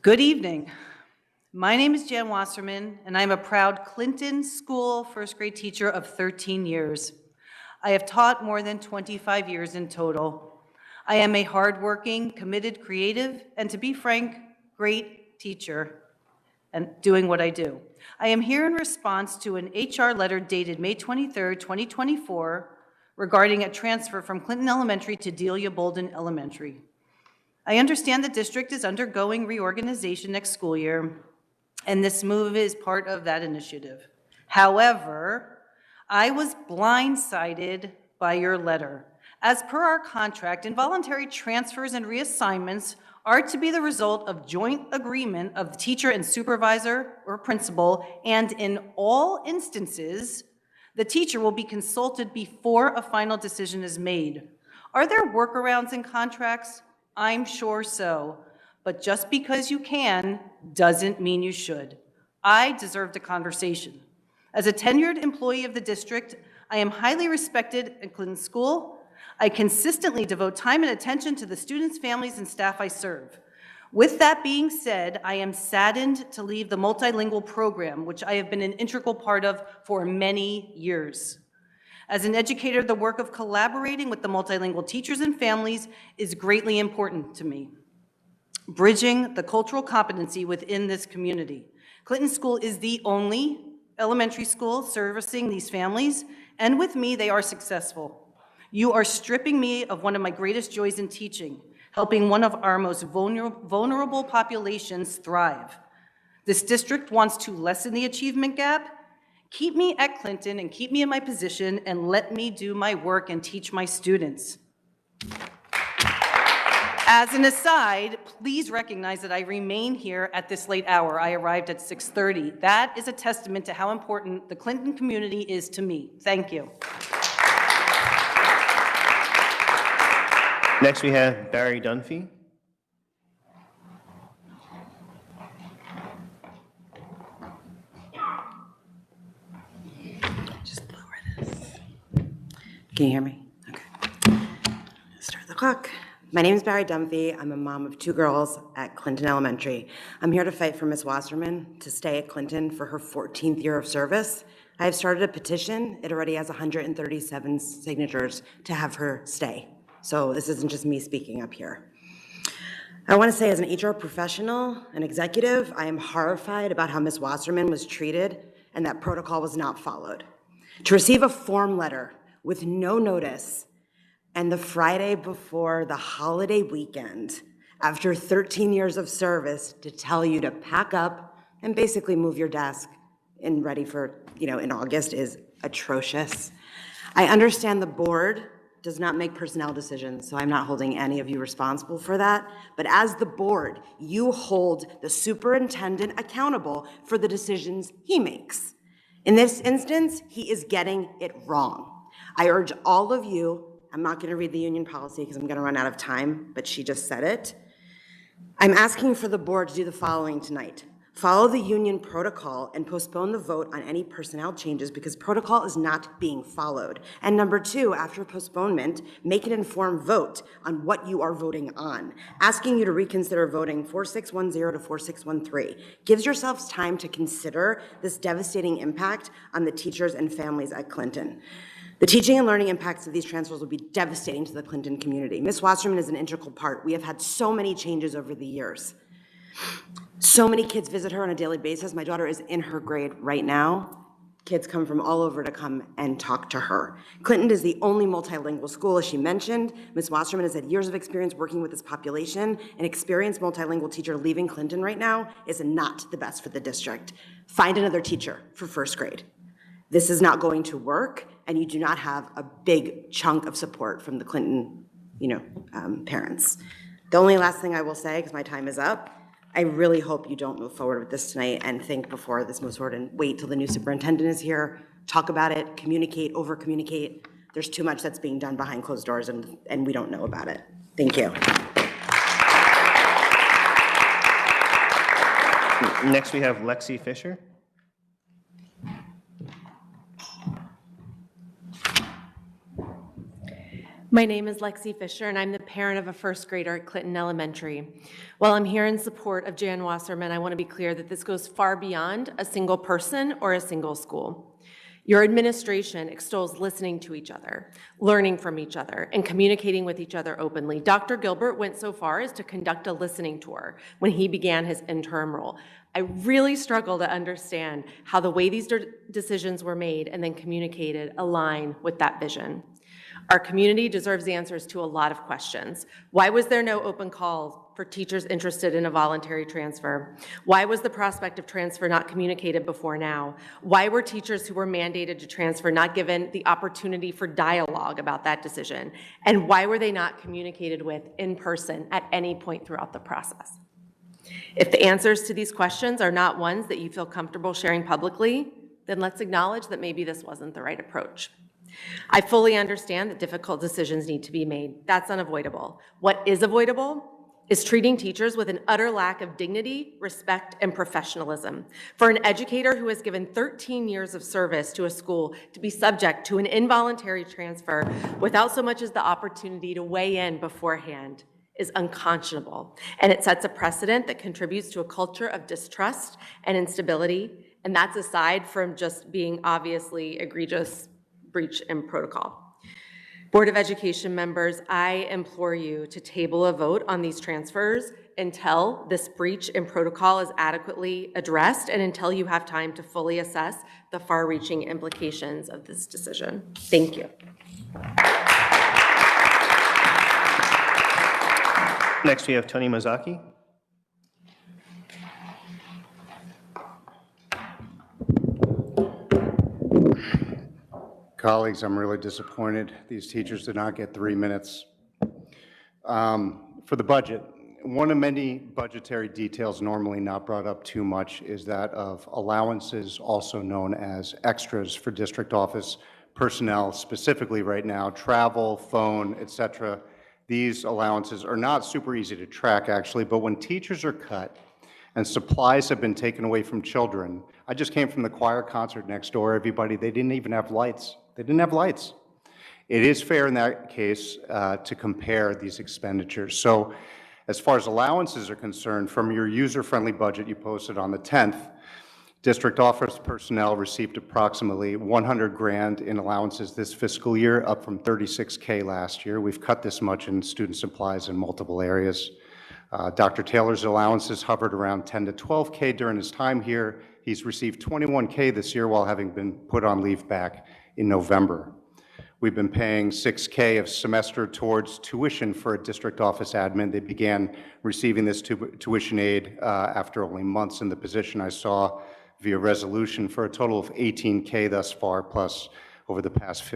Good evening. My name is Jan Wasserman, and I'm a proud Clinton School first grade teacher of 13 years. I have taught more than 25 years in total. I am a hardworking, committed, creative, and to be frank, great teacher and doing what I do. I am here in response to an HR letter dated May 23rd, 2024, regarding a transfer from Clinton Elementary to Delia Bolden Elementary. I understand the district is undergoing reorganization next school year, and this move is part of that initiative. However, I was blindsided by your letter. As per our contract, involuntary transfers and reassignments are to be the result of joint agreement of the teacher and supervisor or principal, and in all instances, the teacher will be consulted before a final decision is made. Are there workarounds in contracts? I'm sure so, but just because you can doesn't mean you should. I deserved a conversation. As a tenured employee of the district, I am highly respected at Clinton School. I consistently devote time and attention to the students, families, and staff I serve. With that being said, I am saddened to leave the multilingual program, which I have been an integral part of for many years. As an educator, the work of collaborating with the multilingual teachers and families is greatly important to me. Bridging the cultural competency within this community. Clinton School is the only elementary school servicing these families, and with me, they are successful. You are stripping me of one of my greatest joys in teaching, helping one of our most vulnerable populations thrive. This district wants to lessen the achievement gap. Keep me at Clinton and keep me in my position and let me do my work and teach my students. As an aside, please recognize that I remain here at this late hour. I arrived at 6:30. That is a testament to how important the Clinton community is to me. Thank you. Next, we have Barry Dunphy. Just lower this. Can you hear me? Okay. Start the clock. My name is Barry Dunphy. I'm a mom of 2 girls at Clinton Elementary. I'm here to fight for Ms. Wasserman to stay at Clinton for her 14th year of service. I have started a petition. It already has 137 signatures to have her stay. So this isn't just me speaking up here. I want to say, as an HR professional and executive, I am horrified about how Ms. Wasserman was treated and that protocol was not followed. To receive a form letter with no notice and the Friday before the holiday weekend, after 13 years of service, to tell you to pack up and basically move your desk and ready for, in August is atrocious. I understand the board does not make personnel decisions, so I'm not holding any of you responsible for that. But as the board, you hold the superintendent accountable for the decisions he makes. In this instance, he is getting it wrong. I urge all of you, I'm not going to read the union policy because I'm going to run out of time, but she just said it. I'm asking for the board to do the following tonight. Follow the union protocol and postpone the vote on any personnel changes because protocol is not being followed. And number 2, after postponement, make an informed vote on what you are voting on. Asking you to reconsider voting 4610 to 4613 gives yourselves time to consider this devastating impact on the teachers and families at Clinton. The teaching and learning impacts of these transfers will be devastating to the Clinton community. Ms. Wasserman is an integral part. We have had so many changes over the years. So many kids visit her on a daily basis. My daughter is in her grade right now. Kids come from all over to come and talk to her. Clinton is the only multilingual school, as she mentioned. Ms. Wasserman has had years of experience working with this population. An experienced multilingual teacher leaving Clinton right now is not the best for the district. Find another teacher for first grade. This is not going to work, and you do not have a big chunk of support from the Clinton, parents. The only last thing I will say, because my time is up, I really hope you don't move forward with this tonight and think before this moves forward and wait till the new superintendent is here, talk about it, communicate, over-communicate. There's too much that's being done behind closed doors and we don't know about it. Thank you. Next, we have Lexi Fisher. My name is Lexi Fisher, and I'm the parent of a first grader at Clinton Elementary. While I'm here in support of Jan Wasserman, I want to be clear that this goes far beyond a single person or a single school. Your administration extols listening to each other, learning from each other, and communicating with each other openly. Dr. Gilbert went so far as to conduct a listening tour when he began his interim role. I really struggle to understand how the way these decisions were made and then communicated align with that vision. Our community deserves answers to a lot of questions. Why was there no open call for teachers interested in a voluntary transfer? Why was the prospect of transfer not communicated before now? Why were teachers who were mandated to transfer not given the opportunity for dialogue about that decision? And why were they not communicated with in person at any point throughout the process? If the answers to these questions are not ones that you feel comfortable sharing publicly, then let's acknowledge that maybe this wasn't the right approach. I fully understand that difficult decisions need to be made. That's unavoidable. What is avoidable is treating teachers with an utter lack of dignity, respect, and professionalism. For an educator who has given 13 years of service to a school to be subject to an involuntary transfer without so much as the opportunity to weigh in beforehand is unconscionable. And it sets a precedent that contributes to a culture of distrust and instability. And that's aside from just being obviously egregious breach in protocol. Board of Education members, I implore you to table a vote on these transfers until this breach in protocol is adequately addressed and until you have time to fully assess the far-reaching implications of this decision. Thank you. Next, we have Tony Mazaki. Colleagues, I'm really disappointed these teachers did not get 3 minutes. For the budget, one of many budgetary details normally not brought up too much is that of allowances, also known as extras for district office personnel, specifically right now, travel, phone, etc. These allowances are not super easy to track, actually, but when teachers are cut and supplies have been taken away from children, I just came from the choir concert next door, everybody, they didn't even have lights. They didn't have lights. It is fair in that case to compare these expenditures. So as far as allowances are concerned, from your user-friendly budget you posted on the 10th, district office personnel received approximately 100 grand in allowances this fiscal year, up from 36K last year. We've cut this much in student supplies in multiple areas. Dr. Taylor's allowances hovered around 10 to 12K during his time here. He's received 21K this year while having been put on leave back in November. We've been paying 6K a semester towards tuition for a district office admin. They began receiving this tuition aid after only months in the position. I saw via resolution for a total of 18K thus far, plus over the past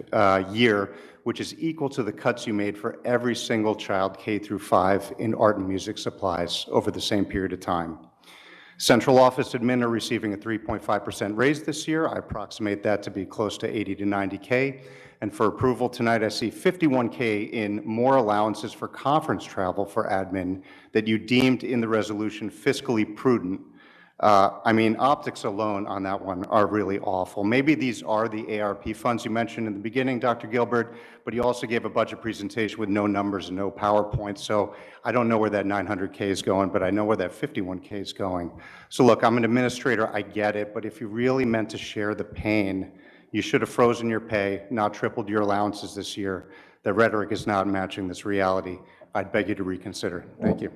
year, which is equal to the cuts you made for every single child K through 5 in art and music supplies over the same period of time. Central office admin are receiving a 3.5% raise this year. I approximate that to be close to 80 to 90K. And for approval tonight, I see 51K in more allowances for conference travel for admin that you deemed in the resolution fiscally prudent. I mean, optics alone on that one are really awful. Maybe these are the ARP funds you mentioned in the beginning, Dr. Gilbert, but you also gave a budget presentation with no numbers and no PowerPoint, so I don't know where that 900K is going, but I know where that 51K is going. So look, I'm an administrator, I get it, but if you really meant to share the pain, you should have frozen your pay, not tripled your allowances this year. The rhetoric is not matching this reality. I'd beg you to reconsider. Thank you.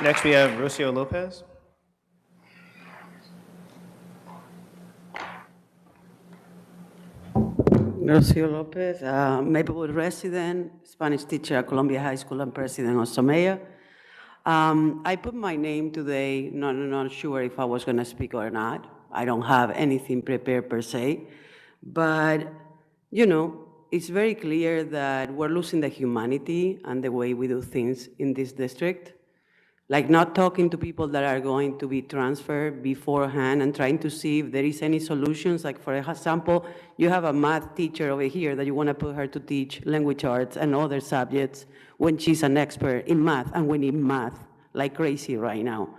Next, we have Rocio Lopez. Rocio Lopez, Maplewood resident, Spanish teacher at Columbia High School and president of SOMEA. I put my name today, not sure if I was going to speak or not. I don't have anything prepared per se, but you know, it's very clear that we're losing the humanity and the way we do things in this district. Like not talking to people that are going to be transferred beforehand and trying to see if there is any solutions. Like for example, you have a math teacher over here that you want to put her to teach language arts and other subjects when she's an expert in math, and we need math like crazy right now,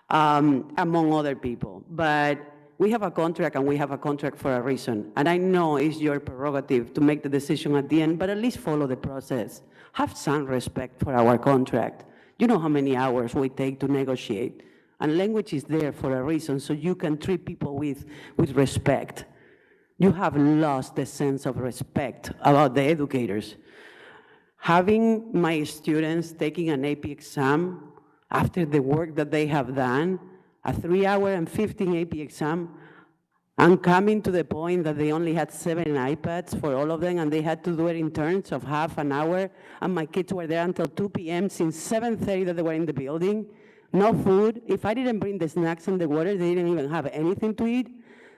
among other people. But we have a contract and we have a contract for a reason. And I know it's your prerogative to make the decision at the end, but at least follow the process. Have some respect for our contract. You know how many hours we take to negotiate. And language is there for a reason, so you can treat people with respect. You have lost the sense of respect about the educators. Having my students taking an AP exam after the work that they have done, a 3-hour and 15 AP exam, and coming to the point that they only had 7 iPads for all of them, and they had to do it in turns of half an hour, and my kids were there until 2 p.m. since 7:30 that they were in the building. No food. If I didn't bring the snacks and the water, they didn't even have anything to eat.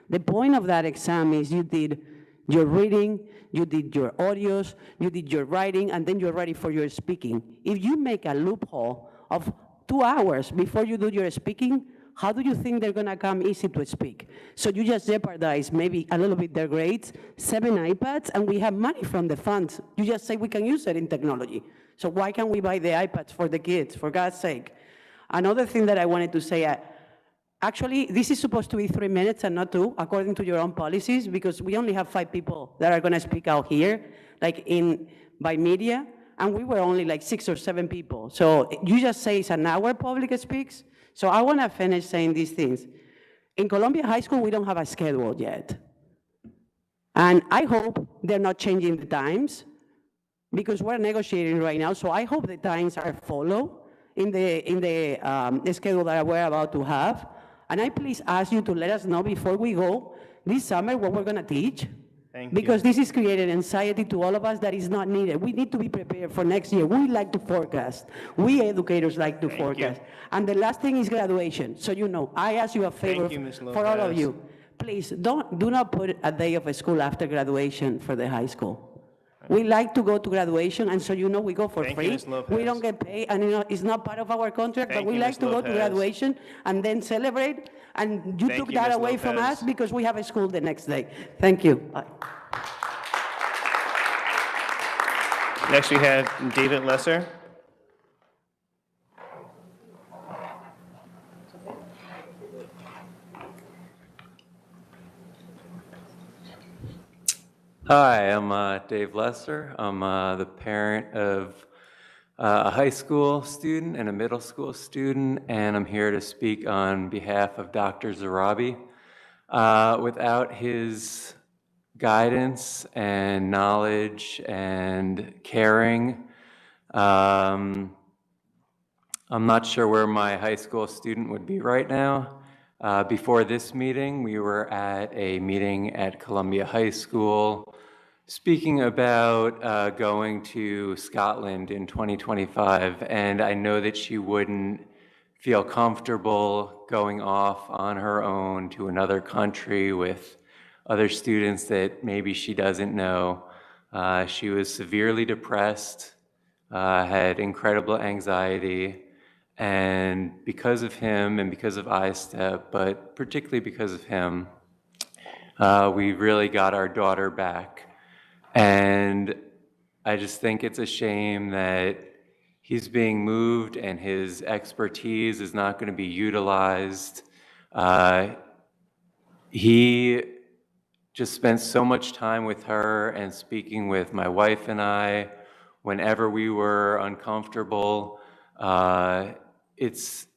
The point of that exam is you did your reading, you did your audios, you did your writing, and then you're ready for your speaking. If you make a loophole of 2 hours before you do your speaking, how do you think they're gonna come easy to speak? So you just jeopardize maybe a little bit their grades, 7 iPads, and we have money from the funds. You just say we can use it in technology. So why can't we buy the iPads for the kids, for God's sake? Another thing that I wanted to say, actually, this is supposed to be 3 minutes and not 2, according to your own policies, because we only have 5 people that are gonna speak out here, like by media, and we were only like 6 or 7 people. So you just say it's an hour public speaks. So I wanna finish saying these things. In Columbia High School, we don't have a schedule yet. And I hope they're not changing the times, because we're negotiating right now, so I hope the times are followed in the schedule that we're about to have. And I please ask you to let us know before we go this summer what we're gonna teach. Because this is creating anxiety to all of us that is not needed. We need to be prepared for next year. We like to forecast. We educators like to forecast. And the last thing is graduation. So you know, I ask you a favor for all of you. Please, do not put a day of school after graduation for the high school. We like to go to graduation, and so you know we go for free. We don't get paid, and you know, it's not part of our contract, but we like to go to graduation and then celebrate, and you took that away from us because we have a school the next day. Thank you. Bye. Next, we have David Lesser. Hi, I'm Dave Lesser. I'm the parent of a high school student and a middle school student, and I'm here to speak on behalf of Dr. Zarabi. Without his guidance and knowledge and caring, I'm not sure where my high school student would be right now. Before this meeting, we were at a meeting at Columbia High School speaking about going to Scotland in 2025, and I know that she wouldn't feel comfortable going off on her own to another country with other students that maybe she doesn't know. She was severely depressed, had incredible anxiety, and because of him and because of iStep, but particularly because of him, we really got our daughter back. And I just think it's a shame that he's being moved and his expertise is not going to be utilized. He just spent so much time with her and speaking with my wife and I whenever we were uncomfortable. It's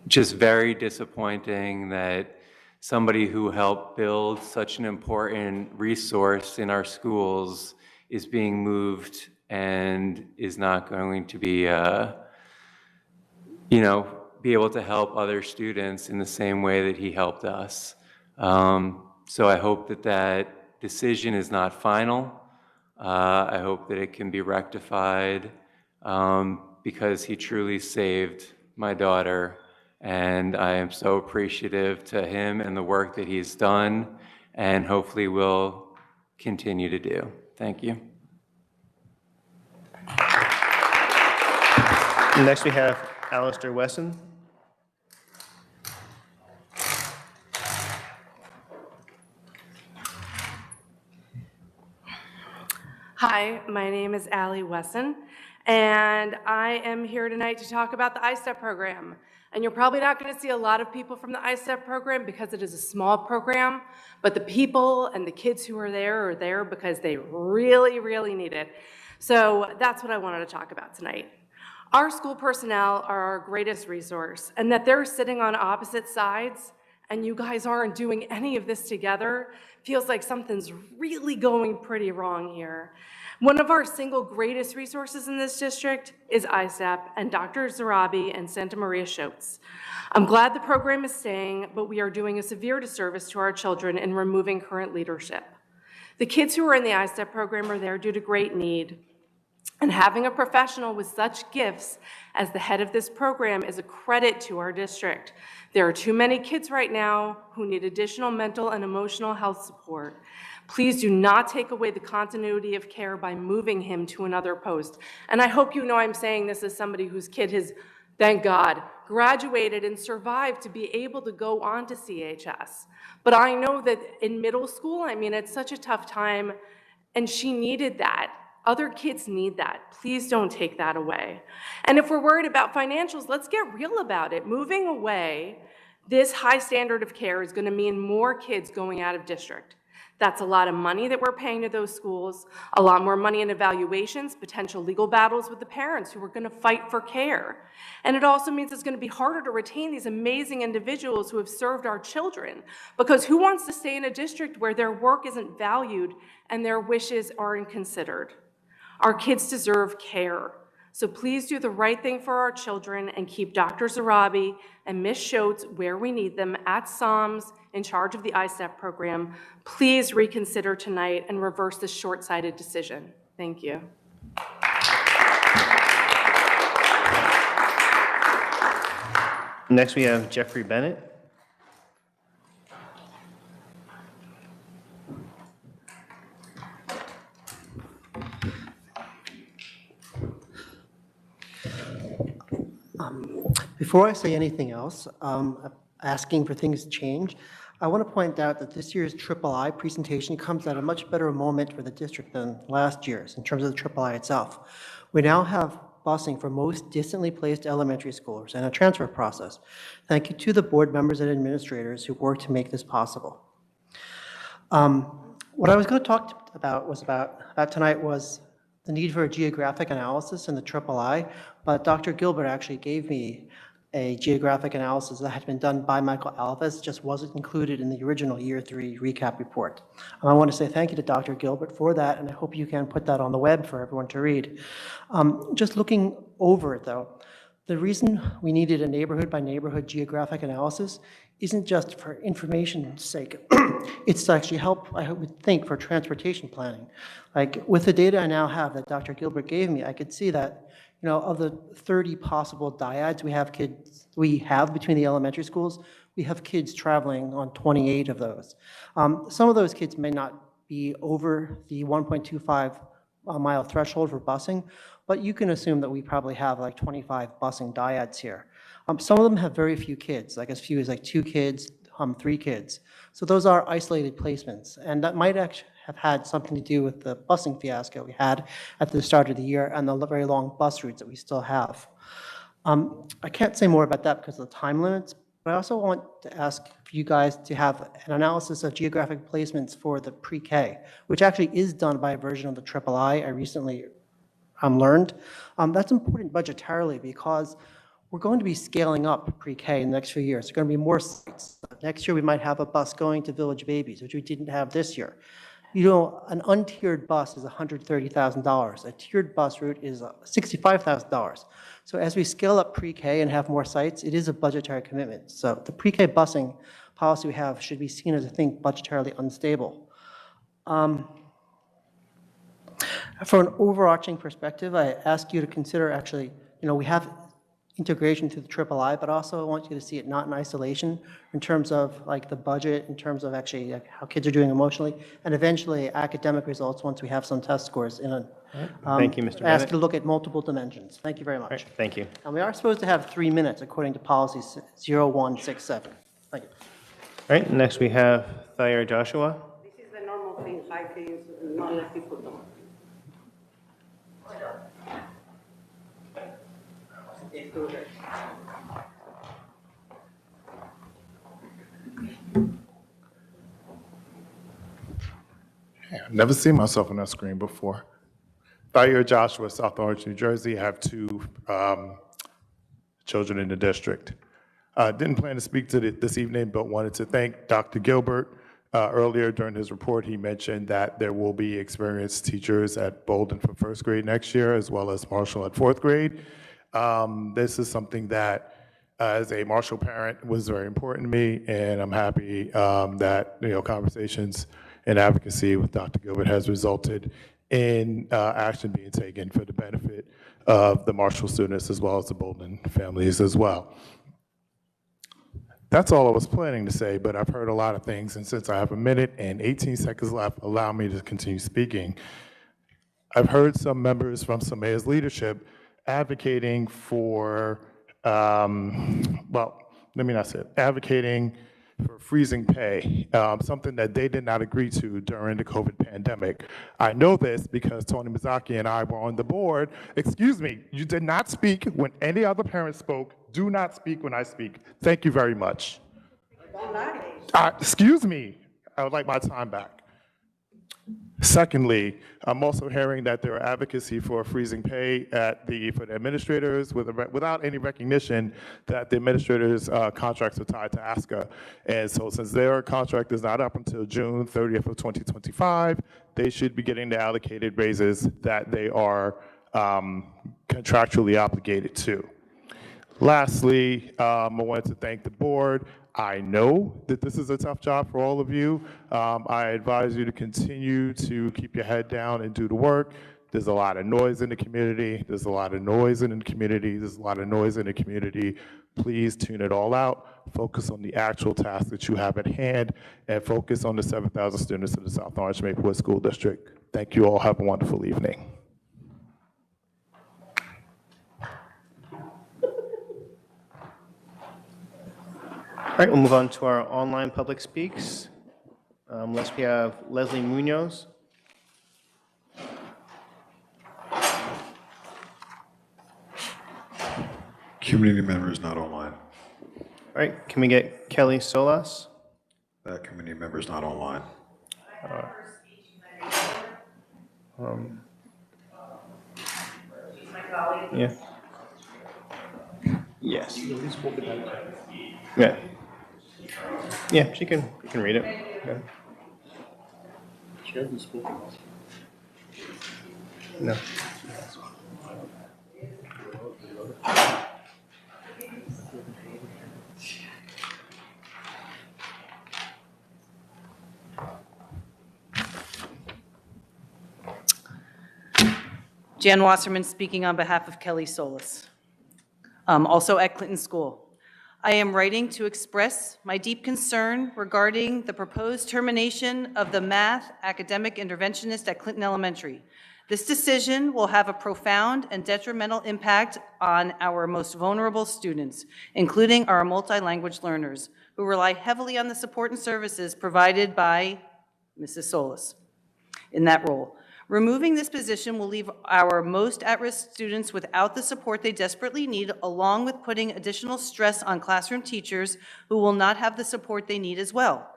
just very disappointing that somebody who helped build such an important resource in our schools is being moved and is not going to be, be able to help other students in the same way that he helped us. So I hope that that decision is not final. I hope that it can be rectified because he truly saved my daughter. And I am so appreciative to him and the work that he's done, and hopefully will continue to do. Thank you. Next, we have Alistair Wesson. Hi, my name is Allie Wesson, and I am here tonight to talk about the iStep program. And you're probably not going to see a lot of people from the ISTEP program because it is a small program, but the people and the kids who are there because they really, really need it. So that's what I wanted to talk about tonight. Our school personnel are our greatest resource, and that they're sitting on opposite sides and you guys aren't doing any of this together feels like something's really going pretty wrong here. One of our single greatest resources in this district is ISTEP and Dr. Zarabi and Santa Maria Schultz. I'm glad the program is staying, but we are doing a severe disservice to our children in removing current leadership. The kids who are in the ISTEP program are there due to great need, and having a professional with such gifts as the head of this program is a credit to our district. There are too many kids right now who need additional mental and emotional health support. Please do not take away the continuity of care by moving him to another post. And I hope you know I'm saying this as somebody whose kid has, thank God, graduated and survived to be able to go on to CHS. But I know that in middle school, I mean, it's such a tough time, and she needed that. Other kids need that. Please don't take that away. And if we're worried about financials, let's get real about it. Moving away this high standard of care is going to mean more kids going out of district. That's a lot of money that we're paying to those schools, a lot more money in evaluations, potential legal battles with the parents who are going to fight for care. And it also means it's going to be harder to retain these amazing individuals who have served our children, because who wants to stay in a district where their work isn't valued and their wishes aren't considered? Our kids deserve care. So please do the right thing for our children and keep Dr. Zarabi and Ms. Schultz where we need them at SOMS in charge of the ISTEP program. Please reconsider tonight and reverse this short-sighted decision. Thank you. Next, we have Jeffrey Bennett. Before I say anything else, asking for things to change, I want to point out that this year's III presentation comes at a much better moment for the district than last year's in terms of the III itself. We now have busing for most distantly placed elementary schools and a transfer process. Thank you to the board members and administrators who worked to make this possible. What I was going to talk about tonight was the need for a geographic analysis in the III, but Dr. Gilbert actually gave me a geographic analysis that had been done by Michael Alves, just wasn't included in the original Year 3 recap report. I want to say thank you to Dr. Gilbert for that, and I hope you can put that on the web for everyone to read. Just looking over it, though, the reason we needed a neighborhood-by-neighborhood geographic analysis isn't just for information's sake. It's to actually help, I would think, for transportation planning. Like, with the data I now have that Dr. Gilbert gave me, I could see that, you know, of the 30 possible dyads we have between the elementary schools, we have kids traveling on 28 of those. Some of those kids may not be over the 1.25 mile threshold for busing, but you can assume that we probably have like 25 busing dyads here. Some of them have very few kids, like as few as like 2 kids, 3 kids. So those are isolated placements, and that might actually have had something to do with the busing fiasco we had at the start of the year and the very long bus routes that we still have. I can't say more about that because of the time limits, but I also want to ask for you guys to have an analysis of geographic placements for the pre-K, which actually is done by a version of the III I recently learned. That's important budgetarily because we're going to be scaling up pre-K in the next few years. There are going to be more sites. Next year, we might have a bus going to Village Babies, which we didn't have this year. You know, an untiered bus is $130,000. A tiered bus route is $65,000. So as we scale up pre-K and have more sites, it is a budgetary commitment. So the pre-K busing policy we have should be seen as, I think, budgetarily unstable. From an overarching perspective, I ask you to consider actually, you know, we have integration through the III, but also I want you to see it not in isolation in terms of like the budget, in terms of actually like how kids are doing emotionally, and eventually academic results once we have some test scores in it. Thank you, Mr. Bennett. I ask you to look at multiple dimensions. Thank you very much. Right, thank you. And we are supposed to have 3 minutes according to policy 0167. Thank you. All right, next we have Thayer Joshua. This is the normal thing, high things, not let people know. I've never seen myself on that screen before. Thayer Joshua, South Orange, New Jersey. I have two children in the district. Didn't plan to speak to this evening, but wanted to thank Dr. Gilbert. Earlier during his report, he mentioned that there will be experienced teachers at Bolden for first grade next year, as well as Marshall at fourth grade. This is something that, as a Marshall parent, was very important to me, and I'm happy that conversations and advocacy with Dr. Gilbert has resulted in action being taken for the benefit of the Marshall students as well as the Bolden families as well. That's all I was planning to say, but I've heard a lot of things, and since I have a minute and 18 seconds left, allow me to continue speaking. I've heard some members from Samea's leadership advocating for, well, let me not say it, advocating for freezing pay, something that they did not agree to during the COVID pandemic. I know this because Tony Mizaki and I were on the board. Excuse me, you did not speak when any other parent spoke. Do not speak when I speak. Thank you very much. Excuse me, I would like my time back. Secondly, I'm also hearing that there are advocacy for freezing pay for the administrators without any recognition that the administrators' contracts are tied to ASCA. And so since their contract is not up until June 30th of 2025, they should be getting the allocated raises that they are contractually obligated to. Lastly, I wanted to thank the board. I know that this is a tough job for all of you. I advise you to continue to keep your head down and do the work. There's a lot of noise in the community. There's a lot of noise in the community. There's a lot of noise in the community. Please tune it all out. Focus on the actual task that you have at hand and focus on the 7,000 students in the South Orange Maplewood School District. Thank you all. Have a wonderful evening. All right, we'll move on to our online public speaks. Next we have Leslie Munoz. Community member is not online. All right, can we get Kelly Solas? That community member is not online. Yeah. Yes. Yeah. Yeah, you can read it. Yeah. She hasn't spoken. No. Jan Wasserman speaking on behalf of Kelly Solis, also at Clinton School. I am writing to express my deep concern regarding the proposed termination of the math academic interventionist at Clinton Elementary. This decision will have a profound and detrimental impact on our most vulnerable students, including our multi-language learners, who rely heavily on the support and services provided by Mrs. Solis in that role. Removing this position will leave our most at-risk students without the support they desperately need, along with putting additional stress on classroom teachers who will not have the support they need as well.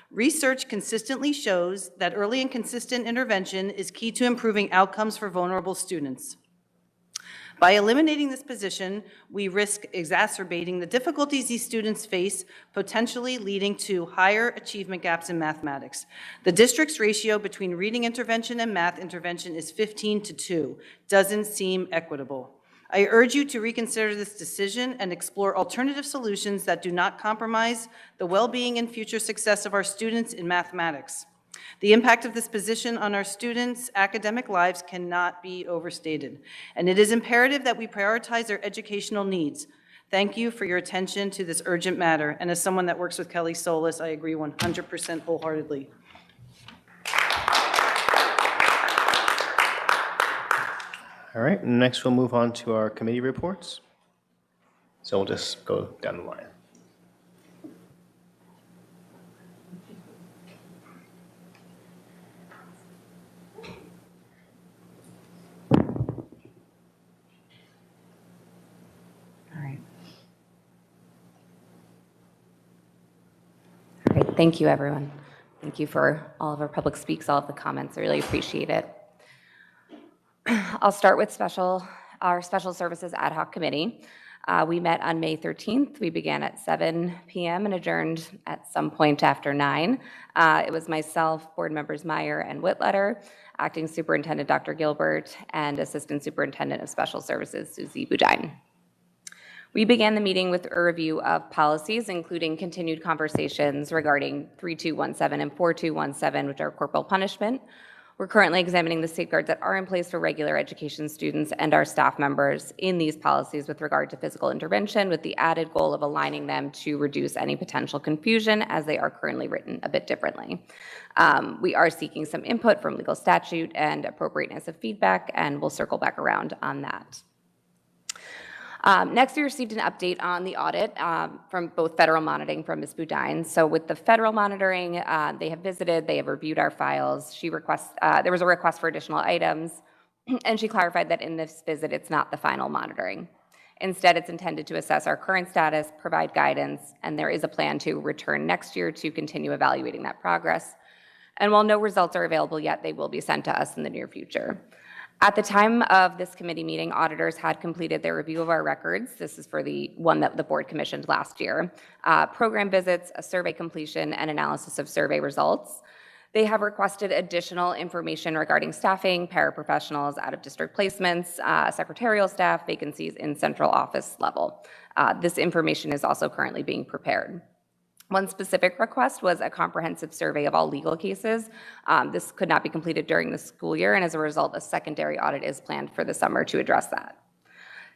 Research consistently shows that early and consistent intervention is key to improving outcomes for vulnerable students. By eliminating this position, we risk exacerbating the difficulties these students face, potentially leading to higher achievement gaps in mathematics. The district's ratio between reading intervention and math intervention is 15-2. Doesn't seem equitable. I urge you to reconsider this decision and explore alternative solutions that do not compromise the well-being and future success of our students in mathematics. The impact of this position on our students' academic lives cannot be overstated, and it is imperative that we prioritize their educational needs. Thank you for your attention to this urgent matter, and as someone that works with Kelly Solis, I agree 100% wholeheartedly. All right, next we'll move on to our committee reports. So we'll just go down the line. Thank you, everyone. Thank you for all of our public speaks, all of the comments. I really appreciate it. I'll start with our Special Services Ad Hoc Committee. We met on May 13th. We began at 7 p.m. and adjourned at some point after 9. It was myself, Board Members Meyer and Whitletter, Acting Superintendent Dr. Gilbert, and Assistant Superintendent of Special Services Susie Budine. We began the meeting with a review of policies, including continued conversations regarding 3217 and 4217, which are corporal punishment. We're currently examining the safeguards that are in place for regular education students and our staff members in these policies with regard to physical intervention, with the added goal of aligning them to reduce any potential confusion as they are currently written a bit differently. We are seeking some input from legal statute and appropriateness of feedback, and we'll circle back around on that. Next, we received an update on the audit from both federal monitoring from Ms. Budine. So with the federal monitoring, they have visited, they have reviewed our files. There was a request for additional items, and she clarified that in this visit, it's not the final monitoring. Instead, it's intended to assess our current status, provide guidance, and there is a plan to return next year to continue evaluating that progress. And while no results are available yet, they will be sent to us in the near future. At the time of this committee meeting, auditors had completed their review of our records. This is for the one that the board commissioned last year. Program visits, a survey completion, and analysis of survey results. They have requested additional information regarding staffing, paraprofessionals, out-of-district placements, secretarial staff, vacancies in central office level. This information is also currently being prepared. One specific request was a comprehensive survey of all legal cases. This could not be completed during the school year, and as a result, a secondary audit is planned for the summer to address that.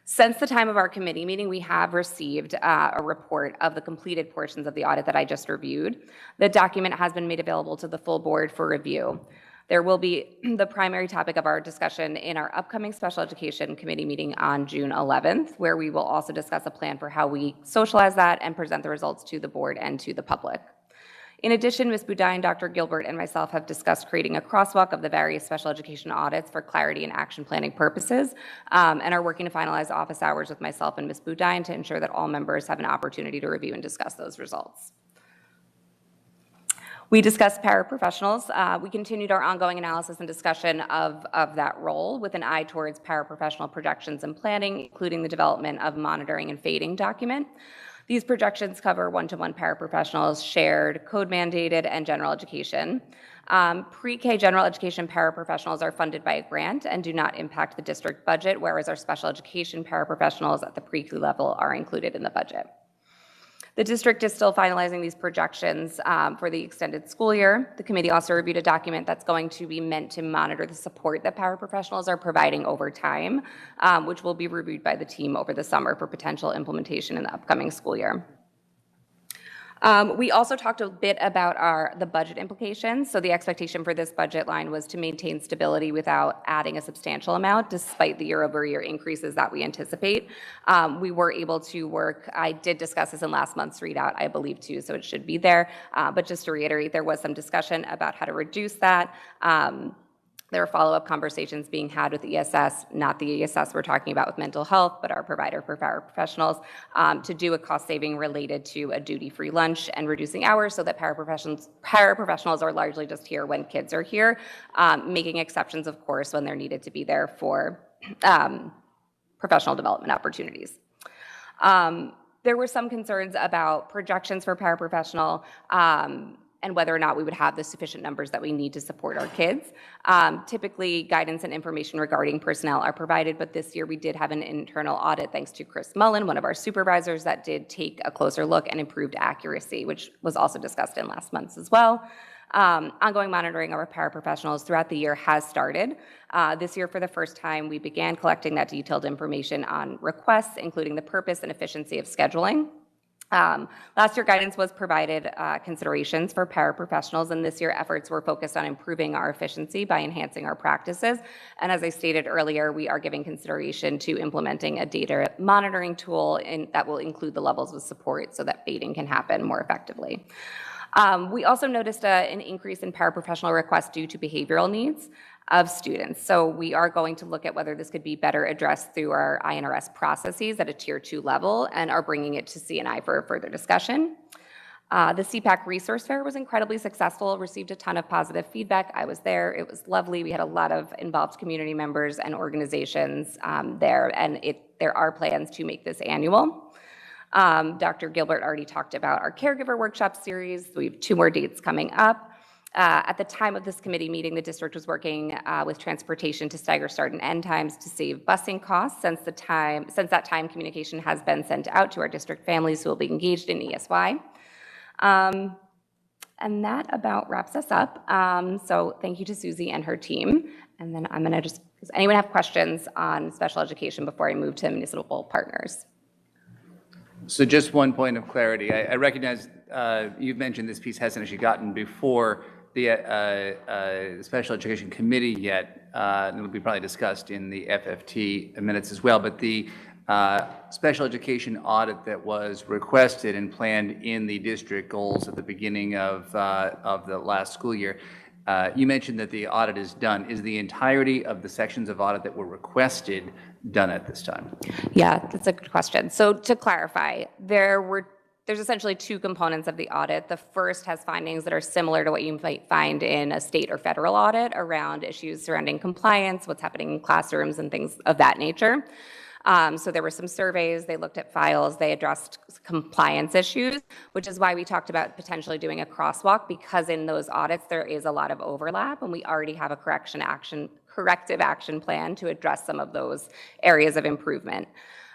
Since the time of our committee meeting, we have received a report of the completed portions of the audit that I just reviewed. The document has been made available to the full board for review. There will be the primary topic of our discussion in our upcoming Special Education Committee meeting on June 11th, where we will also discuss a plan for how we socialize that and present the results to the board and to the public. In addition, Ms. Budine, Dr. Gilbert, and myself have discussed creating a crosswalk of the various special education audits for clarity and action planning purposes, and are working to finalize office hours with myself and Ms. Budine to ensure that all members have an opportunity to review and discuss those results. We discussed paraprofessionals. We continued our ongoing analysis and discussion of that role with an eye towards paraprofessional projections and planning, including the development of monitoring and fading document. These projections cover one-to-one paraprofessionals, shared, code-mandated, and general education. Pre-K general education paraprofessionals are funded by a grant and do not impact the district budget, whereas our special education paraprofessionals at the pre-K level are included in the budget. The district is still finalizing these projections for the extended school year. The committee also reviewed a document that's going to be meant to monitor the support that paraprofessionals are providing over time, which will be reviewed by the team over the summer for potential implementation in the upcoming school year. We also talked a bit about the budget implications. So the expectation for this budget line was to maintain stability without adding a substantial amount, despite the year-over-year increases that we anticipate. We were able to work, I did discuss this in last month's readout, I believe too, so it should be there. But just to reiterate, there was some discussion about how to reduce that. There are follow-up conversations being had with ESS, not the ESS we're talking about with mental health, but our provider for paraprofessionals, to do a cost saving related to a duty-free lunch and reducing hours so that paraprofessionals are largely just here when kids are here, making exceptions, of course, when they're needed to be there for professional development opportunities. There were some concerns about projections for paraprofessional and whether or not we would have the sufficient numbers that we need to support our kids. Typically, guidance and information regarding personnel are provided, but this year we did have an internal audit thanks to Chris Mullen, one of our supervisors, that did take a closer look and improved accuracy, which was also discussed in last month's as well. Ongoing monitoring of our paraprofessionals throughout the year has started. This year, for the first time, we began collecting that detailed information on requests, including the purpose and efficiency of scheduling. Last year, guidance was provided considerations for paraprofessionals, and this year efforts were focused on improving our efficiency by enhancing our practices. And as I stated earlier, we are giving consideration to implementing a data monitoring tool that will include the levels of support so that fading can happen more effectively. We also noticed an increase in paraprofessional requests due to behavioral needs of students. So we are going to look at whether this could be better addressed through our INRS processes at a Tier 2 level and are bringing it to CNI for further discussion. The CPAC Resource Fair was incredibly successful, received a ton of positive feedback. I was there. It was lovely. We had a lot of involved community members and organizations there, and there are plans to make this annual. Dr. Gilbert already talked about our caregiver workshop series. We have 2 more dates coming up. At the time of this committee meeting, the district was working with transportation to stagger start and end times to save busing costs. Since that time, communication has been sent out to our district families who will be engaged in ESY. And that about wraps us up. So thank you to Susie and her team. And then I'm gonna does anyone have questions on special education before I move to municipal partners? So just one point of clarity. I recognize you've mentioned this piece hasn't actually gotten before the Special Education Committee yet. It'll be probably discussed in the FFT minutes as well, but the special education audit that was requested and planned in the district goals at the beginning of the last school year, you mentioned that the audit is done. Is the entirety of the sections of audit that were requested done at this time? Yeah, that's a good question. So to clarify, there's essentially 2 components of the audit. The first has findings that are similar to what you might find in a state or federal audit around issues surrounding compliance, what's happening in classrooms, and things of that nature. So there were some surveys, they looked at files, they addressed compliance issues, which is why we talked about potentially doing a crosswalk, because in those audits there is a lot of overlap, and we already have a corrective action plan to address some of those areas of improvement.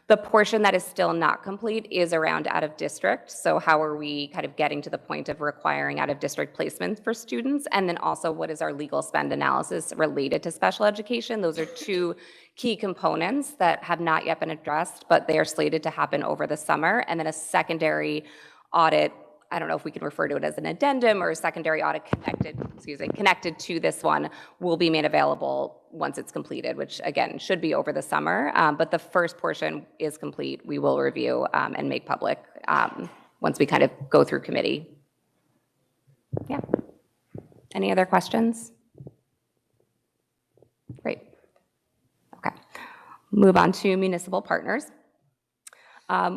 The portion that is still not complete is around out-of-district. So how are we kind of getting to the point of requiring out-of-district placements for students? And then also, what is our legal spend analysis related to special education? Those are 2 key components that have not yet been addressed, but they are slated to happen over the summer. And then a secondary audit, I don't know if we can refer to it as an addendum or a secondary audit connected to this one, will be made available once it's completed, which again should be over the summer. But the first portion is complete. We will review and make public once we kind of go through committee. Yeah. Any other questions? Great. Okay. Move on to municipal partners.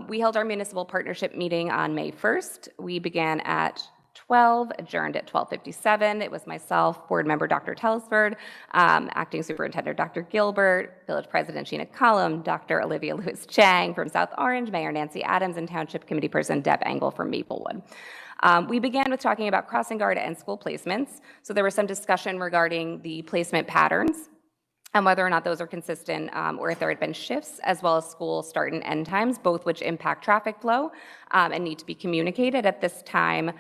We held our municipal partnership meeting on May 1st. We began at 12, adjourned at 12:57. It was myself, board member Dr. Telesford, acting superintendent Dr. Gilbert, village president Sheena Cullum, Dr. Olivia Lewis-Chang from South Orange, Mayor Nancy Adams, and township committee person Deb Engel from Maplewood. We began with talking about crossing guard and school placements. So there was some discussion regarding the placement patterns and whether or not those are consistent, or if there had been shifts, as well as school start and end times, both which impact traffic flow and need to be communicated. At this time,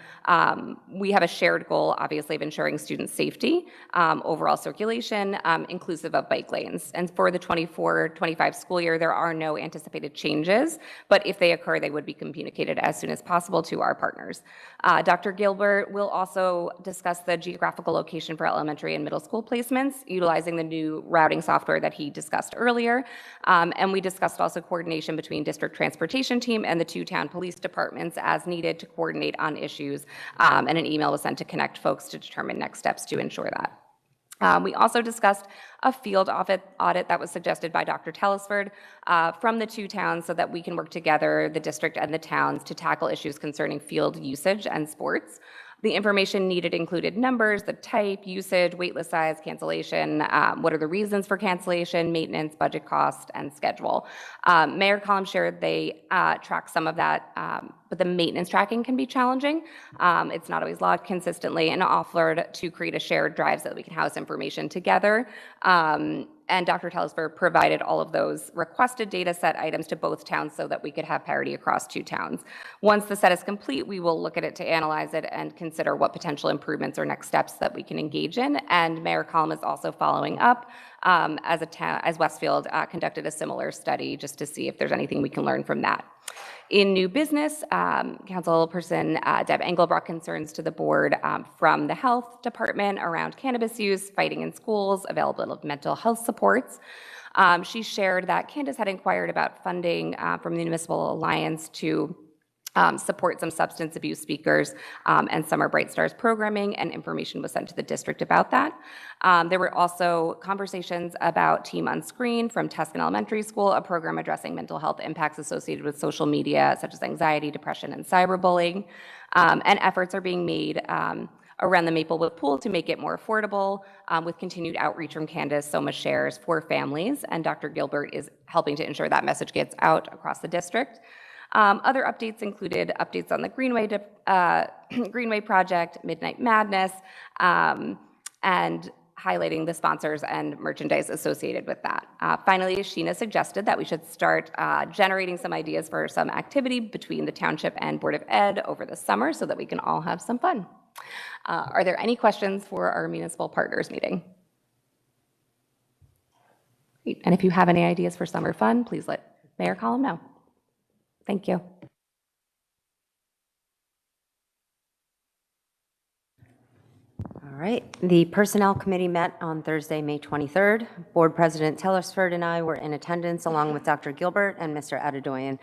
we have a shared goal, obviously, of ensuring student safety, overall circulation, inclusive of bike lanes. And for the 24-25 school year, there are no anticipated changes, but if they occur, they would be communicated as soon as possible to our partners. Dr. Gilbert will also discuss the geographical location for elementary and middle school placements, utilizing the new routing software that he discussed earlier. And we discussed also coordination between district transportation team and the 2 town police departments as needed to coordinate on issues. And an email was sent to connect folks to determine next steps to ensure that. We also discussed a field audit that was suggested by Dr. Telesford from the 2 towns so that we can work together, the district and the towns, to tackle issues concerning field usage and sports. The information needed included numbers, the type, usage, waitlist size, cancellation, what are the reasons for cancellation, maintenance, budget cost, and schedule. Mayor Collins shared they track some of that, but the maintenance tracking can be challenging. It's not always logged consistently, and offered to create a shared drive so that we can house information together. And Dr. Telesford provided all of those requested data set items to both towns so that we could have parity across 2 towns. Once the set is complete, we will look at it to analyze it and consider what potential improvements or next steps that we can engage in. And Mayor Collin is also following up as Westfield conducted a similar study just to see if there's anything we can learn from that. In new business, Councilperson Deb Engel brought concerns to the board from the health department around cannabis use, fighting in schools, availability of mental health supports. She shared that Candace had inquired about funding from the Municipal Alliance to support some substance abuse speakers, and Summer Bright Stars programming, and information was sent to the district about that. There were also conversations about Team Unscreen from Tuscan Elementary School, a program addressing mental health impacts associated with social media, such as anxiety, depression, and cyberbullying. And efforts are being made around the Maplewood Pool to make it more affordable, with continued outreach from Candace Soma Shares for families, and Dr. Gilbert is helping to ensure that message gets out across the district. Other updates included updates on the Greenway project, Midnight Madness, and highlighting the sponsors and merchandise associated with that. Finally, Sheena suggested that we should start generating some ideas for some activity between the Township and Board of Ed over the summer so that we can all have some fun. Are there any questions for our municipal partners meeting? Great. And if you have any ideas for summer fun, please let Mayor Collum know. Thank you. All right, the Personnel Committee met on Thursday, May 23rd. Board President Tellersford and I were in attendance along with Dr. Gilbert and Mr. Adedoyan.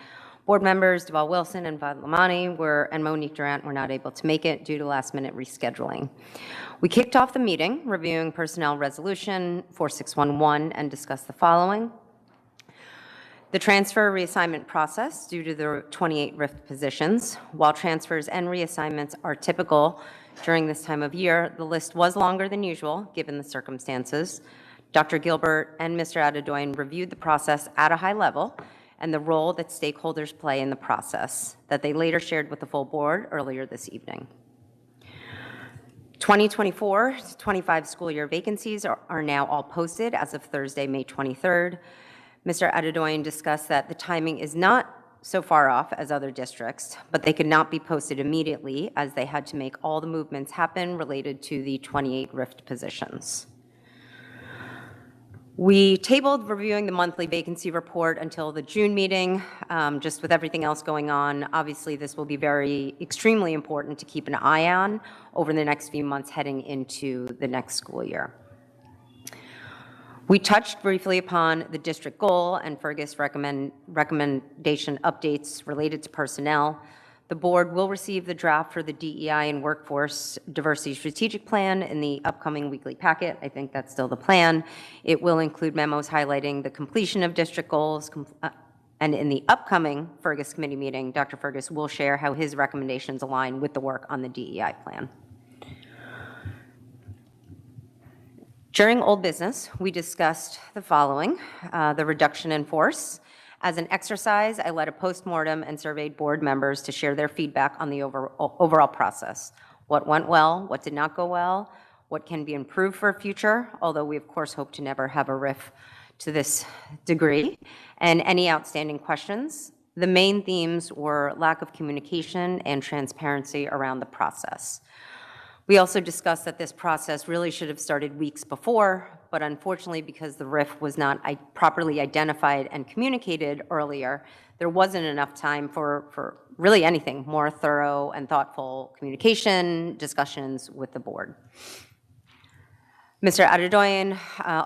Board members Deval Wilson and Vad Lamani and Monique Durant were not able to make it due to last-minute rescheduling. We kicked off the meeting reviewing Personnel Resolution 4611 and discussed the following. The transfer reassignment process due to the 28 RIF positions. While transfers and reassignments are typical during this time of year, the list was longer than usual given the circumstances. Dr. Gilbert and Mr. Adedoyan reviewed the process at a high level and the role that stakeholders play in the process that they later shared with the full board earlier this evening. 2024-25 school year vacancies are now all posted as of Thursday, May 23rd. Mr. Adedoyan discussed that the timing is not so far off as other districts, but they could not be posted immediately as they had to make all the movements happen related to the 28 RIFT positions. We tabled reviewing the monthly vacancy report until the June meeting, just with everything else going on. Obviously, this will be extremely important to keep an eye on over the next few months heading into the next school year. We touched briefly upon the district goal and Fergus recommendation updates related to personnel. The board will receive the draft for the DEI and Workforce Diversity Strategic Plan in the upcoming weekly packet. I think that's still the plan. It will include memos highlighting the completion of district goals, and in the upcoming Fergus committee meeting, Dr. Fergus will share how his recommendations align with the work on the DEI plan. During old business, we discussed the following: the reduction in force. As an exercise, I led a postmortem and surveyed board members to share their feedback on the overall process. What went well, what did not go well, what can be improved for future, although we of course hope to never have a RIF to this degree, and any outstanding questions. The main themes were lack of communication and transparency around the process. We also discussed that this process really should have started weeks before, but unfortunately, because the RIF was not properly identified and communicated earlier, there wasn't enough time for really anything more thorough and thoughtful communication, discussions with the board. Mr. Adedoyan,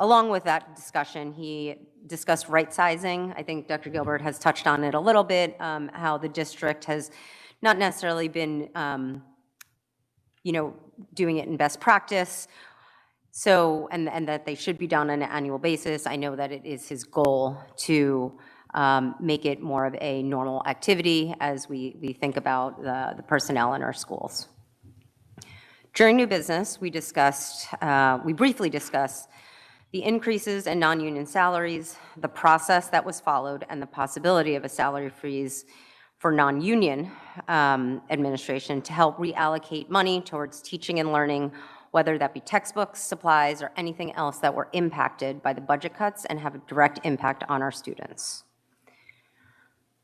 along with that discussion, he discussed right sizing. I think Dr. Gilbert has touched on it a little bit, how the district has not necessarily been doing it in best practice. So, and that they should be done on an annual basis. I know that it is his goal to make it more of a normal activity as we think about the personnel in our schools. During new business, we briefly discussed the increases in non-union salaries, the process that was followed, and the possibility of a salary freeze for non-union administration to help reallocate money towards teaching and learning, whether that be textbooks, supplies, or anything else that were impacted by the budget cuts and have a direct impact on our students.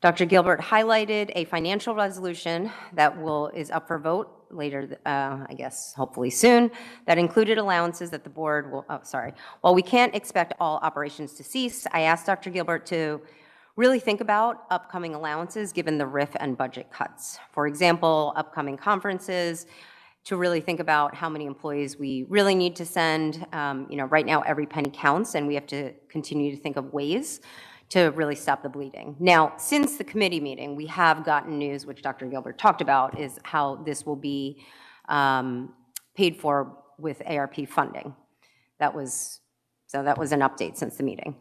Dr. Gilbert highlighted a financial resolution that is up for vote later, I guess, hopefully soon, that included allowances that the board will, While we can't expect all operations to cease, I asked Dr. Gilbert to really think about upcoming allowances given the RIF and budget cuts. For example, upcoming conferences, to really think about how many employees we really need to send. Right now every penny counts, and we have to continue to think of ways to really stop the bleeding. Now, since the committee meeting, we have gotten news, which Dr. Gilbert talked about, is how this will be paid for with ARP funding. That was an update since the meeting.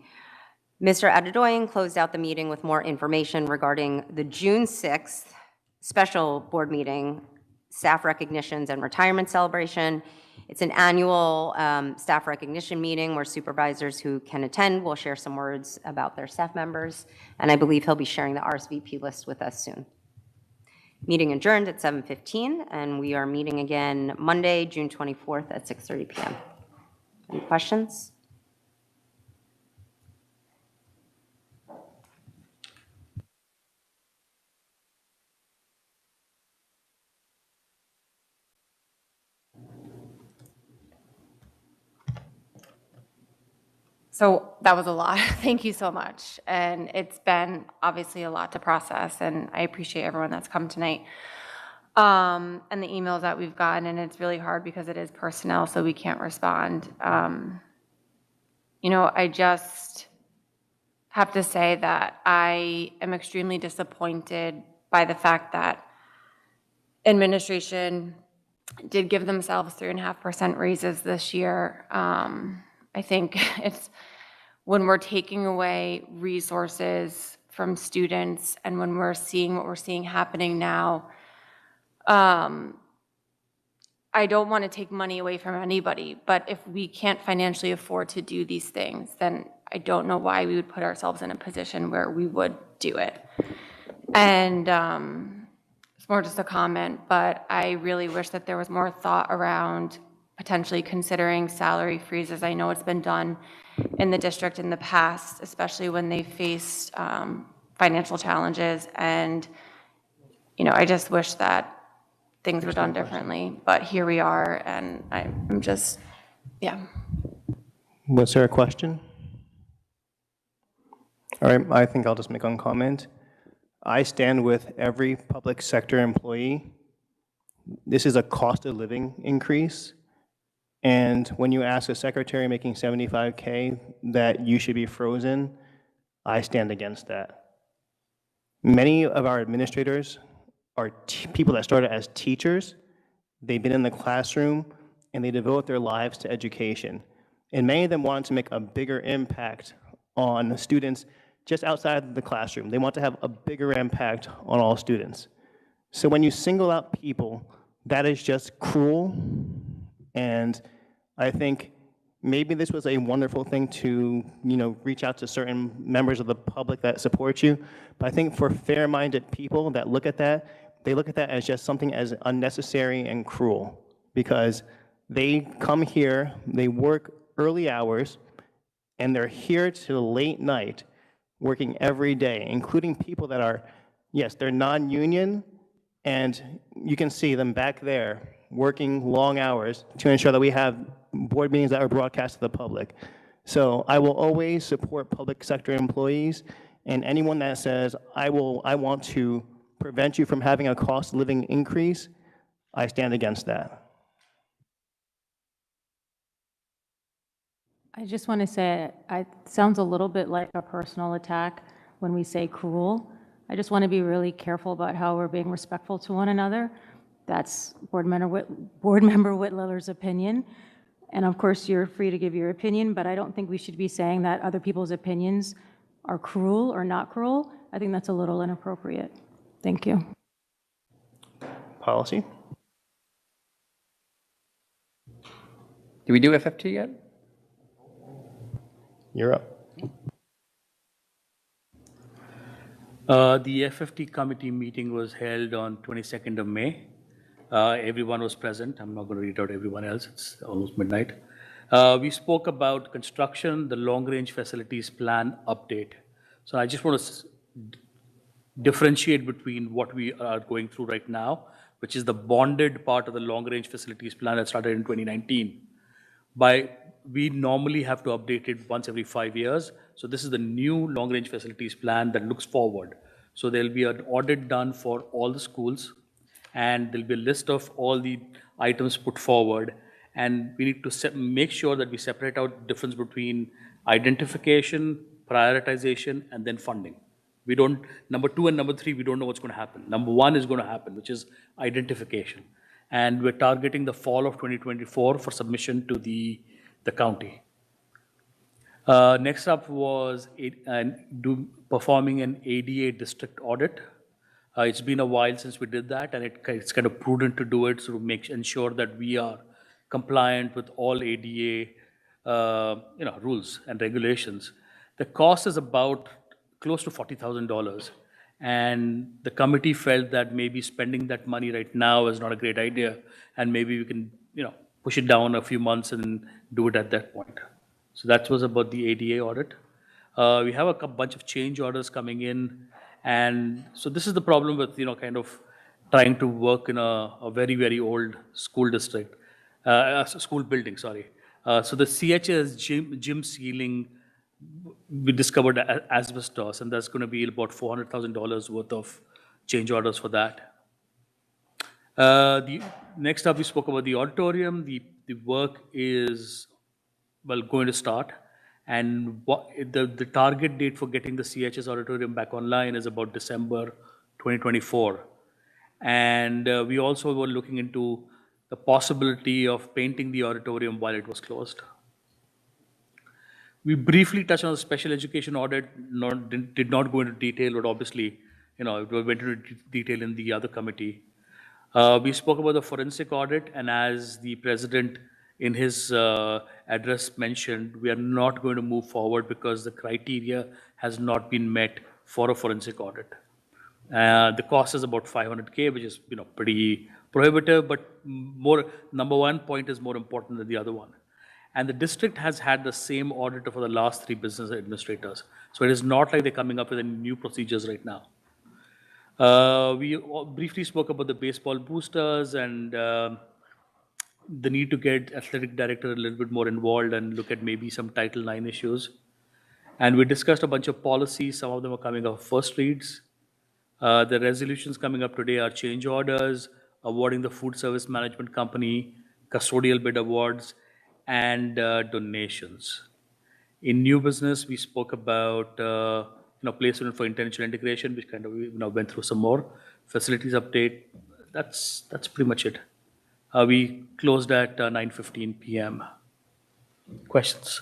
Mr. Adedoyan closed out the meeting with more information regarding the June 6th special board meeting, staff recognitions and retirement celebration. It's an annual staff recognition meeting where supervisors who can attend will share some words about their staff members, and I believe he'll be sharing the RSVP list with us soon. Meeting adjourned at 7:15, and we are meeting again Monday, June 24th at 6:30 p.m. Any questions? So that was a lot. Thank you so much. And it's been obviously a lot to process, and I appreciate everyone that's come tonight. And the emails that we've gotten, and it's really hard because it is personnel, so we can't respond. I just have to say that I am extremely disappointed by the fact that administration did give themselves 3.5% raises this year. I think it's when we're taking away resources from students and when we're seeing what we're seeing happening now, I don't want to take money away from anybody, but if we can't financially afford to do these things, then I don't know why we would put ourselves in a position where we would do it. And it's more just a comment, but I really wish that there was more thought around potentially considering salary freezes. I know it's been done in the district in the past, especially when they faced financial challenges. And, I just wish that things were done differently, but here we are, and I'm just, yeah. Was there a question? All right, I think I'll just make one comment. I stand with every public sector employee. This is a cost of living increase. And when you ask a secretary making $75K that you should be frozen, I stand against that. Many of our administrators are people that started as teachers. They've been in the classroom and they devote their lives to education. And many of them wanted to make a bigger impact on the students just outside the classroom. They want to have a bigger impact on all students. So when you single out people, that is just cruel. And I think maybe this was a wonderful thing to, reach out to certain members of the public that support you. But I think for fair-minded people that look at that, they look at that as just something as unnecessary and cruel, because they come here, they work early hours, and they're here till late night, working every day, including people that are, yes, they're non-union, and you can see them back there working long hours to ensure that we have board meetings that are broadcast to the public. So I will always support public sector employees, and anyone that says, I want to prevent you from having a cost of living increase, I stand against that. I just want to say, it sounds a little bit like a personal attack when we say cruel. I just want to be really careful about how we're being respectful to one another. That's Board Member Whitleler's opinion. And of course, you're free to give your opinion, but I don't think we should be saying that other people's opinions are cruel or not cruel. I think that's a little inappropriate. Thank you. Policy? Did we do FFT yet? You're up. The FFT committee meeting was held on 22nd of May. Everyone was present. I'm not going to read out everyone else. It's almost midnight. We spoke about construction, the long-range facilities plan update. So I just want to differentiate between what we are going through right now, which is the bonded part of the long-range facilities plan that started in 2019. We normally have to update it once every 5 years. So this is the new long-range facilities plan that looks forward. So there'll be an audit done for all the schools, and there'll be a list of all the items put forward. And we need to make sure that we separate out the difference between identification, prioritization, and then funding. We don't, number 2 and number 3, we don't know what's going to happen. Number 1 is going to happen, which is identification. And we're targeting the fall of 2024 for submission to the county. Next up was performing an ADA district audit. It's been a while since we did that, and it's kind of prudent to do it to ensure that we are compliant with all ADA rules and regulations. The cost is about close to $40,000, and the committee felt that maybe spending that money right now is not a great idea, and maybe we can push it down a few months and do it at that point. So that was about the ADA audit. We have a bunch of change orders coming in, and so this is the problem with kind of trying to work in a very, very old school district, school building, sorry. So the CHS gym ceiling, we discovered asbestos, and that's going to be about $400,000 worth of change orders for that. Next up, we spoke about the auditorium. The work is going to start, and the target date for getting the CHS auditorium back online is about December 2024. And we also were looking into the possibility of painting the auditorium while it was closed. We briefly touched on the special education audit, did not go into detail, but obviously, it went into detail in the other committee. We spoke about the forensic audit, and as the president in his address mentioned, we are not going to move forward because the criteria has not been met for a forensic audit. The cost is about $500K, which is pretty prohibitive, but number 1 point is more important than the other one. And the district has had the same auditor for the last 3 business administrators. So it is not like they're coming up with any new procedures right now. We briefly spoke about the baseball boosters and the need to get athletic director a little bit more involved and look at maybe some Title IX issues. And we discussed a bunch of policies. Some of them are coming up first reads. The resolutions coming up today are change orders, awarding the food service management company, custodial bid awards, and donations. In new business, we spoke about placement for intentional integration, which kind of went through some more. Facilities update, that's pretty much it. We closed at 9:15 p.m. Questions?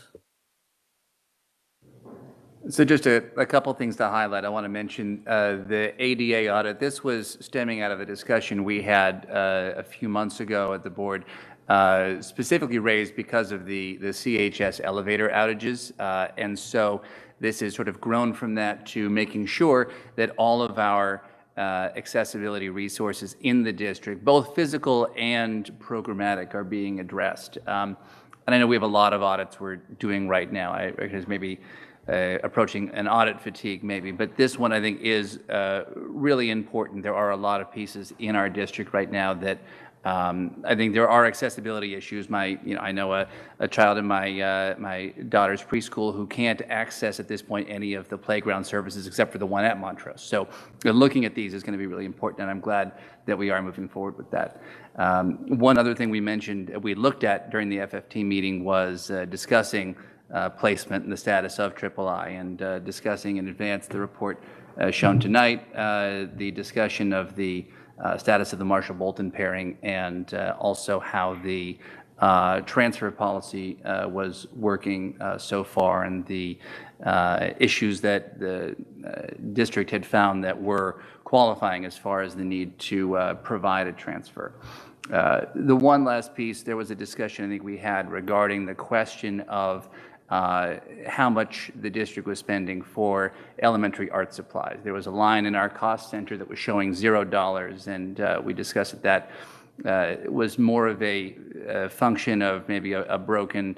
So just a couple things to highlight. I want to mention the ADA audit. This was stemming out of a discussion we had a few months ago at the board, specifically raised because of the CHS elevator outages. And so this has sort of grown from that to making sure that all of our accessibility resources in the district, both physical and programmatic, are being addressed. And I know we have a lot of audits we're doing right now. I recognize maybe approaching an audit fatigue maybe, but this one I think is really important. There are a lot of pieces in our district right now that I think there are accessibility issues. I know a child in my daughter's preschool who can't access at this point any of the playground services except for the one at Montrose. So looking at these is going to be really important, and I'm glad that we are moving forward with that. One other thing we mentioned, we looked at during the FFT meeting was discussing placement and the status of III, and discussing in advance the report shown tonight, the discussion of the status of the Marshall-Bolton pairing, and also how the transfer policy was working so far, and the issues that the district had found that were qualifying as far as the need to provide a transfer. The one last piece, there was a discussion I think we had regarding the question of how much the district was spending for elementary art supplies. There was a line in our cost center that was showing $0, and we discussed that was more of a function of maybe a broken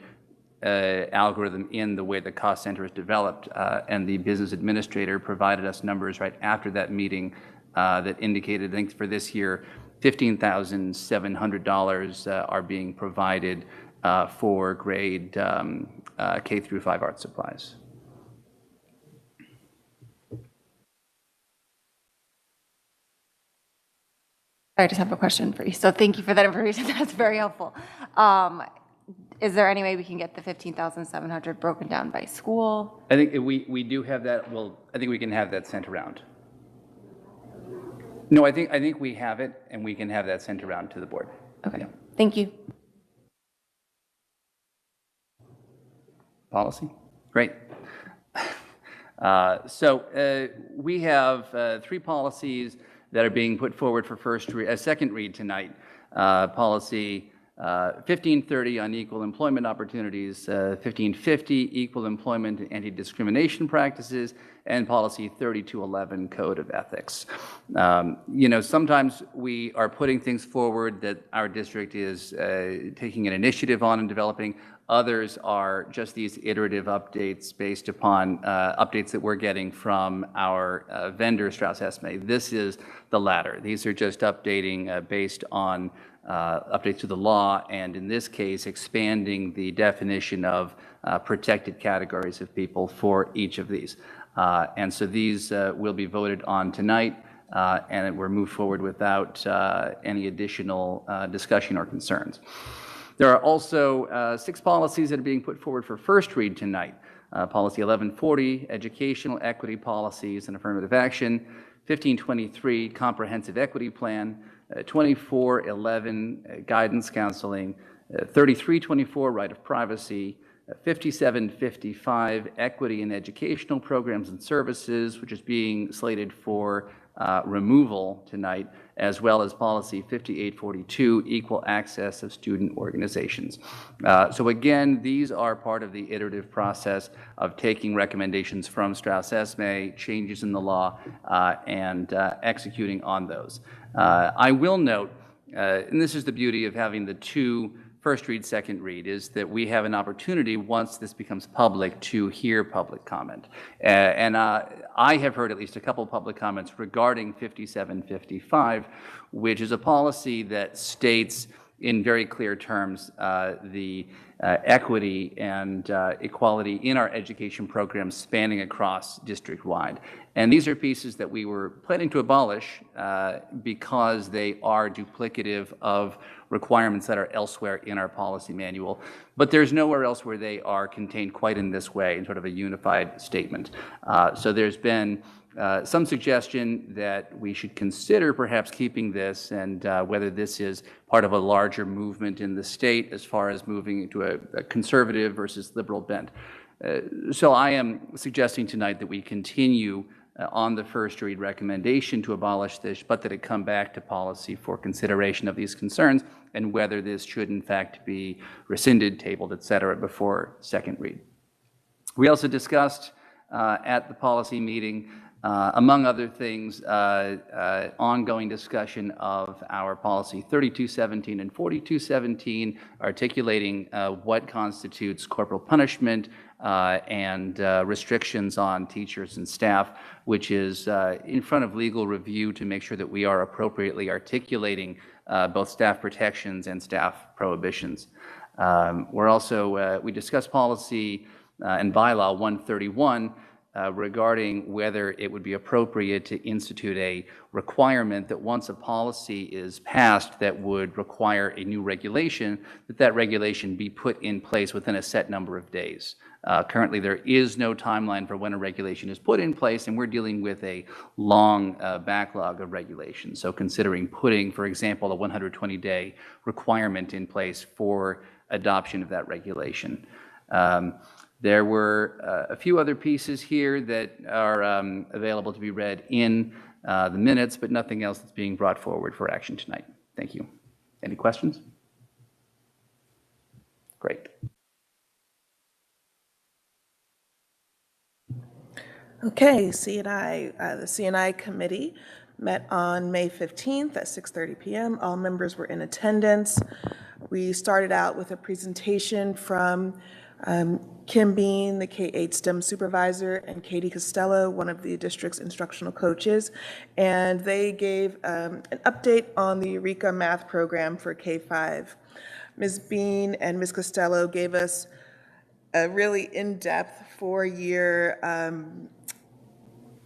algorithm in the way the cost center is developed, and the business administrator provided us numbers right after that meeting that indicated, I think for this year, $15,700 are being provided for grade K through 5 art supplies. I just have a question for you. So thank you for that information. That's very helpful. Is there any way we can get the 15,700 broken down by school? I think we do have that, well, I think we can have that sent around. No, I think we have it, and we can have that sent around to the board. Okay, Yeah. thank you. Policy? Great. We have 3 policies that are being put forward for second read tonight. Policy 1530 on equal employment opportunities, 1550 equal employment and anti-discrimination practices, and policy 3211 code of ethics. Sometimes we are putting things forward that our district is taking an initiative on and developing. Others are just these iterative updates based upon updates that we're getting from our vendor, Strauss Esme. This is the latter. These are just updating based on updates to the law, and in this case, expanding the definition of protected categories of people for each of these. And so these will be voted on tonight, and we're moved forward without any additional discussion or concerns. There are also 6 policies that are being put forward for first read tonight. Policy 1140, educational equity policies and affirmative action, 1523, comprehensive equity plan, 2411, guidance counseling, 3324, right of privacy, 5755, equity in educational programs and services, which is being slated for removal tonight, as well as policy 5842, equal access of student organizations. So again, these are part of the iterative process of taking recommendations from Strauss Esme, changes in the law, and executing on those. I will note, and this is the beauty of having the 2 first read, second read, is that we have an opportunity, once this becomes public, to hear public comment. And I have heard at least a couple public comments regarding 5755, which is a policy that states in very clear terms the equity and equality in our education programs spanning across district-wide. And these are pieces that we were planning to abolish because they are duplicative of requirements that are elsewhere in our policy manual. But there's nowhere else where they are contained quite in this way, in sort of a unified statement. So there's been some suggestion that we should consider perhaps keeping this, and whether this is part of a larger movement in the state as far as moving into a conservative versus liberal bent. So I am suggesting tonight that we continue on the first read recommendation to abolish this, but that it come back to policy for consideration of these concerns and whether this should in fact be rescinded, tabled, et cetera, before second read. We also discussed at the policy meeting, among other things, ongoing discussion of our policy 3217 and 4217, articulating what constitutes corporal punishment and restrictions on teachers and staff, which is in front of legal review to make sure that we are appropriately articulating both staff protections and staff prohibitions. We discussed policy and bylaw 131, regarding whether it would be appropriate to institute a requirement that once a policy is passed that would require a new regulation, that regulation be put in place within a set number of days. Currently, there is no timeline for when a regulation is put in place, and we're dealing with a long backlog of regulations. So considering putting, for example, a 120-day requirement in place for adoption of that regulation. There were a few other pieces here that are available to be read in the minutes, but nothing else that's being brought forward for action tonight. Thank you. Any questions? Great. Okay, the CNI committee met on May 15th at 6:30 p.m. All members were in attendance. We started out with a presentation from Kim Bean, the K-8 STEM supervisor, and Katie Costello, one of the district's instructional coaches, and they gave an update on the Eureka math program for K-5. Ms. Bean and Ms. Costello gave us a really in-depth four-year,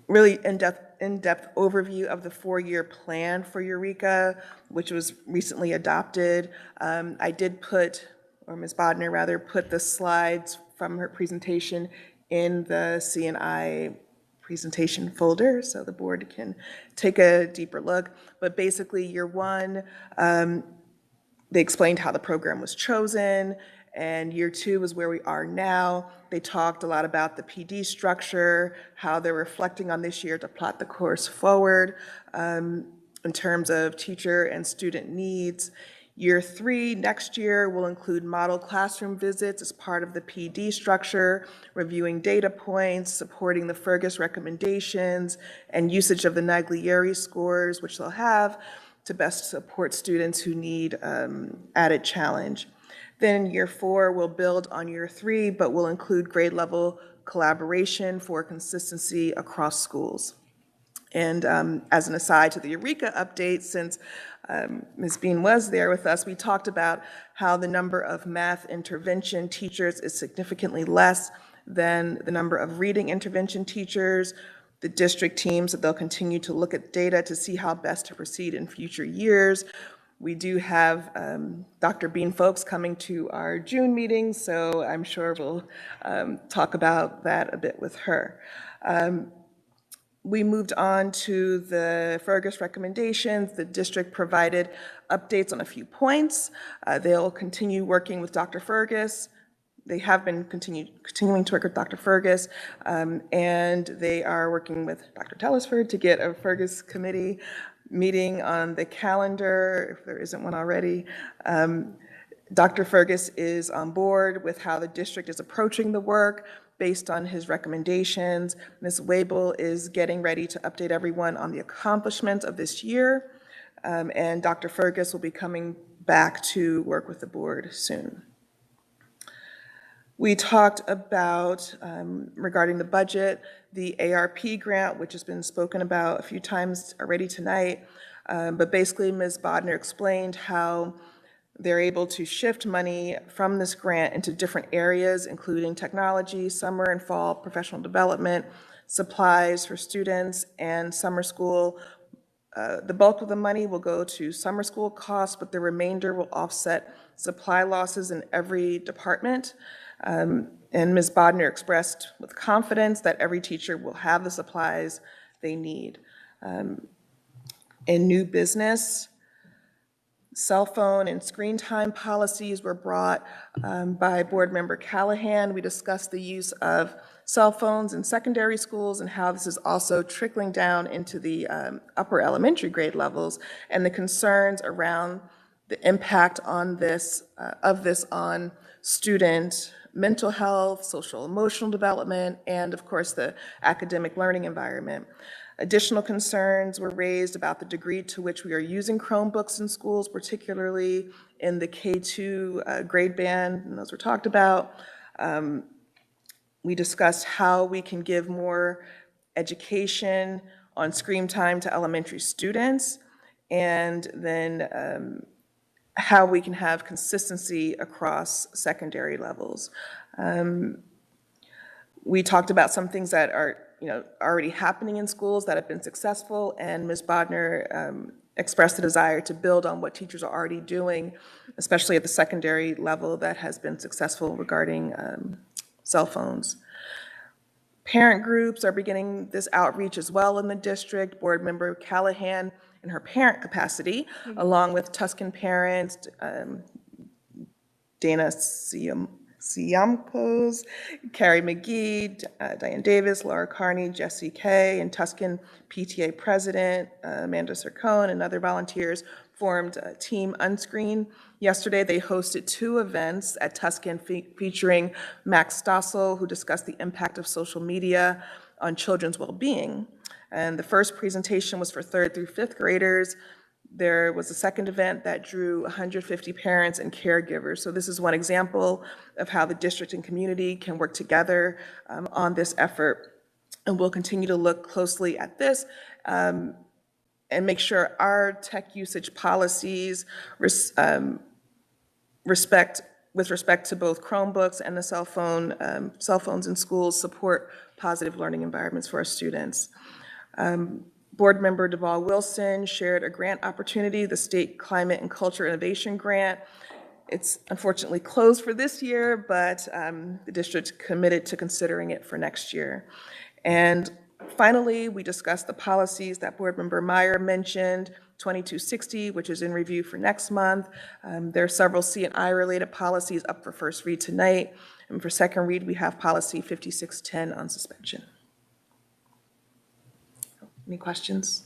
in-depth overview of the four-year plan for Eureka, which was recently adopted. I did put or Ms. Bodner rather, put the slides from her presentation in the C&I presentation folder so the board can take a deeper look. But basically, year one, they explained how the program was chosen, and year two is where we are now. They talked a lot about the PD structure, how they're reflecting on this year to plot the course forward in terms of teacher and student needs. Year three, next year, will include model classroom visits as part of the PD structure, reviewing data points, supporting the Fergus recommendations, and usage of the Naglieri scores, which they'll have, to best support students who need added challenge. Then year four will build on year three, but will include grade level collaboration for consistency across schools. And as an aside to the Eureka update, since Ms. Bean was there with us, we talked about how the number of math intervention teachers is significantly less than the number of reading intervention teachers. The district teams that they'll continue to look at data to see how best to proceed in future years. We do have Dr. Bean folks coming to our June meeting, so I'm sure we'll talk about that a bit with her. We moved on to the Fergus recommendations. The district provided updates on a few points. They'll continue working with Dr. Fergus. They have been continuing to work with Dr. Fergus, and they are working with Dr. Tellisford to get a Fergus committee meeting on the calendar, if there isn't one already. Dr. Fergus is on board with how the district is approaching the work based on his recommendations. Ms. Wabel is getting ready to update everyone on the accomplishments of this year, and Dr. Fergus will be coming back to work with the board soon. We talked about, regarding the budget, the ARP grant, which has been spoken about a few times already tonight, but basically Ms. Bodner explained how they're able to shift money from this grant into different areas, including technology, summer and fall professional development, supplies for students, and summer school. The bulk of the money will go to summer school costs, but the remainder will offset supply losses in every department. And Ms. Bodner expressed with confidence that every teacher will have the supplies they need. In new business, cell phone and screen time policies were brought by Board Member Callahan. We discussed the use of cell phones in secondary schools and how this is also trickling down into the upper elementary grade levels, and the concerns around the impact on this on student mental health, social emotional development, and of course the academic learning environment. Additional concerns were raised about the degree to which we are using Chromebooks in schools, particularly in the K2 grade band, and those were talked about. We discussed how we can give more education on screen time to elementary students, and then how we can have consistency across secondary levels. We talked about some things that are already happening in schools that have been successful, and Ms. Bodner expressed a desire to build on what teachers are already doing, especially at the secondary level that has been successful regarding cell phones. Parent groups are beginning this outreach as well in the district. Board Member Callahan, in her parent capacity, along with Tuscan parents, Dana Siamkos, Carrie McGee, Diane Davis, Laura Carney, Jesse Kay, and Tuscan PTA President Amanda Sircone and other volunteers formed Team Unscreen. Yesterday, they hosted 2 events at Tuscan featuring Max Stossel, who discussed the impact of social media on children's well-being. And the first presentation was for 3rd through 5th graders. There was a second event that drew 150 parents and caregivers. So this is one example of how the district and community can work together on this effort. And we'll continue to look closely at this and make sure our tech usage policies with respect to both Chromebooks and the cell phones in schools support positive learning environments for our students. Board Member Deval Wilson shared a grant opportunity, the State Climate and Culture Innovation Grant. It's unfortunately closed for this year, but the district committed to considering it for next year. And finally, we discussed the policies that Board Member Meyer mentioned, 2260, which is in review for next month. There are several C&I related policies up for first read tonight. And for second read, we have policy 5610 on suspension. Any questions?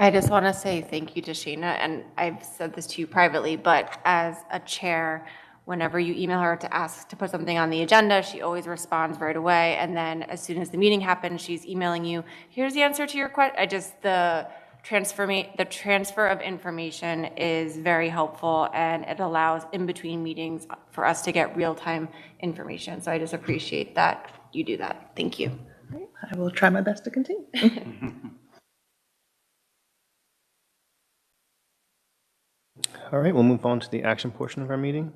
I just want to say thank you to Shayna, and I've said this to you privately, but as a chair, whenever you email her to ask to put something on the agenda, she always responds right away, and then as soon as the meeting happens, she's emailing you, here's the answer to your question. The transfer of information is very helpful, and it allows in between meetings for us to get real-time information. So I just appreciate that you do that. Thank you. I will try my best to continue. All right, we'll move on to the action portion of our meeting.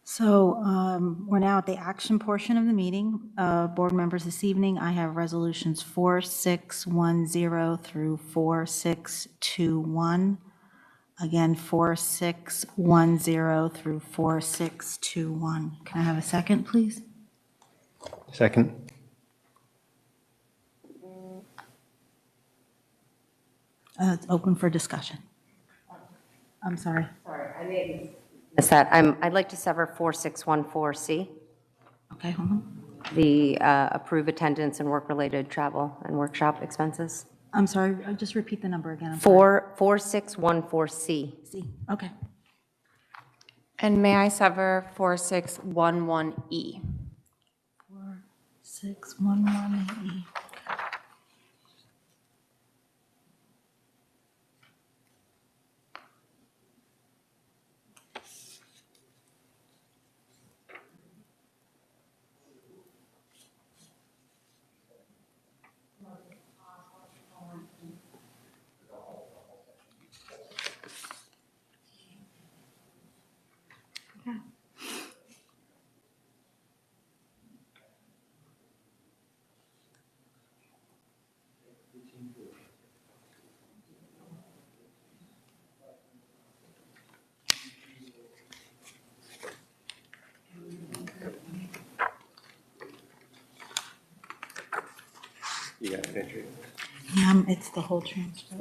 So we're now at the action portion of the meeting. Board members, this evening, I have resolutions 4610 through 4621. Again, 4610 through 4621. Can I have a second, please? Second. It's open for discussion. I'm sorry. Sorry, I missed that. I'd like to sever 4614C. Okay, hold on. The approve attendance and work-related travel and workshop expenses. I'm sorry, just repeat the number again. I'm sorry. 4614C. See, okay. And may I sever 4611E? 4611E. You got it, Andrew. It's the whole transfer.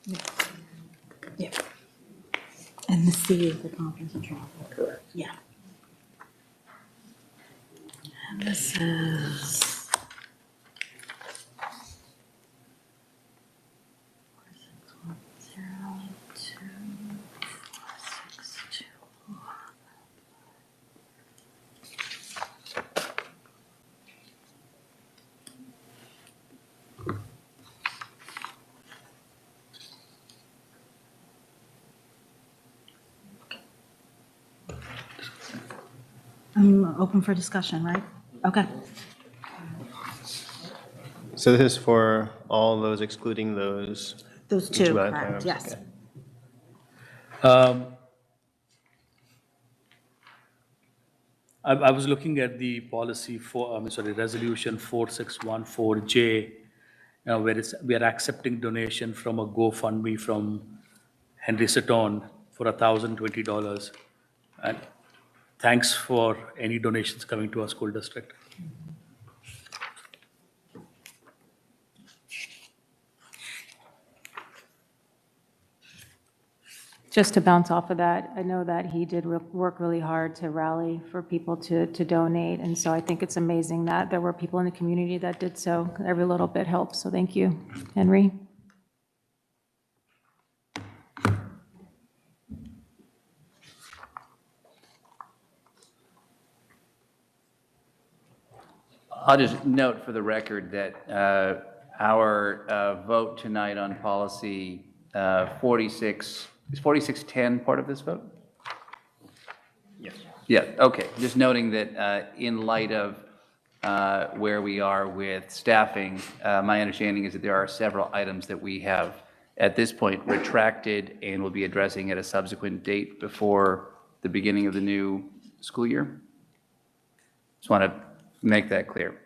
Yeah. Yeah. And the C is the conference and travel. Correct. Yeah. And this is. I'm open for discussion, right? Okay. So this is for all those excluding those? Those each two, line correct, items, yes. okay. I was looking at the policy resolution 4614J, where we are accepting donation from a GoFundMe from Henry Seton for $1,020. And thanks for any donations coming to our school district. Just to bounce off of that, I know that he did work really hard to rally for people to donate, and so I think it's amazing that there were people in the community that did so. Every little bit helps, so thank you. Henry? I'll just note for the record that our vote tonight on policy 46, is 4610 part of this vote? Yes. Yeah, okay. Just noting that in light of where we are with staffing, my understanding is that there are several items that we have at this point retracted and will be addressing at a subsequent date before the beginning of the new school year? Just want to make that clear.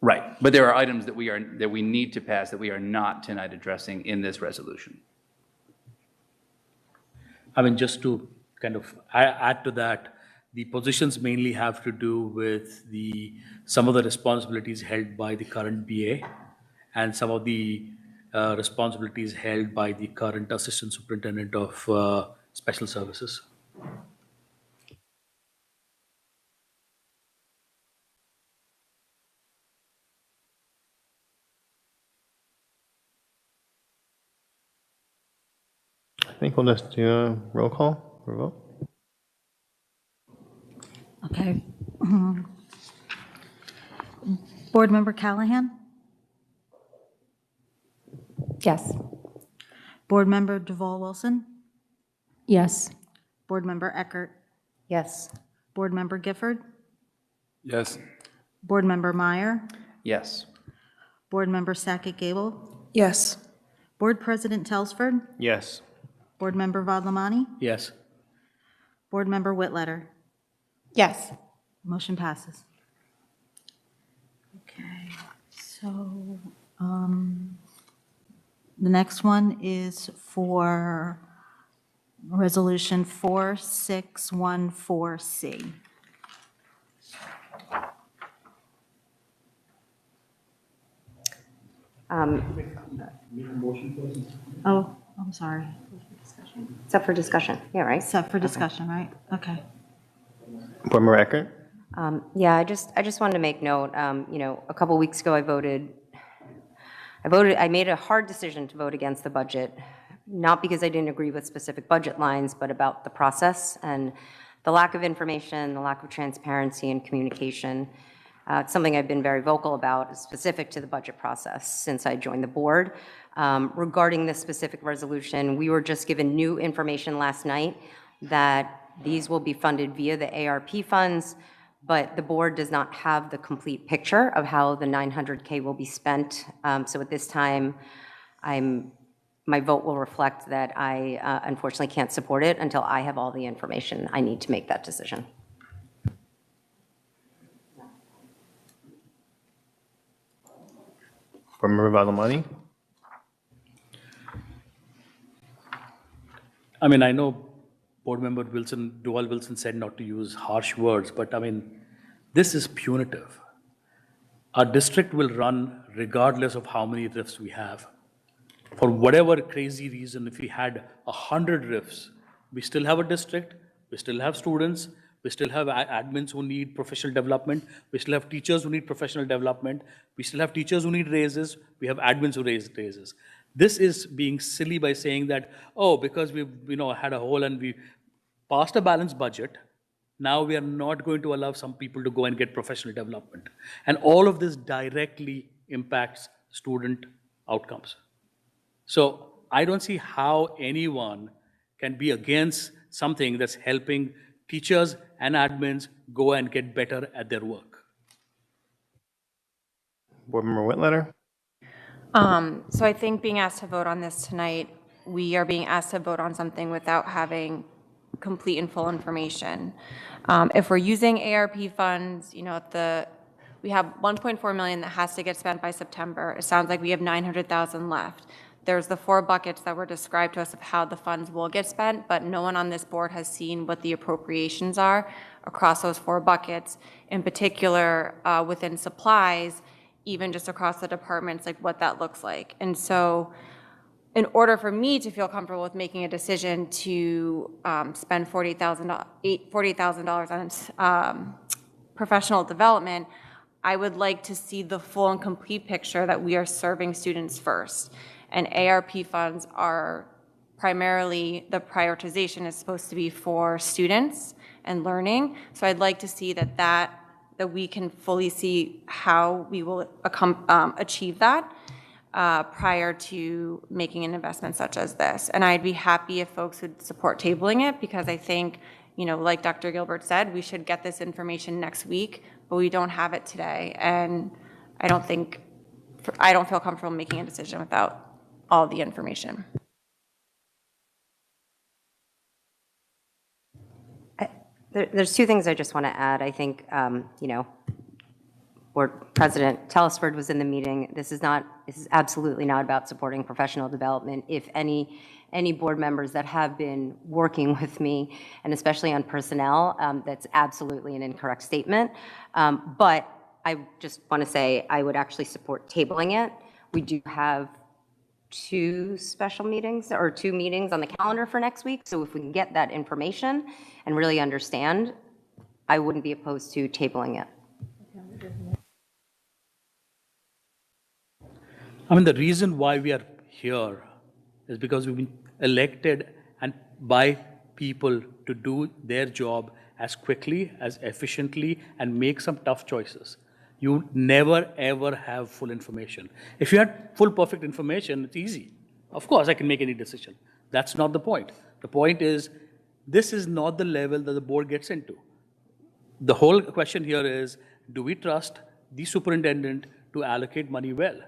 Right, but there are items that we need to pass that we are not tonight addressing in this resolution. I mean, just to kind of add to that, the positions mainly have to do with some of the responsibilities held by the current BA and some of the responsibilities held by the current Assistant Superintendent of Special Services. I think we'll just do a roll call for a vote. Okay. Board Member Callahan? Yes. Board Member Duvall-Wilson? Yes. Board Member Eckert? Yes. Board Member Gifford? Yes. Board Member Meyer? Yes. Board Member Sackett-Gable? Yes. Board President Telsford? Yes. Board Member Vadlamani? Yes. Board Member Whitletter? Yes. Motion passes. Okay, so the next one is for Resolution 4614C. Oh, I'm sorry. Except for discussion, yeah, right? Except for discussion, right? Okay. Board Member Eckert? Yeah, I just wanted to make note, a couple weeks ago, I made a hard decision to vote against the budget, not because I didn't agree with specific budget lines, but about the process and the lack of information, the lack of transparency and communication. It's something I've been very vocal about, specific to the budget process since I joined the board. Regarding this specific resolution, we were just given new information last night that these will be funded via the ARP funds, but the board does not have the complete picture of how the $900K will be spent. So at this time, my vote will reflect that I unfortunately can't support it until I have all the information I need to make that decision. Board Member Vadlamani? I mean, I know Board Member Duvall-Wilson said not to use harsh words, but I mean, this is punitive. Our district will run regardless of how many RIFs we have. For whatever crazy reason, if we had 100 RIFs, we still have a district, we still have students, we still have admins who need professional development, we still have teachers who need professional development, we still have teachers who need raises, we have admins who raise raises. This is being silly by saying that, oh, because we've had a hole and we passed a balanced budget, now we are not going to allow some people to go and get professional development. And all of this directly impacts student outcomes. So I don't see how anyone can be against something that's helping teachers and admins go and get better at their work. Board Member Whitletter? So I think being asked to vote on this tonight, we are being asked to vote on something without having complete and full information. If we're using ARP funds, we have 1.4 million that has to get spent by September. It sounds like we have 900,000 left. There's the 4 buckets that were described to us of how the funds will get spent, but no one on this board has seen what the appropriations are across those 4 buckets. In particular, within supplies, even just across the departments, like what that looks like. And so in order for me to feel comfortable with making a decision to spend $40,000 on professional development, I would like to see the full and complete picture that we are serving students first. And ARP funds are primarily, the prioritization is supposed to be for students and learning. So I'd like to see that we can fully see how we will achieve that prior to making an investment such as this. And I'd be happy if folks would support tabling it, because I think, like Dr. Gilbert said, we should get this information next week, but we don't have it today. And I don't feel comfortable making a decision without all the information. There's two things I just want to add. I think, Board President Telesford was in the meeting. This is absolutely not about supporting professional development. If any board members that have been working with me, and especially on personnel, that's absolutely an incorrect statement. But I just want to say I would actually support tabling it. We do have two meetings on the calendar for next week. So if we can get that information and really understand, I wouldn't be opposed to tabling it. I mean, the reason why we are here is because we've been elected and by people to do their job as quickly, as efficiently, and make some tough choices. You never, ever have full information. If you had full, perfect information, it's easy. Of course, I can make any decision. That's not the point. The point is, this is not the level that the board gets into. The whole question here is, do we trust the superintendent to allocate money well?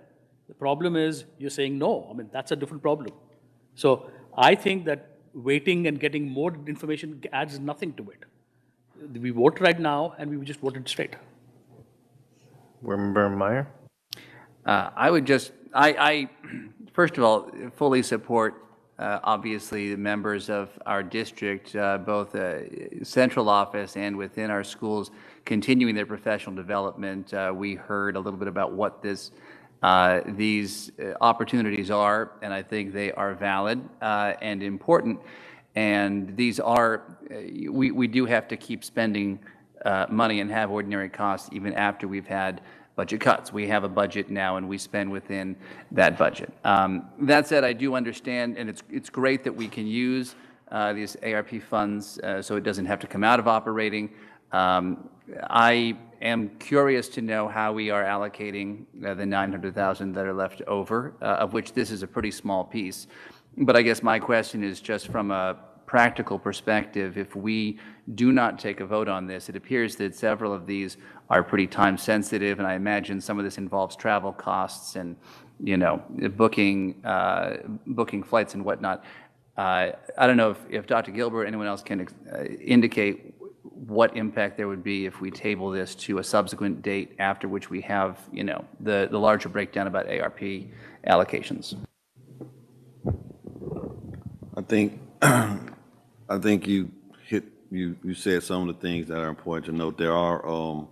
The problem is, you're saying no. I mean, that's a different problem. So I think that waiting and getting more information adds nothing to it. We vote right now, and we just voted straight. Board Member Meyer? I first of all, fully support, obviously, the members of our district, both central office and within our schools, continuing their professional development. We heard a little bit about what these opportunities are, and I think they are valid and important. And these are, we do have to keep spending money and have ordinary costs even after we've had budget cuts. We have a budget now, and we spend within that budget. That said, I do understand, and it's great that we can use these ARP funds so it doesn't have to come out of operating. I am curious to know how we are allocating the $900,000 that are left over, of which this is a pretty small piece. But I guess my question is just from a practical perspective, if we do not take a vote on this, it appears that several of these are pretty time sensitive, and I imagine some of this involves travel costs and, booking flights and whatnot. I don't know if Dr. Gilbert or anyone else can indicate what impact there would be if we table this to a subsequent date after which we have, the larger breakdown about ARP allocations. I think you said some of the things that are important to note. There are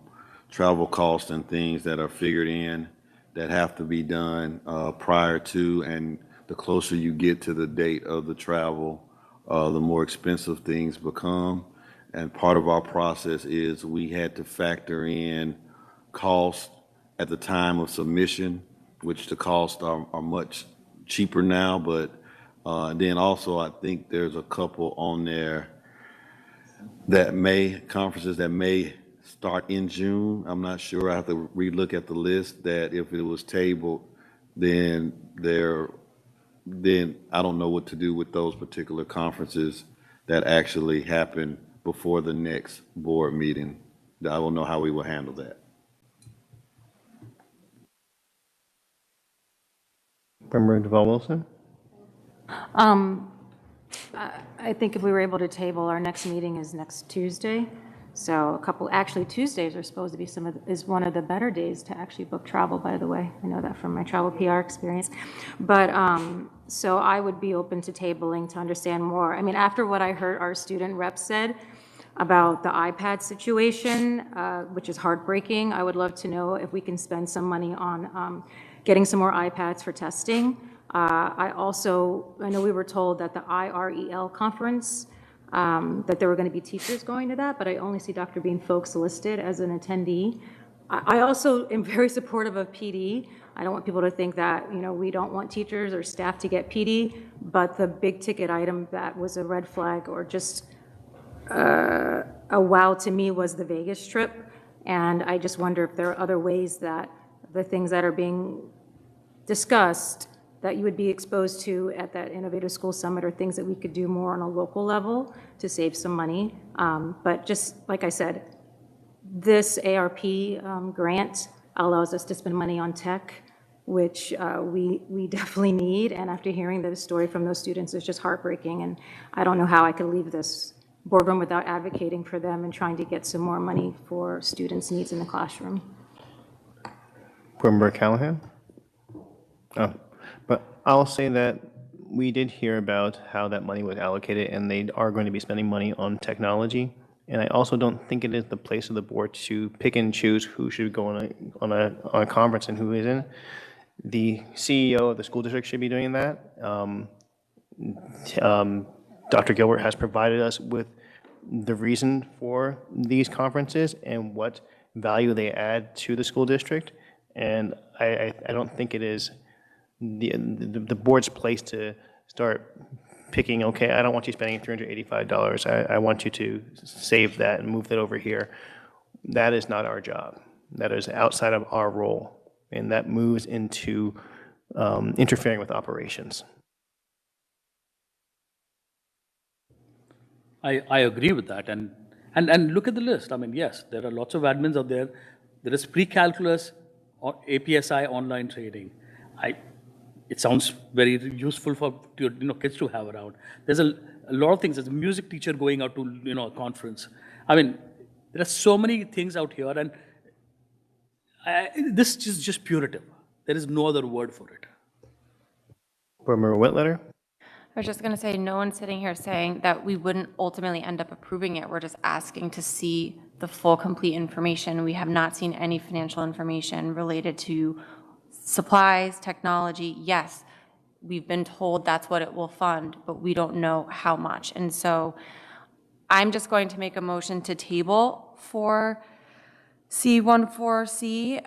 travel costs and things that are figured in that have to be done prior to, and the closer you get to the date of the travel, the more expensive things become. And part of our process is we had to factor in costs at the time of submission, which the costs are much cheaper now, but then also I think there's a couple on there conferences that may start in June. I'm not sure. I have to relook at the list that if it was tabled, then I don't know what to do with those particular conferences that actually happen before the next board meeting. I don't know how we will handle that. Member Deval Wilson? I think if we were able to table, our next meeting is next Tuesday. So actually Tuesdays are supposed to be is one of the better days to actually book travel, by the way. I know that from my travel PR experience. But so I would be open to tabling to understand more. I mean, after what I heard our student rep said about the iPad situation, which is heartbreaking, I would love to know if we can spend some money on getting some more iPads for testing. I know we were told that the IREL conference, that there were going to be teachers going to that, but I only see Dr. Bean Folks listed as an attendee. I also am very supportive of PD. I don't want people to think that, we don't want teachers or staff to get PD, but the big ticket item that was a red flag or just a wow to me was the Vegas trip. And I just wonder if there are other ways that the things that are being discussed that you would be exposed to at that Innovative School Summit are things that we could do more on a local level to save some money. But just like I said, this ARP grant allows us to spend money on tech which we definitely need. And after hearing the story from those students, it's just heartbreaking. And I don't know how I could leave this boardroom without advocating for them and trying to get some more money for students' needs in the classroom. Board Member Callahan? Oh, but I'll say that we did hear about how that money was allocated, and they are going to be spending money on technology. And I also don't think it is the place of the board to pick and choose who should go on a conference and who isn't. The CEO of the school district should be doing that. Dr. Gilbert has provided us with the reason for these conferences and what value they add to the school district. And I don't think it is the board's place to start picking, okay, I don't want you spending $385. I want you to save that and move that over here. That is not our job. That is outside of our role. And that moves into interfering with operations. I agree with that. And look at the list. I mean, yes, there are lots of admins out there. There is pre-calculus, or APSI online trading. It sounds very useful for kids to have around. There's a lot of things. There's a music teacher going out to a conference. I mean, there are so many things out here, and this is just punitive. There is no other word for it. Board Member Whitletter? I was just going to say, no one's sitting here saying that we wouldn't ultimately end up approving it. We're just asking to see the full, complete information. We have not seen any financial information related to supplies, technology. Yes, we've been told that's what it will fund, but we don't know how much. And so I'm just going to make a motion to table for C14C.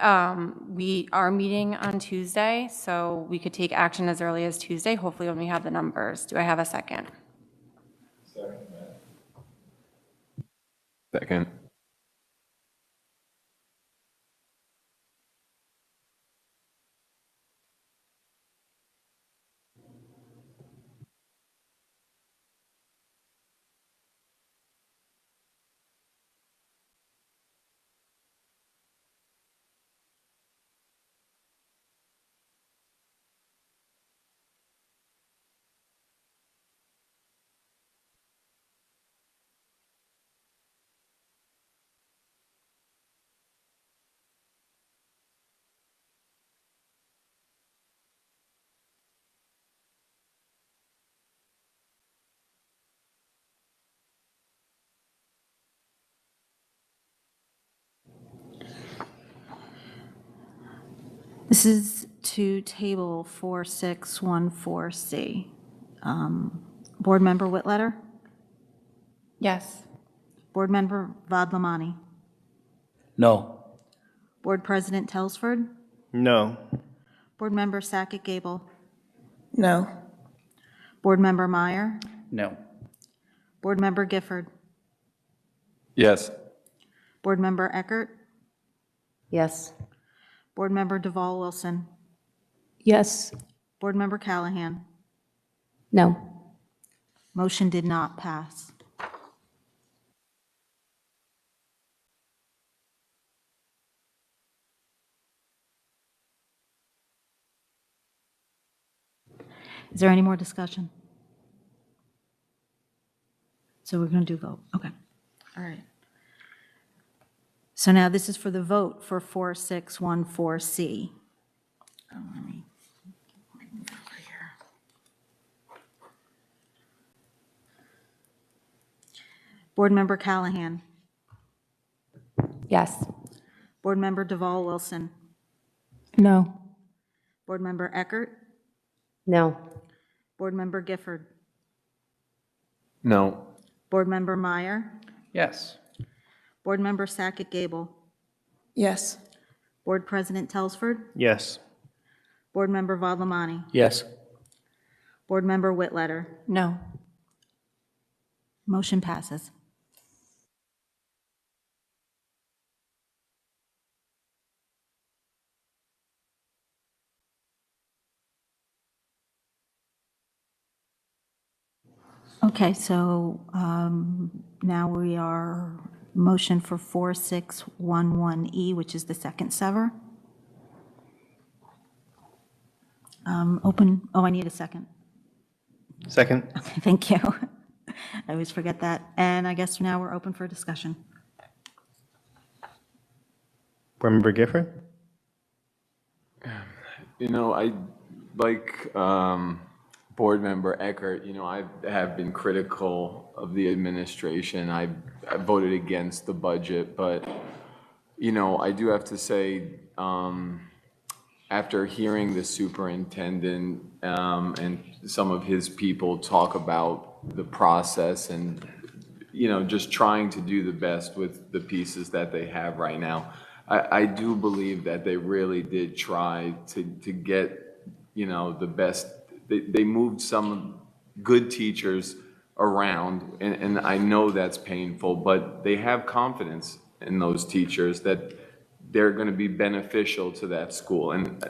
We are meeting on Tuesday, so we could take action as early as Tuesday, hopefully when we have the numbers. Do I have a second? Second. This is to table 4614C. Board Member Whitletter? Yes. Board Member Vadlamani? No. Board President Telsford? No. Board Member Sackett Gable? No. Board Member Meyer? No. Board Member Gifford? Yes. Board Member Eckert? Yes. Board Member Deval Wilson? Yes. Board Member Callahan? No. Motion did not pass. Is there any more discussion? So we're going to do vote. Okay. All right. So now this is for the vote for 4614C. Let me move over here. Board Member Callahan? Yes. Board Member Deval Wilson? No. Board Member Eckert? No. Board Member Gifford? No. Board Member Meyer? Yes. Board Member Sackett Gable? Yes. Board President Telsford? Yes. Board Member Vadlamani? Yes. Board Member Whitletter? No. Motion passes. Okay, so now we are motion for 4611E, which is the second sever. Open, oh, I need a second. Second. Okay, thank you. I always forget that. And I guess now we're open for discussion. Board Member Gifford? You know, I, like Board Member Eckert, you know, I have been critical of the administration. I voted against the budget, but, you know, I do have to say, after hearing the superintendent and some of his people talk about the process and, you know, just trying to do the best with the pieces that they have right now, I do believe that they really did try to get, you know, the best. They moved some good teachers around, and I know that's painful, but they have confidence in those teachers that they're going to be beneficial to that school. And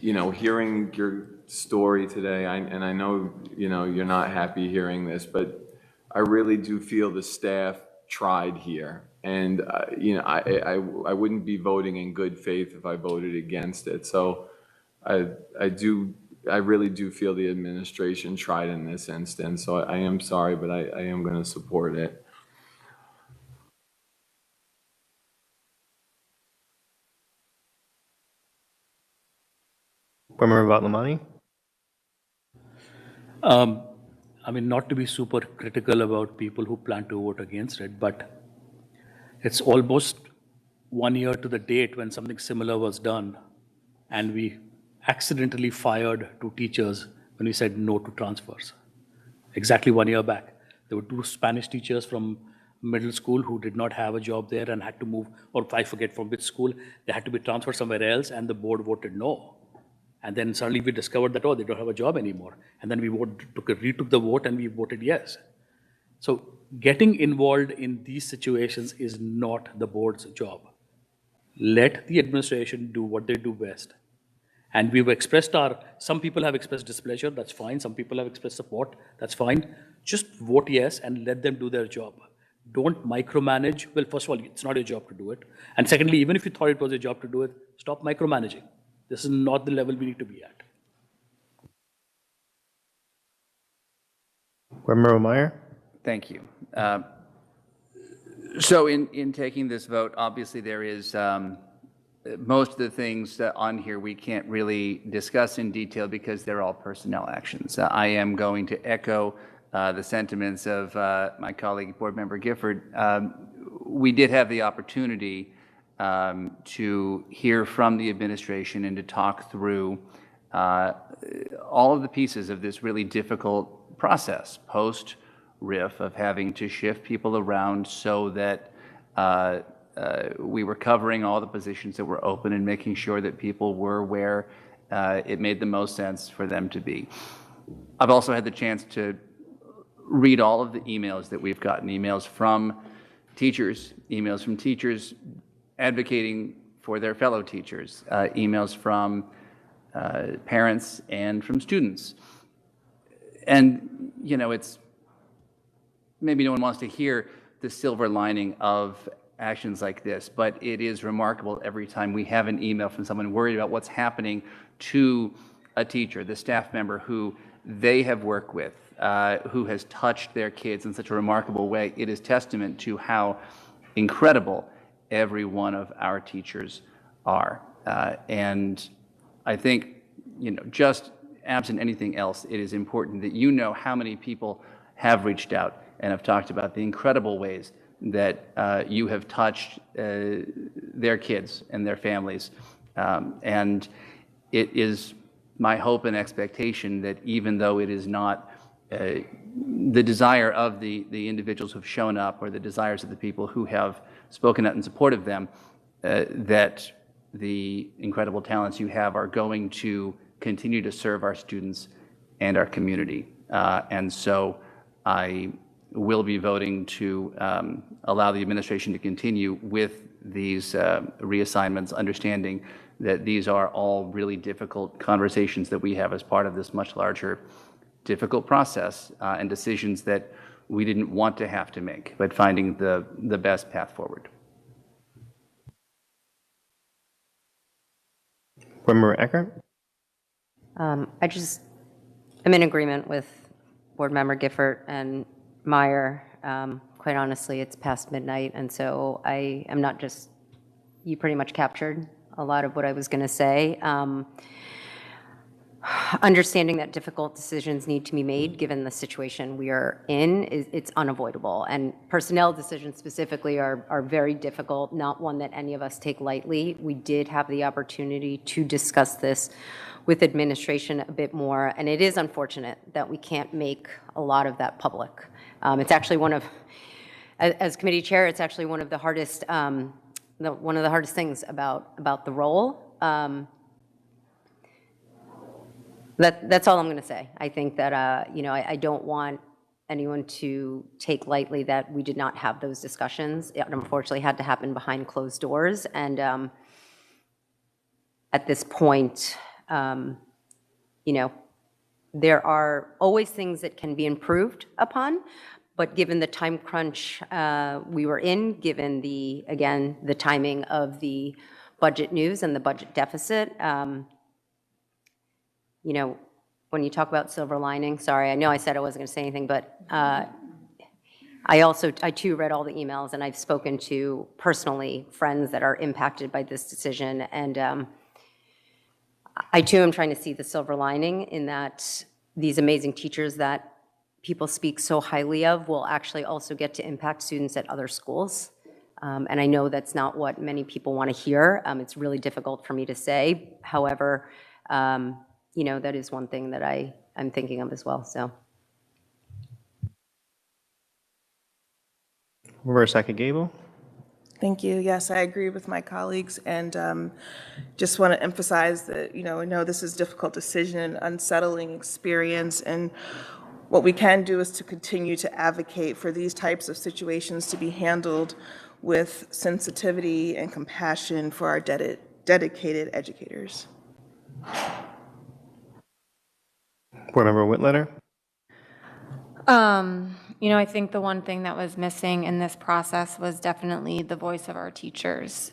you know, hearing your story today, and I know, you know, you're not happy hearing this, but I really do feel the staff tried here. And, you know, I wouldn't be voting in good faith if I voted against it. So I really do feel the administration tried in this instance. So I am sorry, but I am going to support it. Board Member Vatlamani? I mean, not to be super critical about people who plan to vote against it, but it's almost 1 year to the date when something similar was done, and we accidentally fired 2 teachers when we said no to transfers. Exactly 1 year back. There were 2 Spanish teachers from middle school who did not have a job there and had to move, or I forget from which school, they had to be transferred somewhere else, and the board voted no. And then suddenly we discovered that, oh, they don't have a job anymore. And then we retook the vote and we voted yes. So getting involved in these situations is not the board's job. Let the administration do what they do best. And we've expressed some people have expressed displeasure, that's fine. Some people have expressed support, that's fine. Just vote yes and let them do their job. Don't micromanage. Well, first of all, it's not your job to do it. And secondly, even if you thought it was your job to do it, stop micromanaging. This is not the level we need to be at. Board Member Meyer? Thank you. So in taking this vote, obviously there is most of the things on here we can't really discuss in detail because they're all personnel actions. I am going to echo the sentiments of my colleague, Board Member Gifford. We did have the opportunity to hear from the administration and to talk through all of the pieces of this really difficult process post-RIF of having to shift people around so that we were covering all the positions that were open and making sure that people were where it made the most sense for them to be. I've also had the chance to read all of the emails that we've gotten, emails from teachers advocating for their fellow teachers, emails from parents and from students. And, you know, it's maybe no one wants to hear the silver lining of actions like this, but it is remarkable every time we have an email from someone worried about what's happening to a teacher, the staff member who they have worked with, who has touched their kids in such a remarkable way. It is testament to how incredible every one of our teachers are. And I think, you know, just absent anything else, it is important that you know how many people have reached out and have talked about the incredible ways that you have touched their kids and their families. And it is my hope and expectation that even though it is not the desire of the individuals who have shown up or the desires of the people who have spoken out in support of them, that the incredible talents you have are going to continue to serve our students and our community. And so I will be voting to allow the administration to continue with these reassignments, understanding that these are all really difficult conversations that we have as part of this much larger difficult process and decisions that we didn't want to have to make, but finding the best path forward. Board Member Eckert? I'm in agreement with Board Member Gifford and Meyer. Quite honestly, it's past midnight, and so I am not just, you pretty much captured a lot of what I was going to say. Understanding that difficult decisions need to be made, given the situation we are in, it's unavoidable. And personnel decisions specifically are very difficult, not one that any of us take lightly. We did have the opportunity to discuss this with administration a bit more, and it is unfortunate that we can't make a lot of that public. It's actually one of, as committee chair, it's actually one of the hardest, one of the hardest things about the role. That's all I'm going to say. I think that, I don't want anyone to take lightly that we did not have those discussions. It unfortunately had to happen behind closed doors. And at this point, there are always things that can be improved upon. But given the time crunch we were in, given again, the timing of the budget news and the budget deficit, when you talk about silver lining, sorry, I know I said I wasn't going to say anything, but I too read all the emails, and I've spoken to personally friends that are impacted by this decision, and I too am trying to see the silver lining in that these amazing teachers that people speak so highly of will actually also get to impact students at other schools. And I know that's not what many people want to hear. It's really difficult for me to say. However, that is one thing that I'm thinking of as well, so. Reversa Gable. Thank you. Yes, I agree with my colleagues, and just want to emphasize that, I know this is a difficult decision, unsettling experience, and what we can do is to continue to advocate for these types of situations to be handled with sensitivity and compassion for our dedicated educators. Board Member Whitletter. I think the one thing that was missing in this process was definitely the voice of our teachers.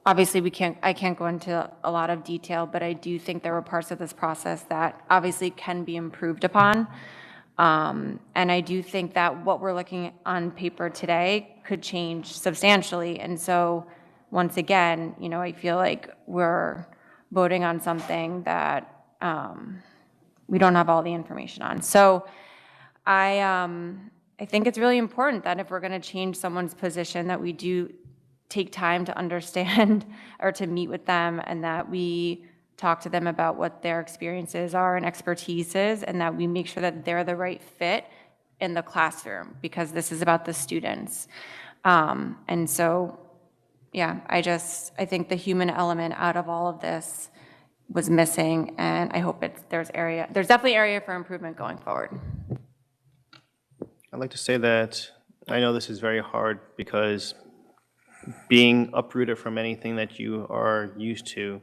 Obviously, I can't go into a lot of detail, but I do think there were parts of this process that obviously can be improved upon. And I do think that what we're looking on paper today could change substantially. And so, once again, I feel like we're voting on something that we don't have all the information on. So I think it's really important that if we're going to change someone's position, that we do take time to understand or to meet with them, and that we talk to them about what their experiences are and expertise is, and that we make sure that they're the right fit in the classroom, because this is about the students. And so, yeah, I think the human element out of all of this was missing, and I hope there's definitely area for improvement going forward. I'd like to say that I know this is very hard, because being uprooted from anything that you are used to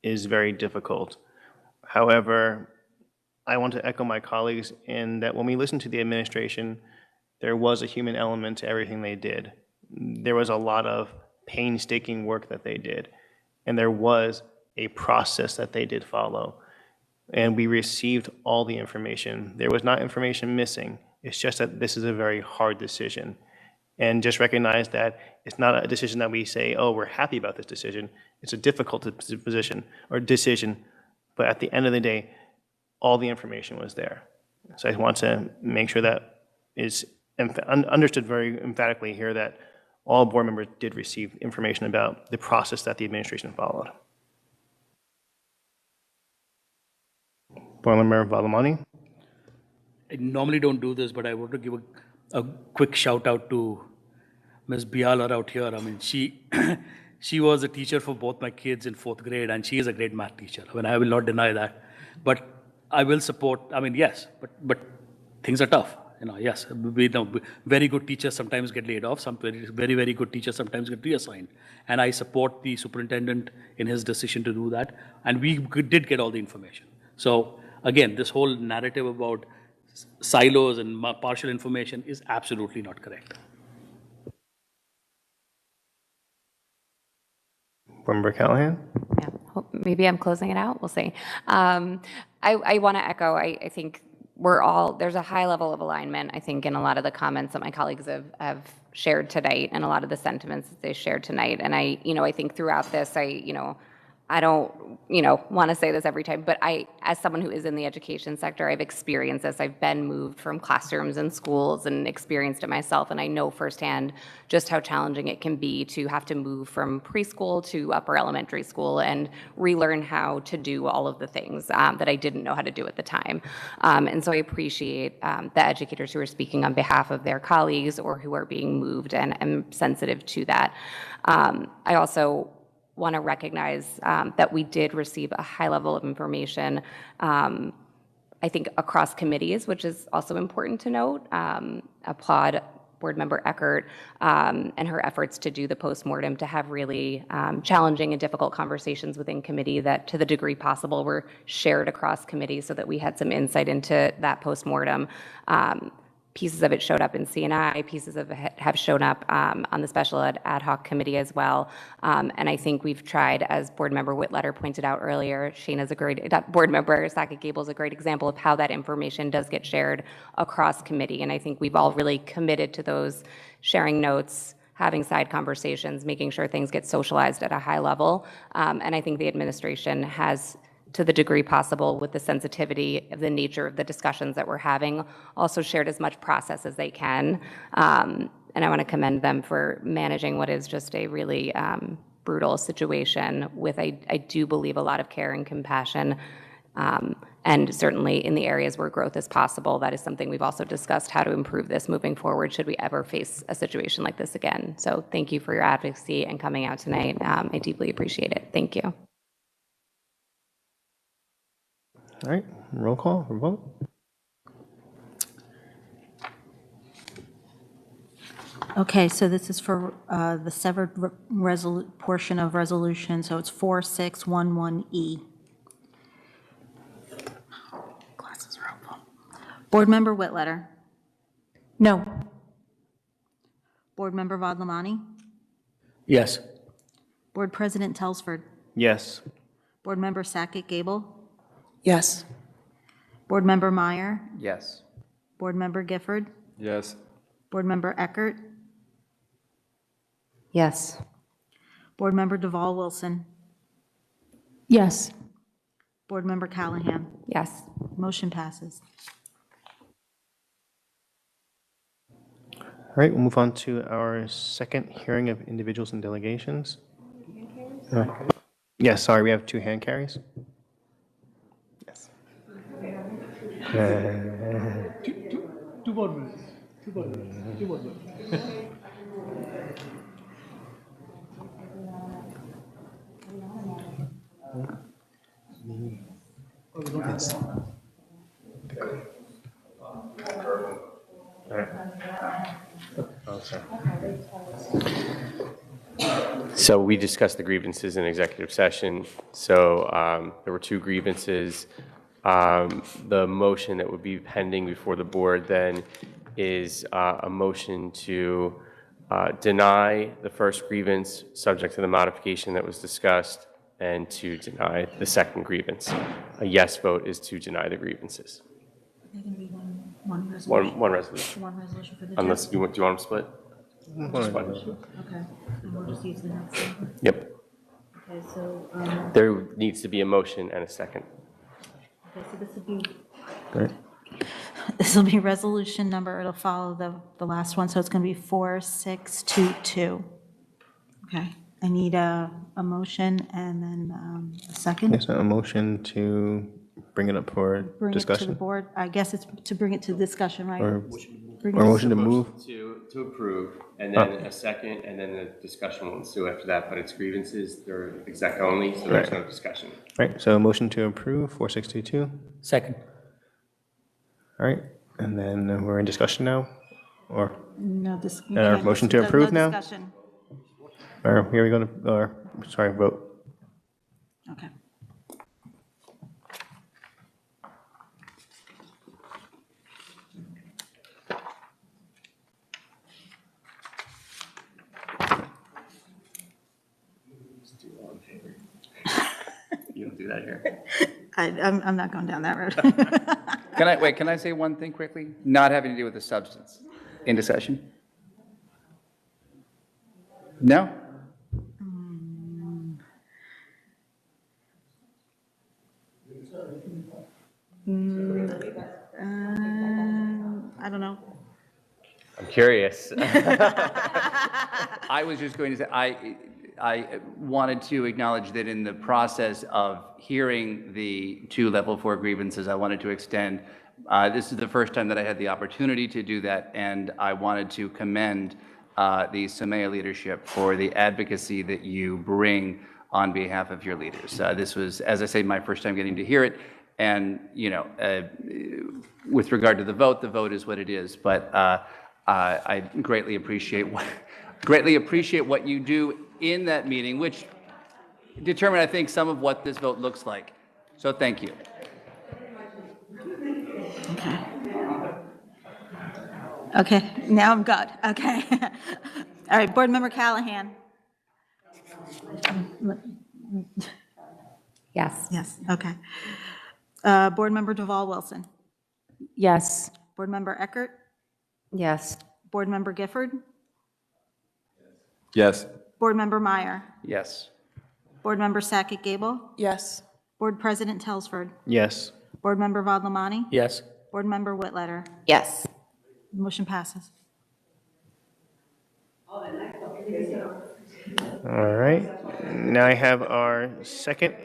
is very difficult. However, I want to echo my colleagues in that when we listened to the administration, there was a human element to everything they did. There was a lot of painstaking work that they did, and there was a process that they did follow. And we received all the information. There was not information missing. It's just that this is a very hard decision. And just recognize that it's not a decision that we say, oh, we're happy about this decision. It's a difficult decision, but at the end of the day, all the information was there. So I want to make sure that is understood very emphatically here, that all board members did receive information about the process that the administration followed. Board Member Valamani. I normally don't do this, but I want to give a quick shout out to Ms. Biala out here. I mean, she was a teacher for both my kids in 4th grade, and she is a great math teacher. I mean, I will not deny that. But I will support, yes, but things are tough. Yes, very good teachers sometimes get laid off. Some very, very good teachers sometimes get reassigned. And I support the superintendent in his decision to do that. And we did get all the information. So again, this whole narrative about silos and partial information is absolutely not correct. Member Callahan? Yeah, maybe I'm closing it out, we'll see. I want to echo, I think there's a high level of alignment, I think, in a lot of the comments that my colleagues have shared tonight and a lot of the sentiments that they shared tonight. And I think throughout this, I don't, want to say this every time, but as someone who is in the education sector, I've experienced this. I've been moved from classrooms and schools and experienced it myself. And I know firsthand just how challenging it can be to have to move from preschool to upper elementary school and relearn how to do all of the things that I didn't know how to do at the time. And so I appreciate the educators who are speaking on behalf of their colleagues or who are being moved, and am sensitive to that. I also want to recognize that we did receive a high level of information, I think, across committees, which is also important to note. Applaud Board Member Eckert and her efforts to do the postmortem, to have really challenging and difficult conversations within committee that, to the degree possible, were shared across committees so that we had some insight into that postmortem. Pieces of it showed up in C&I, pieces of it have shown up on the special ed ad hoc committee as well. And I think we've tried, as Board Member Whitletter pointed out earlier, Board Member Sackett-Gable is a great example of how that information does get shared across committee. And I think we've all really committed to those sharing notes, having side conversations, making sure things get socialized at a high level. And I think the administration has, to the degree possible, with the sensitivity of the nature of the discussions that we're having, also shared as much process as they can. And I want to commend them for managing what is just a really brutal situation with, I do believe, a lot of care and compassion. And certainly in the areas where growth is possible, that is something we've also discussed, how to improve this moving forward should we ever face a situation like this again. So thank you for your advocacy and coming out tonight. I deeply appreciate it. Thank you. All right, roll call or vote. Okay, so this is for the severed portion of resolution, so it's 4611E. Glasses are helpful. Board Member Whitletter. No. Board Member Vodlamani. Yes. Board President Telsford. Yes. Board Member Sackett-Gable. Yes. Board Member Meyer. Yes. Board Member Gifford. Yes. Board Member Eckert. Yes. Board Member Duvall Wilson. Yes. Board Member Callahan. Yes. Motion passes. All right, we'll move on to our second hearing of individuals and delegations. Yes, sorry, we have 2 hand carries. Yes. Two board members. Two board members. Two board members. Yes. So we discussed the grievances in executive session. So there were 2 grievances. The motion that would be pending before the board then is a motion to deny the first grievance subject to the modification that was discussed, and to deny the second grievance. A yes vote is to deny the grievances. They're going to be one resolution. One resolution. One resolution for the. Unless, do you want them split? Just one. Okay, and we'll just use the next one. Yep. Okay, so, There needs to be a motion and a second. okay, so this will be. Great. This will be resolution number, it'll follow the last one, so it's going to be 4622. Okay, I need a motion and then a second. Yes, a motion to bring it up for Bring it to the discussion? board. I guess it's to bring it to discussion, right? Or Bring or it- motion to move? To approve, and then a second, and then the discussion will ensue after that, but it's grievances, they're exec only, so there's no discussion. Right, so a motion to approve 4622. Second. All right, and then we're in discussion now? Or, No, this. motion to approve now? No discussion. Or here we go to, or, sorry, vote. Okay. do that here. I'm not going down that road. Can I say one thing quickly? Not having to do with the substance. Into session? No? I don't know. I'm curious. I was just going to say, I wanted to acknowledge that in the process of hearing the 2 level 4 grievances, I wanted to extend, this is the first time that I had the opportunity to do that, and I wanted to commend the Somea leadership for the advocacy that you bring on behalf of your leaders. This was, as I say, my first time getting to hear it, and, you know, with regard to the vote is what it is, but I greatly appreciate what you do in that meeting, which determined, I think, some of what this vote looks like. So thank you. Okay, now I'm good. Okay. All right, Board Member Callahan. Yes. Yes, okay. Board Member Deval Wilson. Yes. Board Member Eckert. Yes. Board Member Gifford. Yes. Board Member Meyer. Yes. Board Member Sackett Gable. Yes. Board President Telsford. Yes. Board Member Vadlamani. Yes. Board Member Whitletter. Yes. Motion passes. All right. Now I have our second,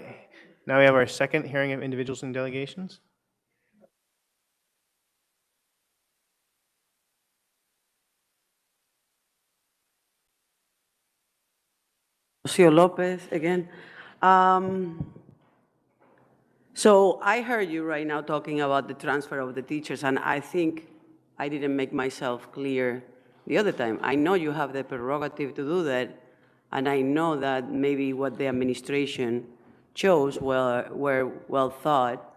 now we have our second hearing of individuals and delegations. Rocio Lopez again. So I heard you right now talking about the transfer of the teachers, and I think I didn't make myself clear the other time. I know you have the prerogative to do that, and I know that maybe what the administration chose were well thought,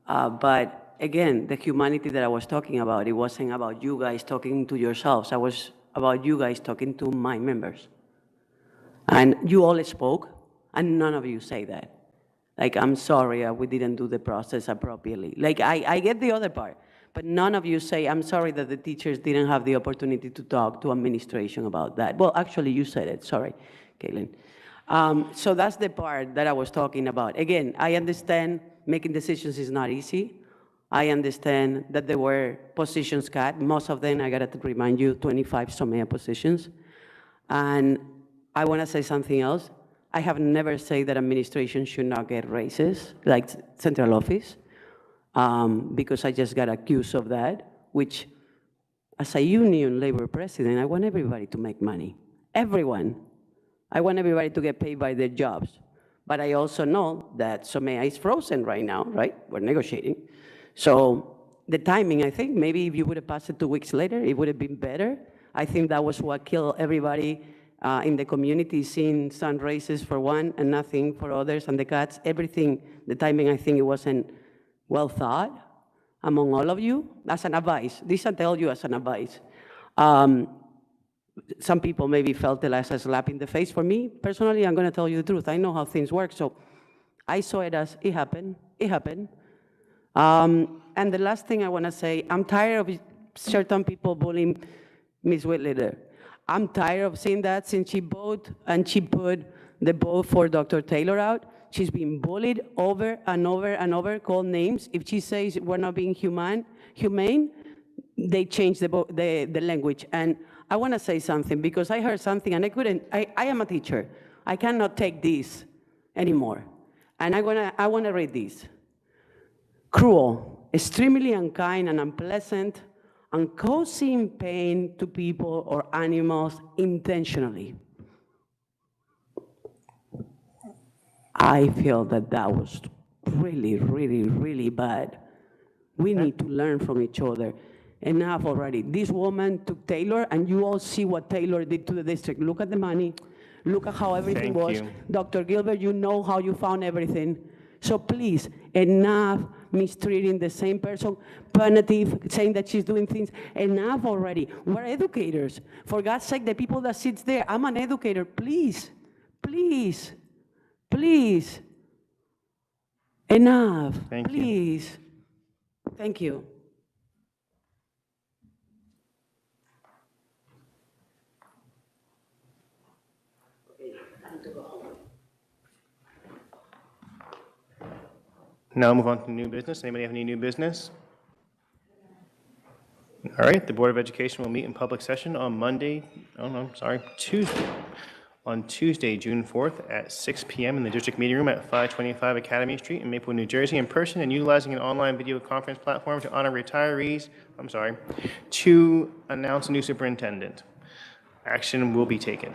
but again, the humanity that I was talking about, it wasn't about you guys talking to yourselves. I was about you guys talking to my members. And you all spoke, and none of you say that. Like, I'm sorry, we didn't do the process appropriately. Like, I get the other part, but none of you say, I'm sorry that the teachers didn't have the opportunity to talk to administration about that. Well, actually, you said it. Sorry, Caitlin. So that's the part that I was talking about. Again, I understand making decisions is not easy. I understand that there were positions cut. Most of them, I got to remind you, 25 Somea positions. And I want to say something else. I have never said that administration should not get raises, like central office, because I just got accused of that, which, as a union labor president, I want everybody to make money. Everyone. I want everybody to get paid by their jobs. But I also know that Somea is frozen right now, right? We're negotiating. So the timing, I think, maybe if you would have passed it 2 weeks later, it would have been better. I think that was what killed everybody in the community, seeing some raises for one and nothing for others, and the cuts, everything, the timing, I think it wasn't well thought among all of you. As an advice, this I tell you as an advice. Some people maybe felt it as a slap in the face. For me, personally, I'm gonna tell you the truth. I know how things work, so I saw it as, it happened, it happened. And the last thing I wanna say, I'm tired of certain people bullying Ms. Whitletter. I'm tired of seeing that since she voted and she put the vote for Dr. Taylor out. She's been bullied over and over and over, called names. If she says we're not being humane, they change the language. And I want to say something because I heard something and I am a teacher. I cannot take this anymore. And I want to read this. Cruel, extremely unkind and unpleasant, and causing pain to people or animals intentionally. I feel that that was really, really, really bad. We need to learn from each other. Enough already. This woman took Taylor, and you all see what Taylor did to the district. Look at the money. Look at how everything was. Dr. Gilbert, you know how you found everything. So please, enough mistreating the same person, punitive, saying that she's doing things. Enough already. We're educators. For God's sake, the people that sits there, I'm an educator. Please, please, please. Enough, Thank you. please. Thank you. Now move on to new business. Anybody have any new business? All right, the Board of Education will meet in public session on Tuesday. On Tuesday, June 4th at 6 p.m. in the district meeting room at 525 Academy Street in Maplewood, New Jersey, in person and utilizing an online video conference platform to honor retirees, to announce a new superintendent. Action will be taken.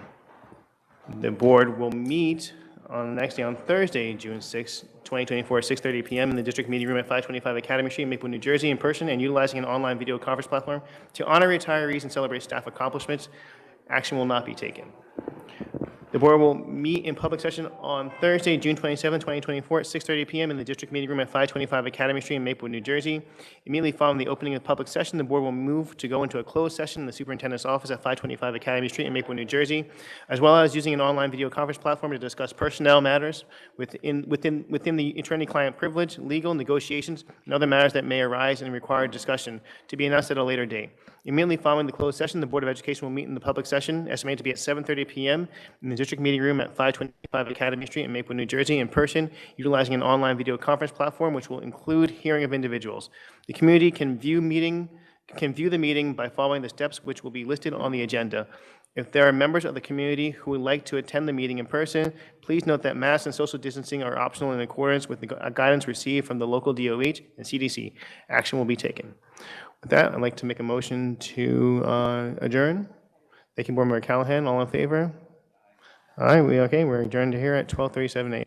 The board will meet on Thursday, June 6, 2024, at 6:30 p.m. in the district meeting room at 525 Academy Street in Maplewood, New Jersey, in person and utilizing an online video conference platform to honor retirees and celebrate staff accomplishments. Action will not be taken. The board will meet in public session on Thursday, June 27, 2024, at 6:30 p.m. in the district meeting room at 525 Academy Street in Maplewood, New Jersey. Immediately following the opening of public session, the board will move to go into a closed session in the superintendent's office at 525 Academy Street in Maplewood, New Jersey, as well as using an online video conference platform to discuss personnel matters within the attorney-client privilege, legal negotiations, and other matters that may arise and require discussion to be announced at a later date. Immediately following the closed session, the Board of Education will meet in the public session, estimated to be at 7:30 p.m. in the district meeting room at 525 Academy Street in Maplewood, New Jersey, in person, utilizing an online video conference platform, which will include hearing of individuals. The community can view the meeting by following the steps which will be listed on the agenda. If there are members of the community who would like to attend the meeting in person, please note that masks and social distancing are optional in accordance with the guidance received from the local DOH and CDC. Action will be taken. With that, I'd like to make a motion to adjourn. Thank you, Board Member Callahan. All in favor? All right, we're adjourned here at 12:37 a.m.